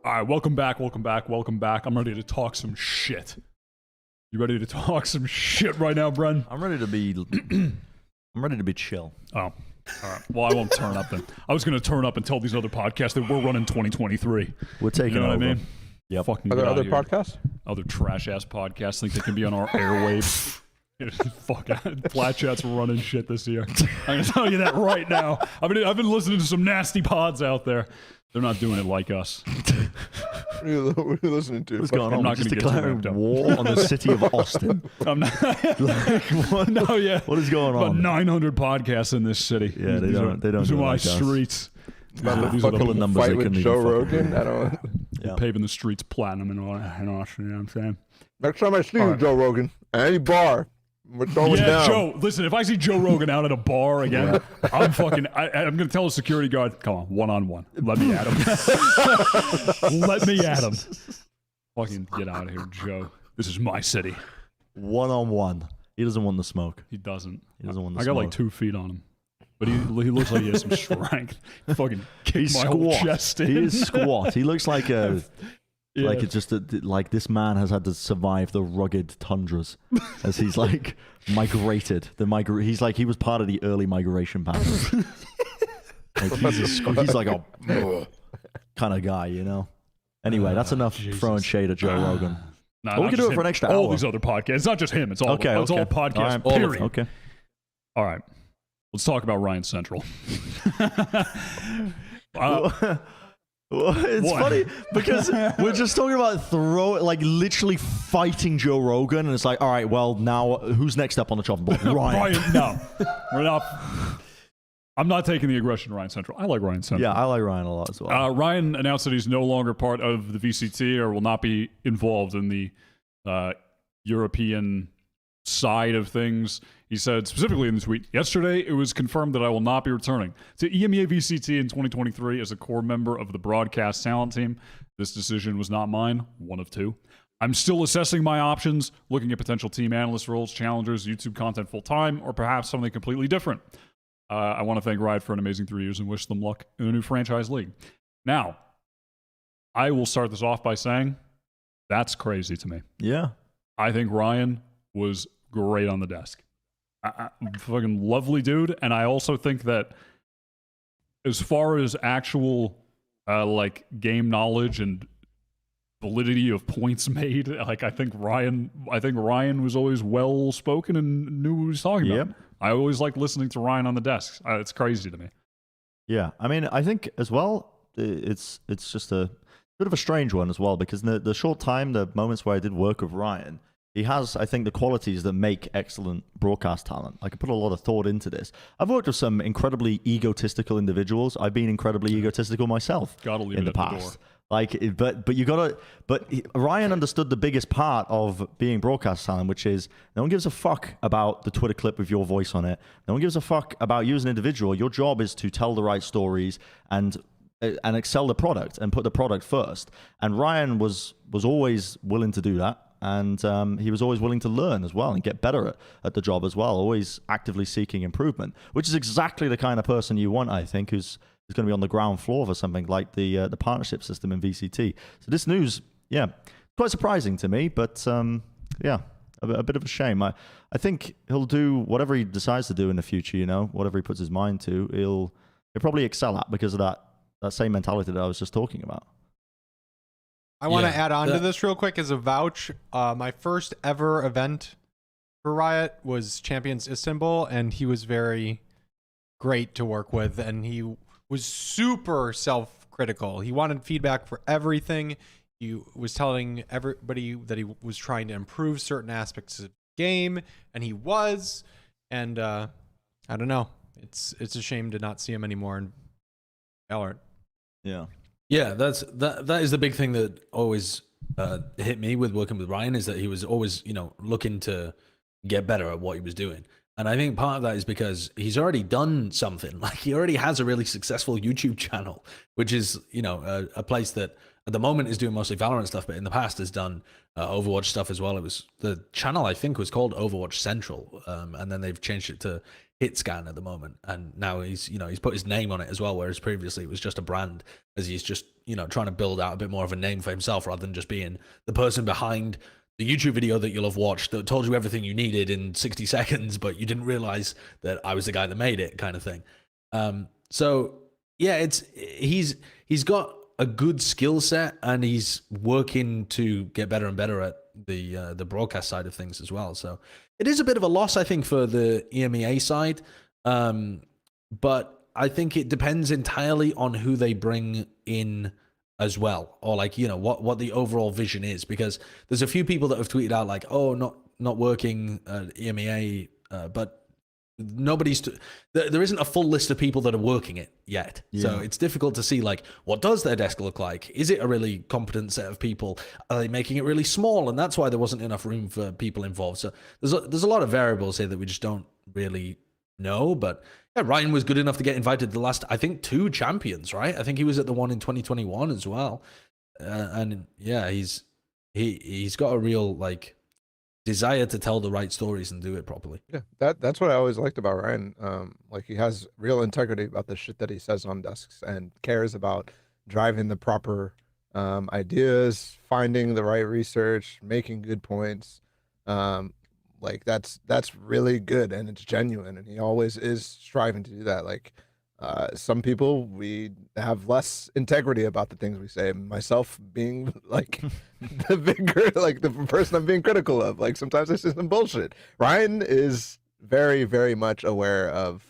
All right, welcome back. I'm ready to talk some shit. You ready to talk some shit right now, Bren? I'm ready to be... I'm ready to be chill. Oh, all right. Well, I won't turn up then. I was going to turn up and tell these other podcasts that we're running 2023. We're taking You know over. what I mean? Yeah. Fucking Are there get other out of here. podcasts? Other trash-ass podcasts think they can be on our airwaves. Fuck, Plat Chat's running shit this year. I'm going to tell you that right now. I've been listening to some nasty pods out there. They're not doing it like us. What are you listening to? What's going on? I'm not We're just gonna get too declaring ramped up. war on the city of Austin. I'm not. Like, what? No, yeah. What is going About on? 900 podcasts in this city. Yeah, they don't These do are it my like us. streets. About These the are the fucking numbers they fight with couldn't Joe even fucking Rogan? I don't... Yeah. Paving the streets platinum in Austin. You know what I'm saying? Next time I see you, Joe Rogan, at any bar, we're throwing Yeah, down. Joe. Listen, if I see Joe Rogan out at a bar again, I'm fucking. I'm gonna tell the security guard, "Come on, one-on-one. Let me at him. Let me at him. Fucking get out of here, Joe. This is my city." One-on-one. He doesn't want the smoke. He doesn't. He doesn't want the I got smoke. like 2 feet on him, but he looks like he has some strength. Fucking kick He's my whole squat. chest in. He is squat. He looks like a... Yeah. Like it's just like this man has had to survive the rugged tundras as he's like migrated. He's like he was part of the early migration patterns. Like he's like a kind of guy, you know. Anyway, that's enough throwing shade at Joe Rogan. Nah, Well, we not can do just it for him. an extra all hour. these other podcasts. It's not just him. It's all. Okay, It's okay. all podcasts. All right. Period. Okay. All right. Let's talk about Ryan Central. It's What? funny because we're just talking about literally fighting Joe Rogan, and it's like, all right, well, now who's next up on the chopping block? Ryan. No. We're not. I'm not taking the aggression to Ryan Central. I like Ryan Central. Yeah, I like Ryan a lot as well. Ryan announced that he's no longer part of the VCT or will not be involved in the European side of things. He said specifically in the tweet, yesterday it was confirmed that I will not be returning to EMEA VCT in 2023 as a core member of the broadcast talent team. This decision was not mine, one of two. I'm still assessing my options, looking at potential team analyst roles, challengers, YouTube content full-time, or perhaps something completely different. I want to thank Riot for an amazing 3 years and wish them luck in a new franchise league. Now, I will start this off by saying that's crazy to me. Yeah. I think Ryan was great on the desk. Fucking lovely dude. And I also think that as far as actual game knowledge and validity of points made, I think Ryan was always well spoken and knew what he was talking about. I always liked listening to Ryan on the desk. It's crazy to me. Yeah, I mean, I think as well, it's just a bit of a strange one as well, because in the short time, the moments where I did work with Ryan, he has, I think, the qualities that make excellent broadcast talent. I could put a lot of thought into this. I've worked with some incredibly egotistical individuals. I've been incredibly egotistical myself in the past. But Ryan understood the biggest part of being broadcast talent, which is no one gives a fuck about the Twitter clip with your voice on it. No one gives a fuck about you as an individual. Your job is to tell the right stories and excel the product and put the product first. And Ryan was always willing to do that. And he was always willing to learn as well and get better at the job as well, always actively seeking improvement, which is exactly the kind of person you want, I think, who's going to be on the ground floor for something like the partnership system in VCT. So this news, quite surprising to me, but a bit of a shame. I think he'll do whatever he decides to do in the future, whatever he puts his mind to, he'll probably excel at because of that same mentality that I was just talking about. I want to add on to this real quick as a vouch. My first ever event for Riot was Champions Istanbul, and he was very great to work with, and he was super self-critical. He wanted feedback for everything. He was telling everybody that he was trying to improve certain aspects of the game, and he was. And I don't know. It's a shame to not see him anymore in Valorant. Yeah, that is the big thing that always hit me with working with Ryan, is that he was always, looking to get better at what he was doing. And I think part of that is because he's already done something. Like, he already has a really successful YouTube channel, which is, a place that at the moment is doing mostly Valorant stuff, but in the past has done Overwatch stuff as well. It was, the channel I think was called Overwatch Central, and then they've changed it to Hitscan at the moment, and now he's put his name on it as well, whereas previously it was just a brand, as he's just trying to build out a bit more of a name for himself rather than just being the person behind the YouTube video that you'll have watched that told you everything you needed in 60 seconds, but you didn't realize that I was the guy that made it, kind of thing. So yeah, he's got a good skill set, and he's working to get better and better at the broadcast side of things as well. So it is a bit of a loss, I think, for the EMEA side, but I think it depends entirely on who they bring in as well, or what the overall vision is, because there's a few people that have tweeted out like, oh, not working at EMEA, but there isn't a full list of people that are working it yet. So it's difficult to see what does their desk look like. Is it a really competent set of people? Are they making it really small, and that's why there wasn't enough room for people involved? So there's a lot of variables here that we just don't really know. But yeah, Ryan was good enough to get invited to the last, I think, 2 champions, right? I think he was at the one in 2021 as well. And yeah, he's got a real desire to tell the right stories and do it properly. Yeah, that's what I always liked about Ryan. He has real integrity about the shit that he says on desks, and cares about driving the proper ideas, finding the right research, making good points. That's really good, and it's genuine, and he always is striving to do that. Some people, we have less integrity about the things we say, myself being the person I'm being critical of. Sometimes I say some bullshit. Ryan is very, very much aware of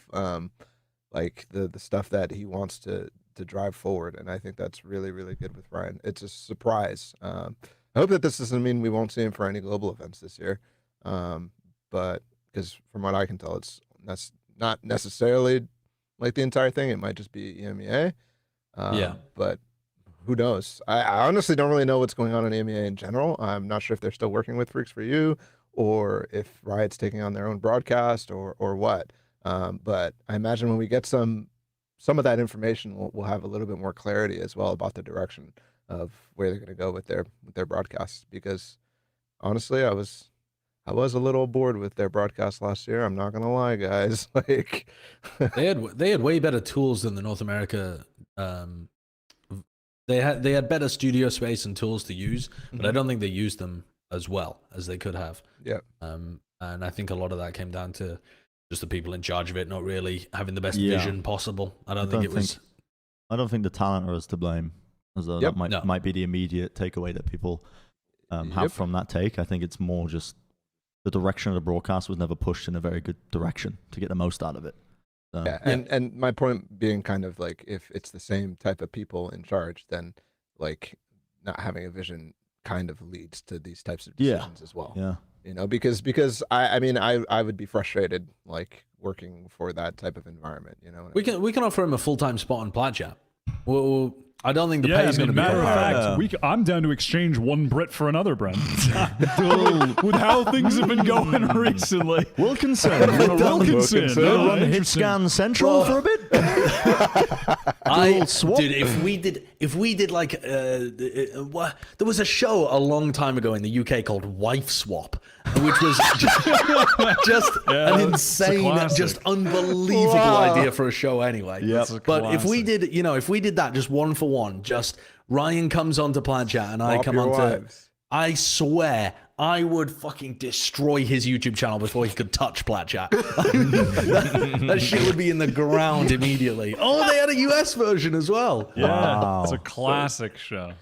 like the stuff that he wants to drive forward, and I think that's really, really good with Ryan. It's a surprise. I hope that this doesn't mean we won't see him for any global events this year, but because from what I can tell, that's not necessarily like the entire thing. It might just be EMEA. But who knows? I honestly don't really know what's going on in EMEA in general. I'm not sure if they're still working with Freaks for You, or if Riot's taking on their own broadcast, or what. But I imagine when we get some of that information, we'll have a little bit more clarity as well about the direction of where they're going to go with their broadcasts. Because honestly, I was a little bored with their broadcast last year. I'm not gonna lie, guys. Like they had way better tools than the North America. They had better studio space and tools to use, but I don't think they used them as well as they could have. Yeah. And I think a lot of that came down to just the people in charge of it not really having the best vision possible. I don't think the talent is to blame, as though that might be the immediate takeaway that people have from that take. I think it's more just the direction of the broadcast was never pushed in a very good direction to get the most out of it. So, and my point being kind of like, if it's the same type of people in charge, then like not having a vision kind of leads to these types of decisions as well. Yeah. You know, because I mean I would be frustrated like working for that type of environment, you know. We can offer him a full-time spot on Plat Chat. I don't think the pay is going to be matter of fact, I'm down to exchange one Brit for another, Brent. With how things have been going recently. Wilkinson. Wilkinson. Run Hitscan Central for a bit. Dude, if we did like there was a show a long time ago in the UK called Wife Swap, which was just an insane, just unbelievable idea for a show anyway. But if we did that just one for one, just Ryan comes onto Plat Chat and I come onto, I swear I would fucking destroy his YouTube channel before he could touch Plat Chat. that shit would be in the ground immediately. Oh, they had a US version as well. Yeah, wow. It's a classic show.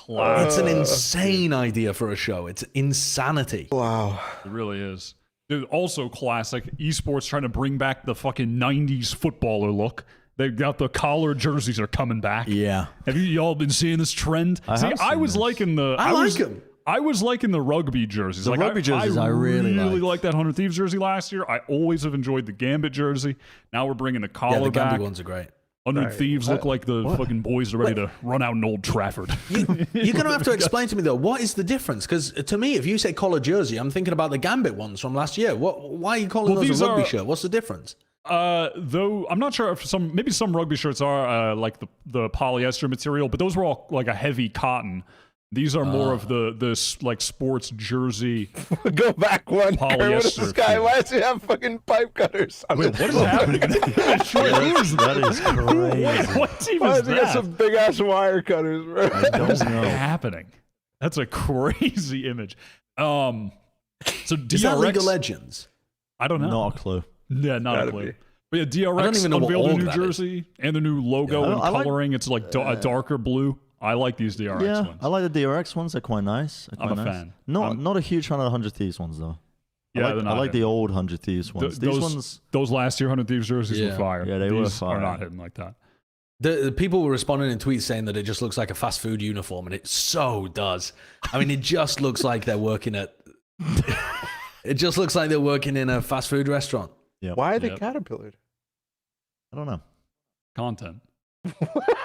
It's an insane idea for a show. It's insanity. Wow. It really is. Dude, also classic. Esports trying to bring back the fucking 90s footballer look. They've got the collar jerseys are coming back. Yeah. Have y'all been seeing this trend? I was liking the... I like them. I was liking the rugby jerseys. The rugby jerseys I really liked that 100 Thieves jersey last year. I always have enjoyed the Gambit jersey. Now we're bringing the collar the back. Gambit ones are great. 100 Thieves look like the fucking boys are ready to run out in Old Trafford. You're going to have to explain to me, though, what is the difference? Because to me, if you say collar jersey, I'm thinking about the Gambit ones from last year. Why are you calling those a rugby shirt? What's the difference? Though I'm not sure if maybe some rugby shirts are like the polyester material, but those were all like a heavy cotton. These are more of the like sports jersey. Go back one. What is this guy? Why does he have fucking pipe cutters? Wait, what is happening? That is crazy. What team Why is does he got that? some big ass wire cutters, bro? What is happening? That's a crazy image. So DRX, Is that League of Legends? I don't know. Not a clue. Yeah, not a clue. But yeah, DRX I don't even know what unveiled a org new that jersey and the new logo and coloring. It's like a darker blue. I like these DRX ones. I like the DRX ones. They're quite nice. I'm a fan. Not a huge fan of the 100 Thieves ones though. Yeah, I like the old 100 Thieves ones. Those last year 100 Thieves jerseys were fire. Yeah, they These were fire. are not hitting like that. The people were responding in tweets saying that it just looks like a fast food uniform, and it so does. I mean, it just looks like they're working at. It just looks like they're working in a fast food restaurant. Yep. Why are they caterpillared? I don't know. Content.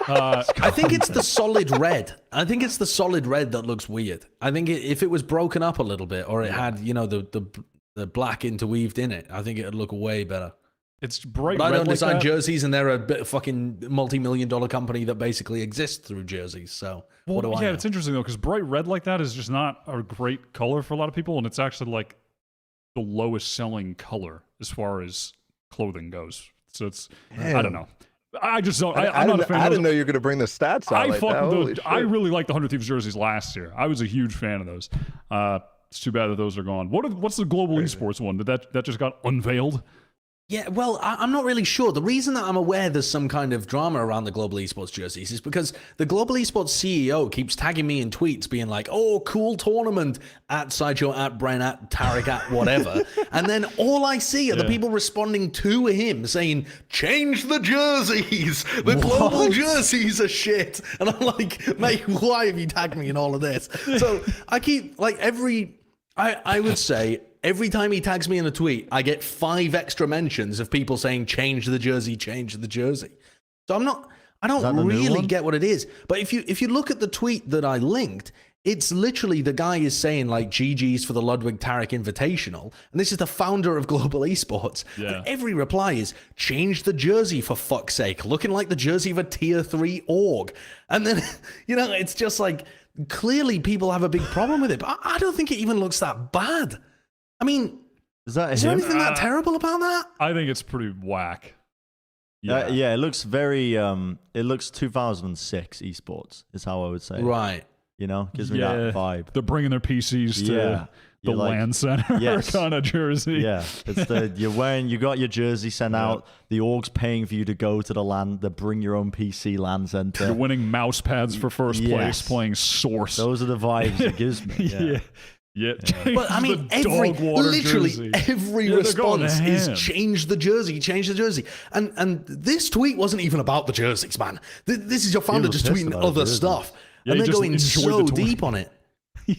I think it's the solid red. I think it's the solid red that looks weird. I think if it was broken up a little bit, or it had the black interweaved in it, I think it would look way better. It's bright But red I don't like design that. jerseys, and they're a bit fucking multi-million-dollar company that basically exists through jerseys. So what do I know? It's interesting though, because bright red like that is just not a great color for a lot of people, and it's actually like the lowest selling color as far as clothing goes. So it's I don't know. I just don't. I'm not a fan. I didn't know you were going to bring the stats out like that. Holy shit. I really liked the 100 Thieves jerseys last year. I was a huge fan of those. It's too bad that those are gone. What's the global esports one? Did that just got unveiled? Yeah, well, I'm not really sure. The reason that I'm aware there's some kind of drama around the Global Esports jerseys is because the Global Esports CEO keeps tagging me in tweets being like, oh, cool tournament, at Sideshow, at Bren, at Tarik, at whatever. And then all I see are the people responding to him saying, change the jerseys. The global jerseys are shit. And I'm like, mate, why have you tagged me in all of this? So I keep, like, I would say, every time he tags me in a tweet, I get 5 extra mentions of people saying, change the jersey, change the jersey. So I don't really get what it is. But if you look at the tweet that I linked, it's literally the guy is saying like GG's for the Ludwig Tarik Invitational. And this is the founder of Global Esports. Yeah. And every reply is, change the jersey for fuck's sake, looking like the jersey of a tier 3 org. And then, it's just like, clearly people have a big problem with it. But I don't think it even looks that bad. I mean, is there anything that terrible about that? I think it's pretty whack. Yeah, it looks very. It looks 2006 esports is how I would say. Right. Gives me that vibe. They're bringing their PCs to the LAN center kind of jersey. Yeah, it's you got your jersey sent out. The org's paying for you to go to the LAN. They bring your own PC LAN center. You're winning mouse pads for first place, playing Source. Those are the vibes it gives me. Yeah. But I mean, every response is change the jersey. And this tweet wasn't even about the jerseys, man. This is your founder just tweeting other stuff. Yeah, and they're going so deep on it.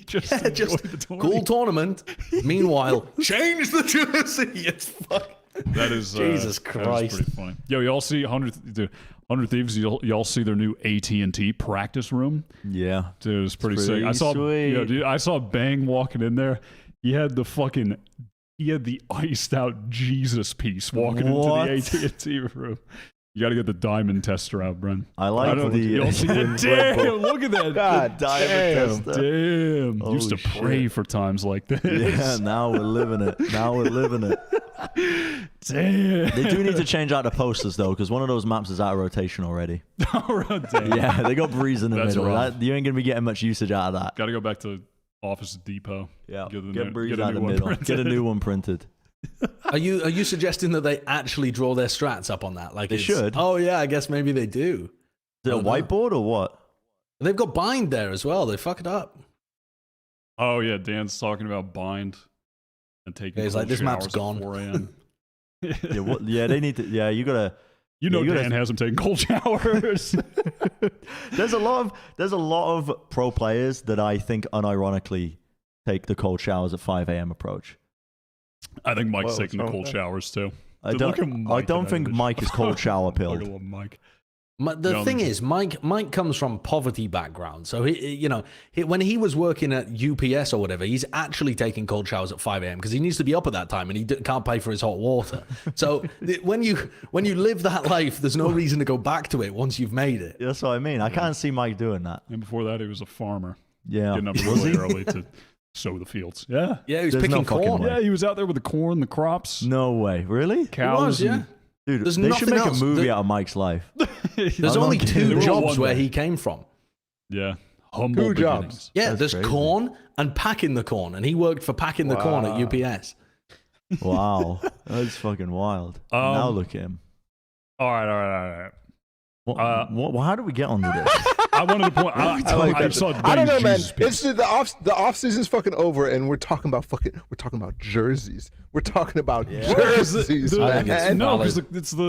Just cool tournament. Meanwhile, change the jersey. It's fuck. That is Jesus Christ. That is pretty funny. Yo, y'all see 100 Thieves? Y'all see their new AT&T practice room? Yeah, dude, it was pretty sick. I saw Bang walking in there. He had the iced out Jesus piece walking into the AT&T room. You got to get the diamond tester out, Bren. I like damn, look at that. God, diamond tester. Damn. Holy Used to pray for times like this. Yeah, now we're living it. Damn. They do need to change out the posters, though, because one of those maps is out of rotation already. Yeah, they got Breeze in the middle. You ain't going to be getting much usage out of that. Got to go back to Office Depot. Yeah, get Breeze out of the middle. Get a new one printed. Are you suggesting that they actually draw their strats up on that? Like they should. Oh yeah, I guess maybe they do. Is it a whiteboard or what? They've got bind there as well. They fuck it up. Oh yeah, Dan's talking about bind and taking. He's like, this map's gone. 4 a.m. They need to. Yeah, you gotta. Dan has them taking cold showers. There's a lot of pro players that I think unironically take the cold showers at 5 a.m. approach. I think Mike's taking the cold showers too. I don't think Mike is cold shower pilled. Mike. The thing is, Mike comes from poverty background, so when he was working at UPS or whatever, he's actually taking cold showers at 5 a.m. because he needs to be up at that time and he can't pay for his hot water. So when you live that life, there's no reason to go back to it once you've made it. That's what I mean. I can't see Mike doing that. And before that, he was a farmer. Yeah, getting up really early to sow the fields. Yeah, he was picking corn. Yeah, he was out there with the corn, the crops. No way, really? Cows. Dude, they should make a movie out of Mike's life. There's only 2 jobs where he came from. Yeah. Humble 2 jobs. Yeah, there's crazy. Corn and packing the corn. And he worked for packing the corn at UPS. Wow. That's fucking wild. Now look at him. All right. How do we get onto this? I wanted to point. I don't know, man. It's the off season's fucking over, and we're talking about jerseys. We're talking about jerseys. Because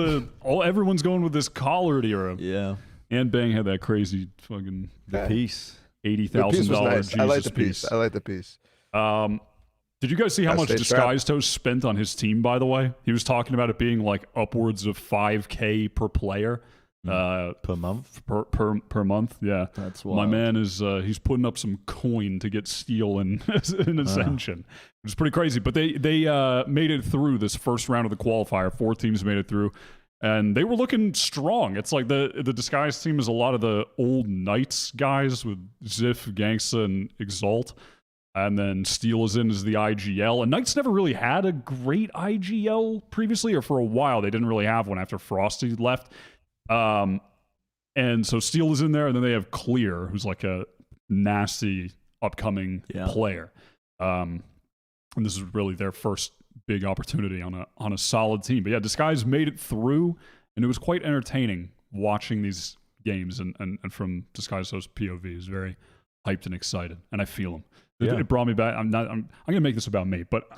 everyone's going with this collared era. Yeah. And Bang had that crazy fucking piece. $80,000 Jesus I like the piece. I like the piece. Did you guys see how much Disguised Toast spent on his team, by the way? He was talking about it being like upwards of $5,000 per player. Per month? Per month, yeah. That's wild. My man is he's putting up some coin to get steel in Ascension. It's pretty crazy. But they made it through this first round of the qualifier. 4 teams made it through. And they were looking strong. It's like the Disguised team is a lot of the old Knights guys with Ziff, Gangsta, and Exalt. And then Steel is in as the IGL. And Knights never really had a great IGL previously, or for a while. They didn't really have one after Frosty left. And so Steel is in there, and then they have Clear, who's like a nasty upcoming player. And this is really their first big opportunity on a solid team. But yeah, Disguise made it through, and it was quite entertaining watching these games and from Disguise host POV. It was very hyped and excited, and I feel him. It brought me back. I'm gonna make this about me, but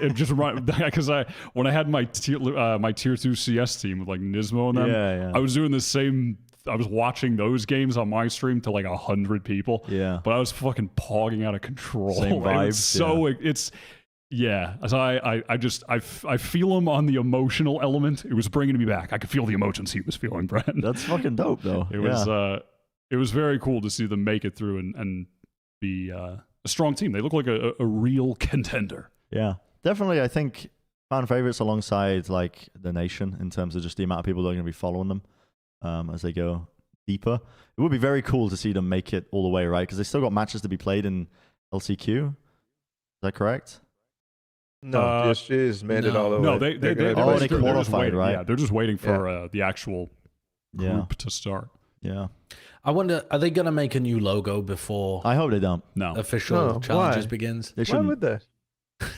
it just because when I had my tier 2 CS team with like Nismo and them, I was doing the same. I was watching those games on my stream to like 100 people. Yeah, but I was fucking pogging out of control. Same vibes. So I feel him on the emotional element. It was bringing me back. I could feel the emotions he was feeling, Brent. That's fucking dope, though. It was very cool to see them make it through and be a strong team. They look like a real contender. Yeah, definitely. I think fan favorites alongside like the nation in terms of just the amount of people that are going to be following them as they go deeper. It would be very cool to see them make it all the way, right? Because they still got matches to be played in LCQ. Is that correct? No, DSG's made it all the way. No, they qualified, right? Yeah, they're just waiting for the actual group to start. Yeah. I wonder, are they going to make a new logo before I hope they don't. No. official challenges begins? They Why shouldn't. would they?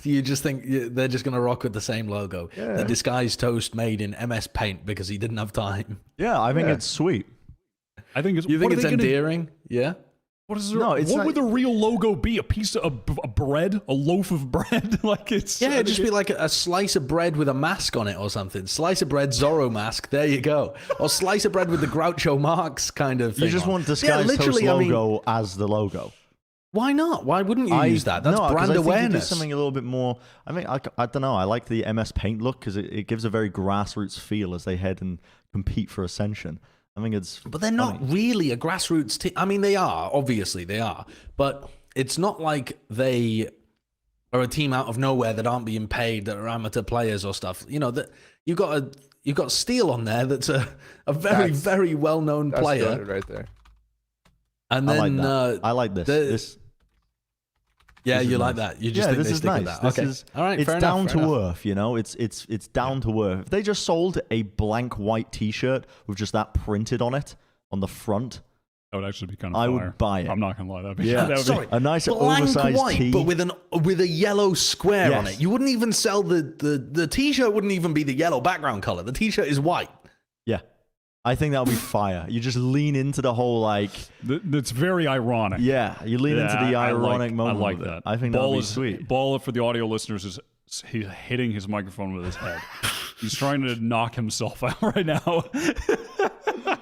You just think they're just going to rock with the same logo? Yeah. The Disguised Toast made in MS Paint because he didn't have time. Yeah, I think it's sweet. I think it's. You think it's endearing? Yeah. What is there? No, it's what not- would the real logo be? A piece of a bread, a loaf of bread, like it's. Yeah, it'd just be like a slice of bread with a mask on it or something. Slice of bread, Zorro mask. There you go. Or slice of bread with the Groucho Marx kind of thing. You just on. want Disguised Toast logo as the logo. Why not? Why wouldn't you use that? That's no, 'cause brand I think awareness. it gives something a little bit more. I mean, I don't know. I like the MS Paint look because it gives a very grassroots feel as they head and compete for Ascension. I think it's. But they're not really a grassroots team. I mean, they are. Obviously, they are. But it's not like they are a team out of nowhere that aren't being paid, that are amateur players or stuff. You know, that you've got Steel on there that's a very well-known player. That's right there. And then I like this. Yeah, This you is like nice. that. You just think this they is stick nice. with that. This Okay. is, All right, it's fair down enough, to fair enough. earth, you know. It's down to earth. If they just sold a blank white T-shirt with just that printed on it on the front, That would actually be kind of I fire. would buy it. I'm not gonna lie. That'd be, Yeah. that would Sorry, a nice blank oversized white, tee. but with a yellow square on Yes. it. You wouldn't even sell the T-shirt. Wouldn't even be the yellow background color. The T-shirt is white. yeah, I think that would be fire. You just lean into the whole like, That's very ironic. yeah, you lean into the ironic moment. I like of it. that. I think that would be is, sweet. Ball, for the audio listeners, is he's hitting his microphone with his head. He's trying to knock himself out right now.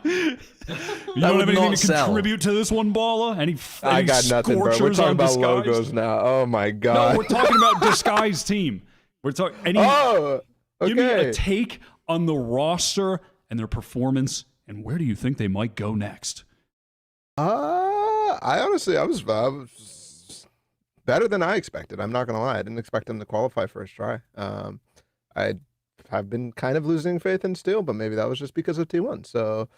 You don't have anything to contribute to this one, Balla? I got nothing, bro. We're talking about logos now. Oh my god. No, we're talking about Disguise team. We're talking. Oh, okay. Give me a take on the roster and their performance, and where do you think they might go next? I honestly, I was better than I expected. I'm not gonna lie. I didn't expect them to qualify first try. I've been kind of losing faith in Steel, but maybe that was just because of T1. So,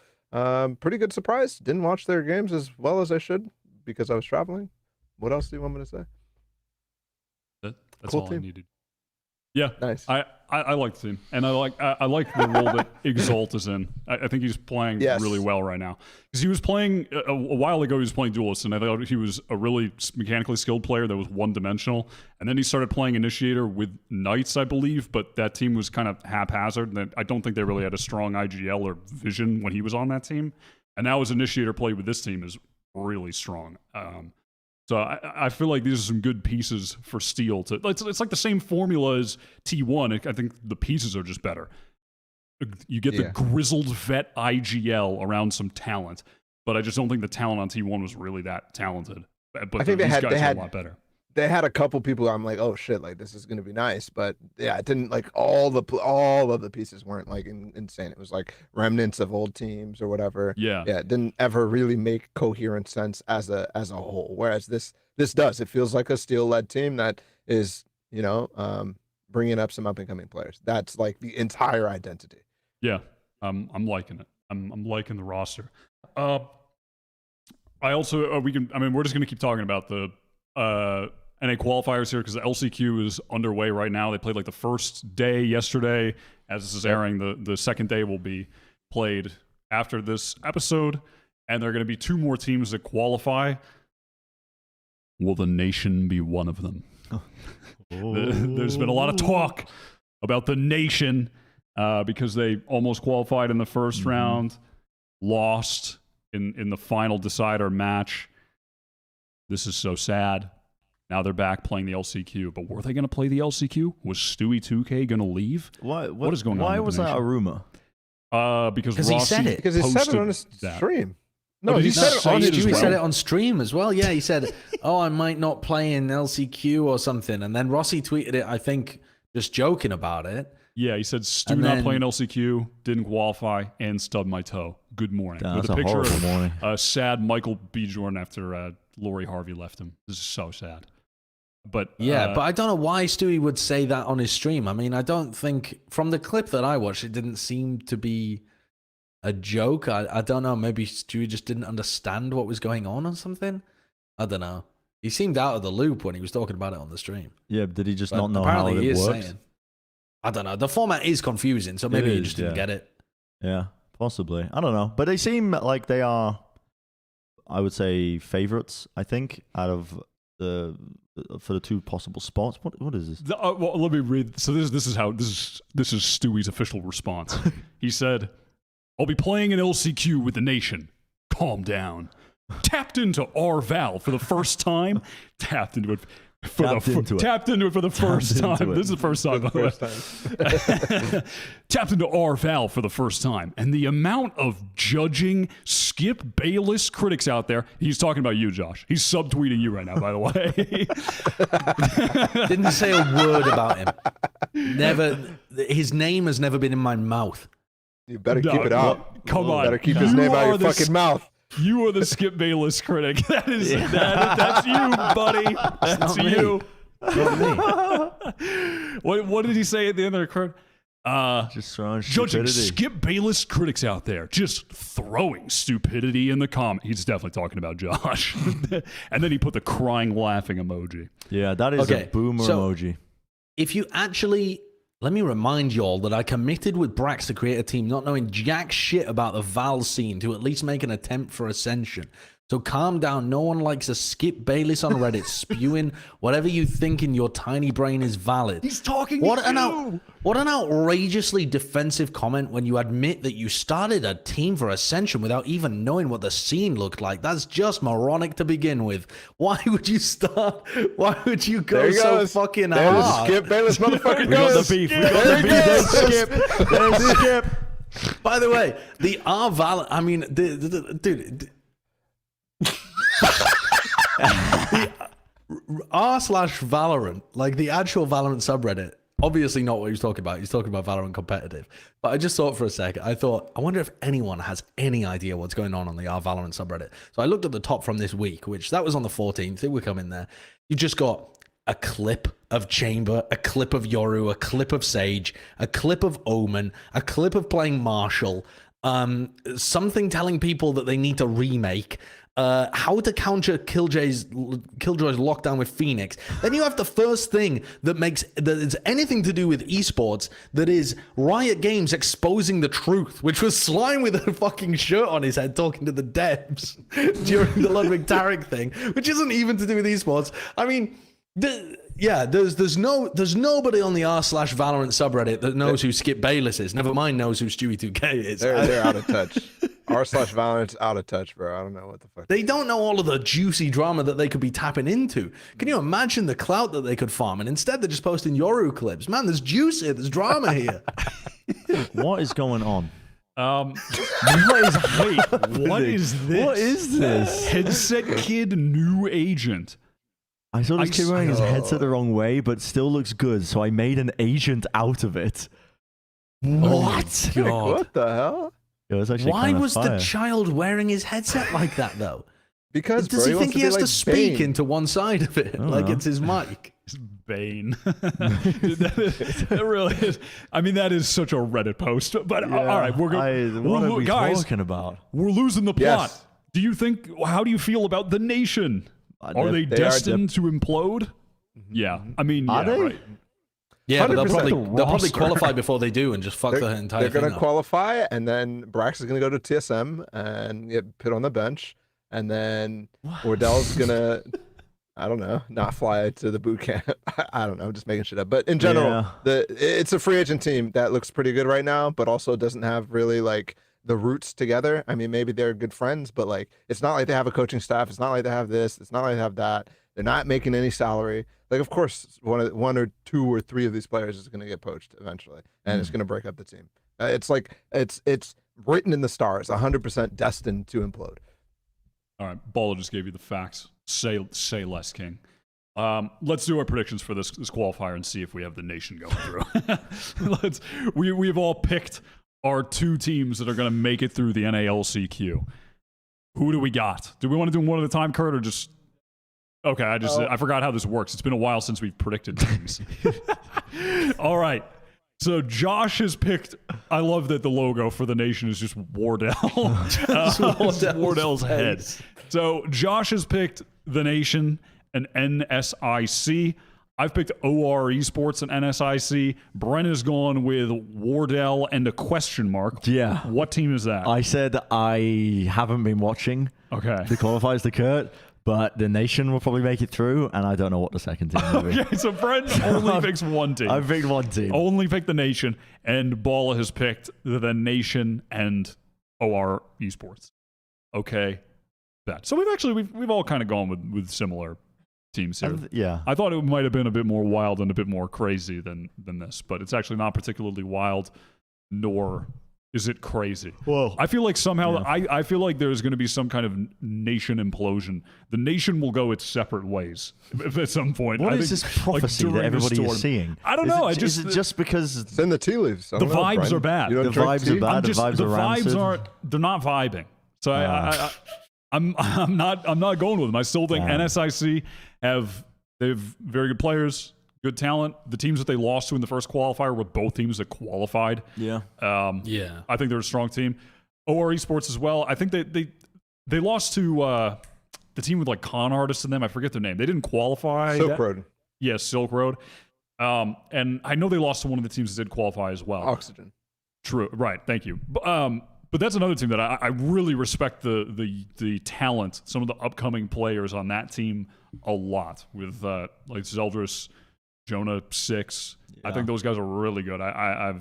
pretty good surprise. Didn't watch their games as well as I should because I was traveling. What else do you want me to say? That's Cool all team. I needed. Yeah, Nice. I like the team, and I like the role that Exalt is in. I think he's playing Yes. really well right now because he was playing a while ago. He was playing Duelist, and I thought he was a really mechanically skilled player that was one-dimensional. And then he started playing Initiator with Knights, I believe, but that team was kind of haphazard. And I don't think they really had a strong IGL or vision when he was on that team. And now his Initiator play with this team is really strong. So I feel like these are some good pieces for Steel. It's like the same formula as T1. I think the pieces are just better. You get the grizzled vet IGL around some talent, but I just don't think the talent on T1 was really that talented. But I think these guys are had a lot better. They had a couple people I'm like, oh shit, like this is gonna be nice, but yeah, it didn't like all of the pieces weren't like insane. It was like remnants of old teams or whatever. Yeah, it didn't ever really make coherent sense as a whole. Whereas this does. It feels like a Steel-led team that is, bringing up some up and coming players. That's like the entire identity. Yeah, I'm liking it. I'm liking the roster. I also we're just gonna keep talking about the NA qualifiers here because the LCQ is underway right now. They played like the first day yesterday. As this is airing, the second day will be played after this episode, and there are going to be 2 more teams that qualify. Will the nation be one of them? There's been a lot of talk about the nation because they almost qualified in the first round, lost in the final decider match. This is so sad. Now they're back playing the LCQ. But were they going to play the LCQ? Was Stewie 2K going to leave? What is going on? Why with was the that a nation? rumor? Because he Rossi said it. Because he said it on his posted that. stream. Oh, No, did he he said it say on it his as Stewie well? said it on stream as well. Yeah, he said, "Oh, I might not play in LCQ or something," and then Rossi tweeted it. I think just joking about it. Yeah, he said, Stewie And not then- playing LCQ, didn't qualify, and stubbed my toe. Good morning. Damn, With that's a a picture horrible of morning. a sad Michael B. Jordan after Lori Harvey left him. This is so sad. But Yeah, but I don't know why Stewie would say that on his stream. I mean, I don't think from the clip that I watched, it didn't seem to be a joke. I don't know. Maybe Stewie just didn't understand what was going on or something. I don't know. He seemed out of the loop when he was talking about it on the stream. Yeah, did he just But not know how apparently he it is works? saying. I don't know. The format is confusing, so maybe he is, just didn't yeah. get it. Yeah, possibly. I don't know. But they seem like they are, I would say, favorites, I think, out of for the two possible spots. What is this? well, let me read. So this is Stewie's official response. He said, "I'll be playing an LCQ with the nation. Calm down. Tapped into R Val for the first time. Tapped into it for the first time. This is the first time. By the way. Tapped into R Val for the first time. And the amount of judging Skip Bayless critics out there. He's talking about you, Josh. He's subtweeting you right now, by the way. Didn't say a word about him. Never. His name has never been in my mouth. You better No, keep it out. come on. You better keep his You name out are of your fucking mouth. You are the Skip Bayless critic. That's you, buddy. That's not me. you. Not What did he say at the end of the card? Just throwing Judging stupidity. Skip Bayless critics out there, just throwing stupidity in the comment. He's definitely talking about Josh. And then he put the crying, laughing emoji. Yeah, that is a boomer emoji. If you actually, let me remind y'all that I committed with Brax to create a team not knowing jack shit about the Val scene to at least make an attempt for Ascension. So calm down. No one likes a Skip Bayless on Reddit spewing whatever you think in your tiny brain is valid. He's talking What to you. What an outrageously defensive comment when you admit that you started a team for Ascension without even knowing what the scene looked like. That's just moronic to begin with. Why would you start? Why would you go There he so goes. fucking There's hard? Skip Bayless, motherfucker. We got the beef. We got the beef. There's Skip. There's Skip. By the way, the R Val, I mean, dude. r/Valorant, like the actual Valorant subreddit, obviously not what he was talking about. He's talking about Valorant competitive. But I just thought for a second, I wonder if anyone has any idea what's going on the R Valorant subreddit. So I looked at the top from this week, which that was on the 14th. It would come in there. You just got a clip of Chamber, a clip of Yoru, a clip of Sage, a clip of Omen, a clip of playing Marshall, something telling people that they need to remake, how to counter Killjoy's lockdown with Phoenix. Then you have the first thing that is anything to do with esports, that is Riot Games exposing the truth, which was Slime with a fucking shirt on his head talking to the devs during the Ludwig Tarik thing, which isn't even to do with esports. I mean, there's nobody on the r/Valorant subreddit that knows who Skip Bayless is. Never mind knows who Stewie 2K is. They're out of touch. r/Valorant's out of touch, bro. I don't know what the fuck. They don't know all of the juicy drama that they could be tapping into. Can you imagine the clout that they could farm? And instead, they're just posting Yoru clips. Man, there's juice here. There's drama here. What is going on? What is this? What is this? Headset Kid new agent. I saw this kid wearing his headset the wrong way, but still looks good, so I made an agent out of it. What? What the hell? It was actually Why kinda was the fire. child wearing his headset like that, though? Because Does bro, he think he has to speak Bane. into one side of it? don't Like know. it's his mic? Bane. That really is. I mean, that is such a Reddit post. But all right, we're going. What are we guys, talking about? we're losing the plot. Yes. Do you think? How do you feel about the nation? Are they they are destined to implode? Yeah, I mean, Are yeah, they? right. Yeah, but 100%. they'll probably roster. qualify before they do and just fuck the entire They're thing going to up. qualify, and then Brax is going to go to TSM and get put on the bench, and then Ordell's going to. I don't know, not fly to the boot camp. I don't know, I'm just making shit up. But in general, it's a free agent team that looks pretty good right now, but also doesn't have really like the roots together. I mean, maybe they're good friends, but like it's not like they have a coaching staff. It's not like they have this. It's not like they have that. They're not making any salary. Like, of course, one or two or three of these players is going to get poached eventually, and it's going to break up the team. It's like it's written in the stars, 100% destined to implode. All right, Paulo just gave you the facts. Say less, King. Let's do our predictions for this qualifier and see if we have the nation going through. We've all picked our 2 teams that are going to make it through the NA LCQ. Who do we got? Do we want to do them one at a time, Kurt, or just? Okay, I forgot how this works. It's been a while since we've predicted teams. All right. So Josh has picked. I love that the logo for the nation is just Wardell. Wardell's head. So Josh has picked the nation and NSIC. I've picked OR Esports and NSIC. Brent has gone with Wardell and a question mark. Yeah. What team is that? I said I haven't been watching Okay. the qualifiers to Kurt, but the nation will probably make it through, and I don't know what the second team will be. Okay, so Brent only picks one team. I've picked one team. Only picked the nation, and Bala has picked the nation and OR Esports. Okay, that. So we've all kind of gone with similar teams here. Yeah. I thought it might have been a bit more wild and a bit more crazy than this, but it's actually not particularly wild, nor is it crazy. Whoa. I feel like somehow Yeah. I feel like there's going to be some kind of nation implosion. The nation will go its separate ways at some point. What I is think, this prophecy during that the everybody storm. is seeing? I don't Is know. it- is it just because It's in the tea leaves. I The don't know, vibes Brian. are bad. You don't The drink vibes tea? are bad. I'm just, vibes the are vibes rancid. aren't. They're not vibing. So I'm not going with them. I still think NSIC they have very good players, good talent. The teams that they lost to in the first qualifier were both teams that qualified. Yeah. Yeah. I think they're a strong team. OR Esports as well. I think they lost to the team with like con artists in them. I forget their name. They didn't qualify. Silk Road. Yes, Silk Road. And I know they lost to one of the teams that did qualify as well. Oxygen. True. Right. Thank you. But that's another team that I really respect the talent. Some of the upcoming players on that team a lot with like Zeldris, Jonah 6. I think those guys are really good. I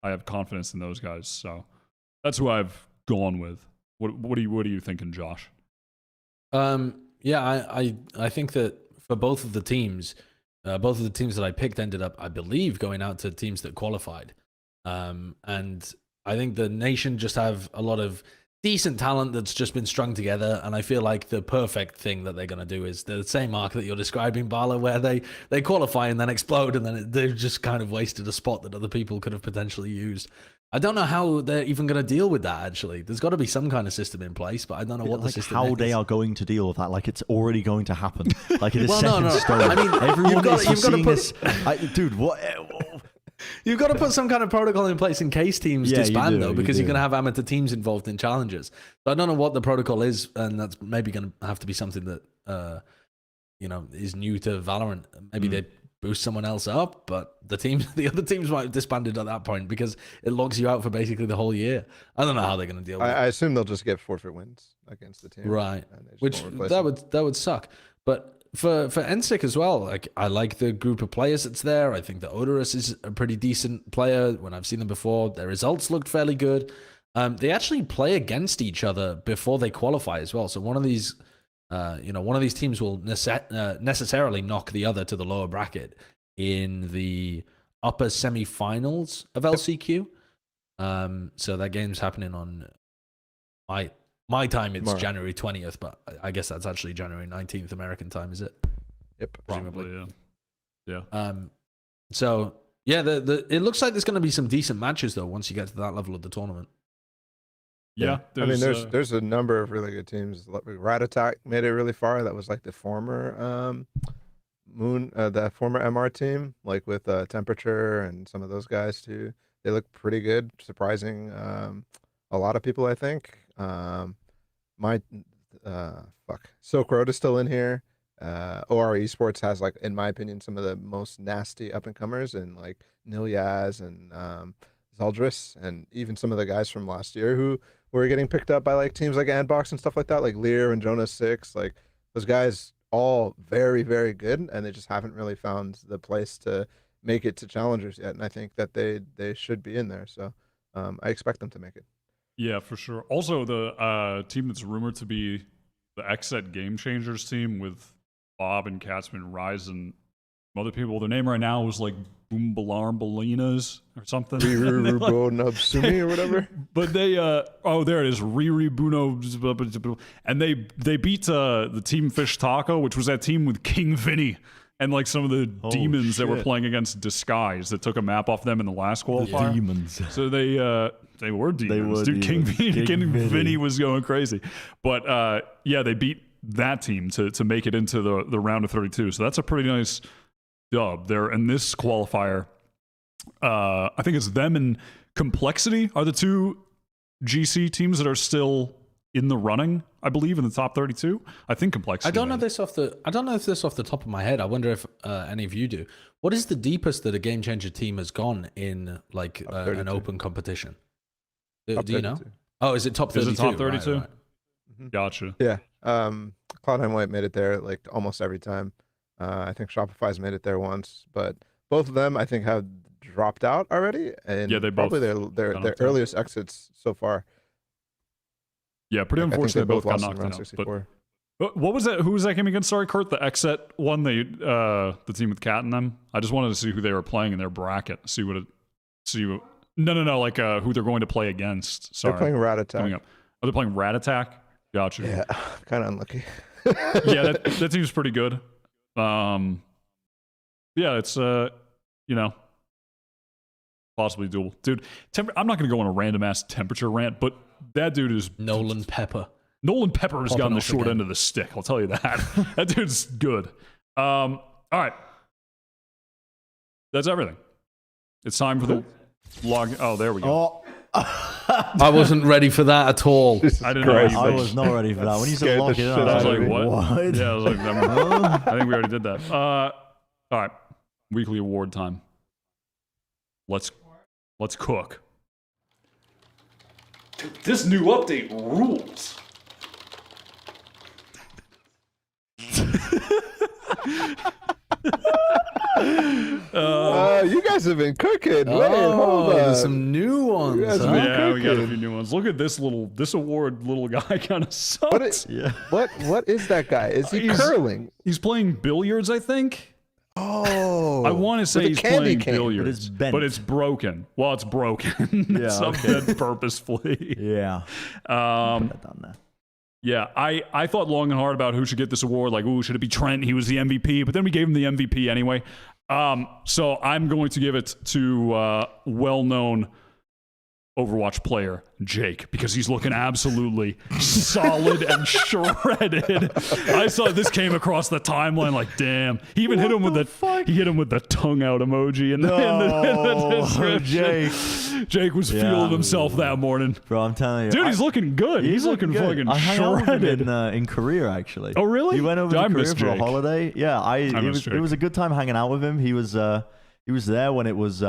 have confidence in those guys. So that's who I've gone with. What are you thinking, Josh? Yeah, I think that for both of the teams that I picked ended up, I believe, going out to teams that qualified. And I think the nation just have a lot of decent talent that's just been strung together, and I feel like the perfect thing that they're going to do is the same arc that you're describing, Bala, where they qualify and then explode, and then they've just kind of wasted a spot that other people could have potentially used. I don't know how they're even going to deal with that, actually. There's got to be some kind of system in place, but I don't know what the system how is. they are going to deal with that. Like, it's already going to happen. Like, it is Well, set no. in stone. I mean, everyone you've got- is you've got to seeing put- this. Dude, what? You've got to put some kind of protocol in place in case teams Yeah, you disband, do, though, you because you're do. going to have amateur teams involved in challenges. So I don't know what the protocol is, and that's maybe going to have to be something that is new to Valorant. Maybe they boost someone else up, but the other teams might have disbanded at that point because it logs you out for basically the whole year. I don't know how they're going to deal with it. I assume they'll just get forfeit wins against the team. Right. and they just Which won't replace that them. would suck. But for NSIC as well, like, I like the group of players that's there. I think that Odorous is a pretty decent player. When I've seen them before, their results looked fairly good. They actually play against each other before they qualify as well. So one of these teams will necessarily knock the other to the lower bracket in the upper semifinals of LCQ. So that game's happening on my time. It's Tomorrow. January 20th, but I guess that's actually January 19th American time, is it? Yep. Probably, yeah. So yeah, it looks like there's going to be some decent matches though once you get to that level of the tournament. Yeah. I mean, there's a number of really good teams. Rat Attack made it really far. That was like the former the former MR team, like with Temperature and some of those guys too. They look pretty good, surprising a lot of people, I think. Silk Road is still in here. OR Esports has, like, in my opinion, some of the most nasty up and comers, and like Nilyaz and Zeldris, and even some of the guys from last year who were getting picked up by like teams like Andbox and stuff like that, like Lear and Jonah 6. Like, those guys all very, very good, and they just haven't really found the place to make it to challengers yet. And I think that they should be in there. So I expect them to make it. Yeah, for sure. Also, the team that's rumored to be the XSET Game Changers team with Bob and Katzman, Rise, and some other people. Their name right now was like Boombalarmbalinas or something. Nubsumi or whatever. But they, there it is, Riri Buno, and they beat the Team Fish Taco, which was that team with King Vinny and like some of the demons that were shit. playing against Disguise that took a map off them in the last qualifier. Demons. So they were demons. Dude, demons. King Vinny was going crazy. But yeah, they beat that team to make it into the round of 32. So that's a pretty nice dub there. And this qualifier, I think it's them and Complexity are the two GC teams that are still in the running, I believe, in the top 32. I think Complexity. I don't know made it. this off the. I don't know if this off the top of my head. I wonder if any of you do. What is the deepest that a Game Changer team has gone in like an open competition? Do you know? Oh, is it top 32? Is it top 32? Right. Gotcha. Yeah. Cloud9 White made it there like almost every time. I think Shopify's made it there once, but both of them I think have dropped out already. And Yeah, they probably both their got knocked earliest exits so far. Yeah, pretty Like, I think unfortunate they both got lost in knocked round out. 64. But what was that? Who was that game against? Sorry, Kurt. The XSET one. The team with Cat and them. I just wanted to see who they were playing in their bracket. No. Like who they're going to play against. Sorry. They're playing Rat Coming Attack. up. Oh, they're playing Rat Attack. Gotcha. Yeah, kind of unlucky. Yeah, that team's pretty good. Yeah, it's possibly doable, dude. I'm not gonna go on a random ass temperature rant, but that dude is Nolan Pepper. Nolan Pepper has Popping gotten the off short again. end of the stick. I'll tell you that. That dude's good. All right, that's everything. It's time for the log. Oh, there we go. I wasn't ready for that at all. I didn't know. I was not ready for that. When you said Scared lock the it shit in, I I was was like, like, what? what? Yeah, I was like, I think we already did that. All right, weekly award time. Let's cook. Dude, this new update rules. You guys have been cooking. Wait, hold on. There's some new ones. Yes, huh? man. Yeah, we got a cooking. few new ones. Look at this award little guy kind of sucks. What is, Yeah. what is that guy? Is he He's- curling? He's playing billiards, I think. Oh, I want to say with a he's candy playing cane. billiards, But it's bent. but it's broken. Well, it's broken. It's Yeah, up okay. bent purposefully. Yeah. Um, Put that down there. yeah, I thought long and hard about who should get this award. Like, ooh, should it be Trent? He was the MVP, but then we gave him the MVP anyway. So I'm going to give it to well-known Overwatch player Jake, because he's looking absolutely solid and shredded. I saw this came across the timeline like, damn. He even hit him with the tongue out emoji in the description. Jake was Yeah. feeling himself that morning. Bro, I'm telling you. Dude, he's looking good. He's looking good. fucking I hung out with shredded. him in Korea, actually. Oh, really? He went over Dude, I to Korea miss for a Jake. holiday. Yeah, miss it Jake. was a good time hanging out with him. He was there when it was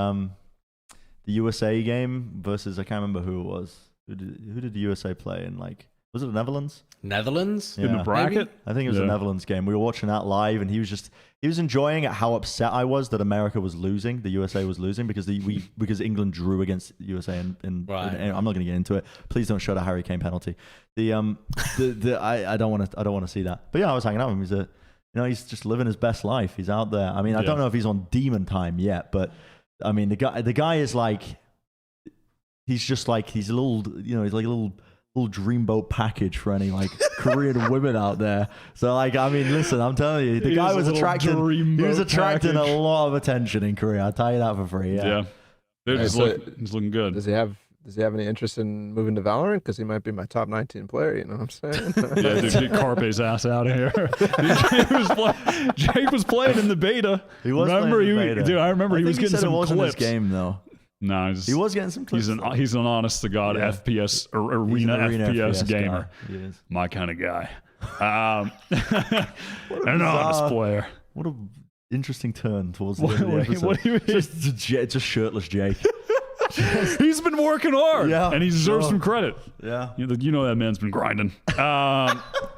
the USA game versus, I can't remember who it was. Who did the USA play in? Like, was it the Netherlands? Netherlands? In the Yeah. bracket? I think it was Yeah. the Netherlands game. We were watching that live, and he was enjoying it, how upset I was that America was losing, the USA was losing, because because England drew against USA. Right. I'm not going to get into it. Please don't show the Harry Kane penalty. I don't want to see that. But yeah, I was hanging out with him. He's just living his best life. He's out there. I mean, I Yeah. don't know if he's on demon time yet, but I mean, the guy is like, he's just like, he's a little, he's like a little dreamboat package for any like Korean women out there. So like, I mean, listen, I'm telling you, the He guy is a was little attracting dreamboat a package. lot of attention in Korea. I'll tell you that for free. Yeah. Dude, Hey, he's, so- he's looking good. Does he have any interest in moving to Valorant? Because he might be my top 19 player. You know what I'm saying? Yeah, dude, get Carpe's ass out of here. Dude, Jake was playing in the beta. He was remember playing in the he, beta. Dude, I remember he think was getting said some it wasn't clips. his game though. No, He was getting some clips. he's an honest to god Yeah. FPS or He's an arena FPS gamer. guy. He is. My kind of guy. An honest player. What a interesting turn towards the end of the What episode. do you mean? Just shirtless Jake. He's been working hard, Yeah, and he deserves sure. some credit. Yeah. You know that man's been grinding. All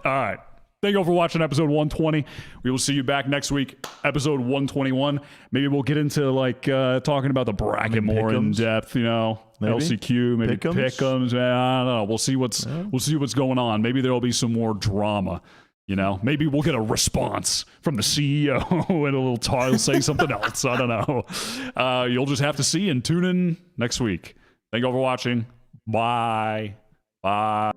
right. Thank you all for watching episode 120. We will see you back next week, episode 121. Maybe we'll get into like talking about the bracket more in depth, you know. Maybe. LCQ, maybe pick'ems. I don't know. We'll see what's going on. Maybe there'll be some more drama. You know, maybe we'll get a response from the CEO and a little he'll say something else. I don't know. You'll just have to see and tune in next week. Thank you all for watching. Bye. Bye.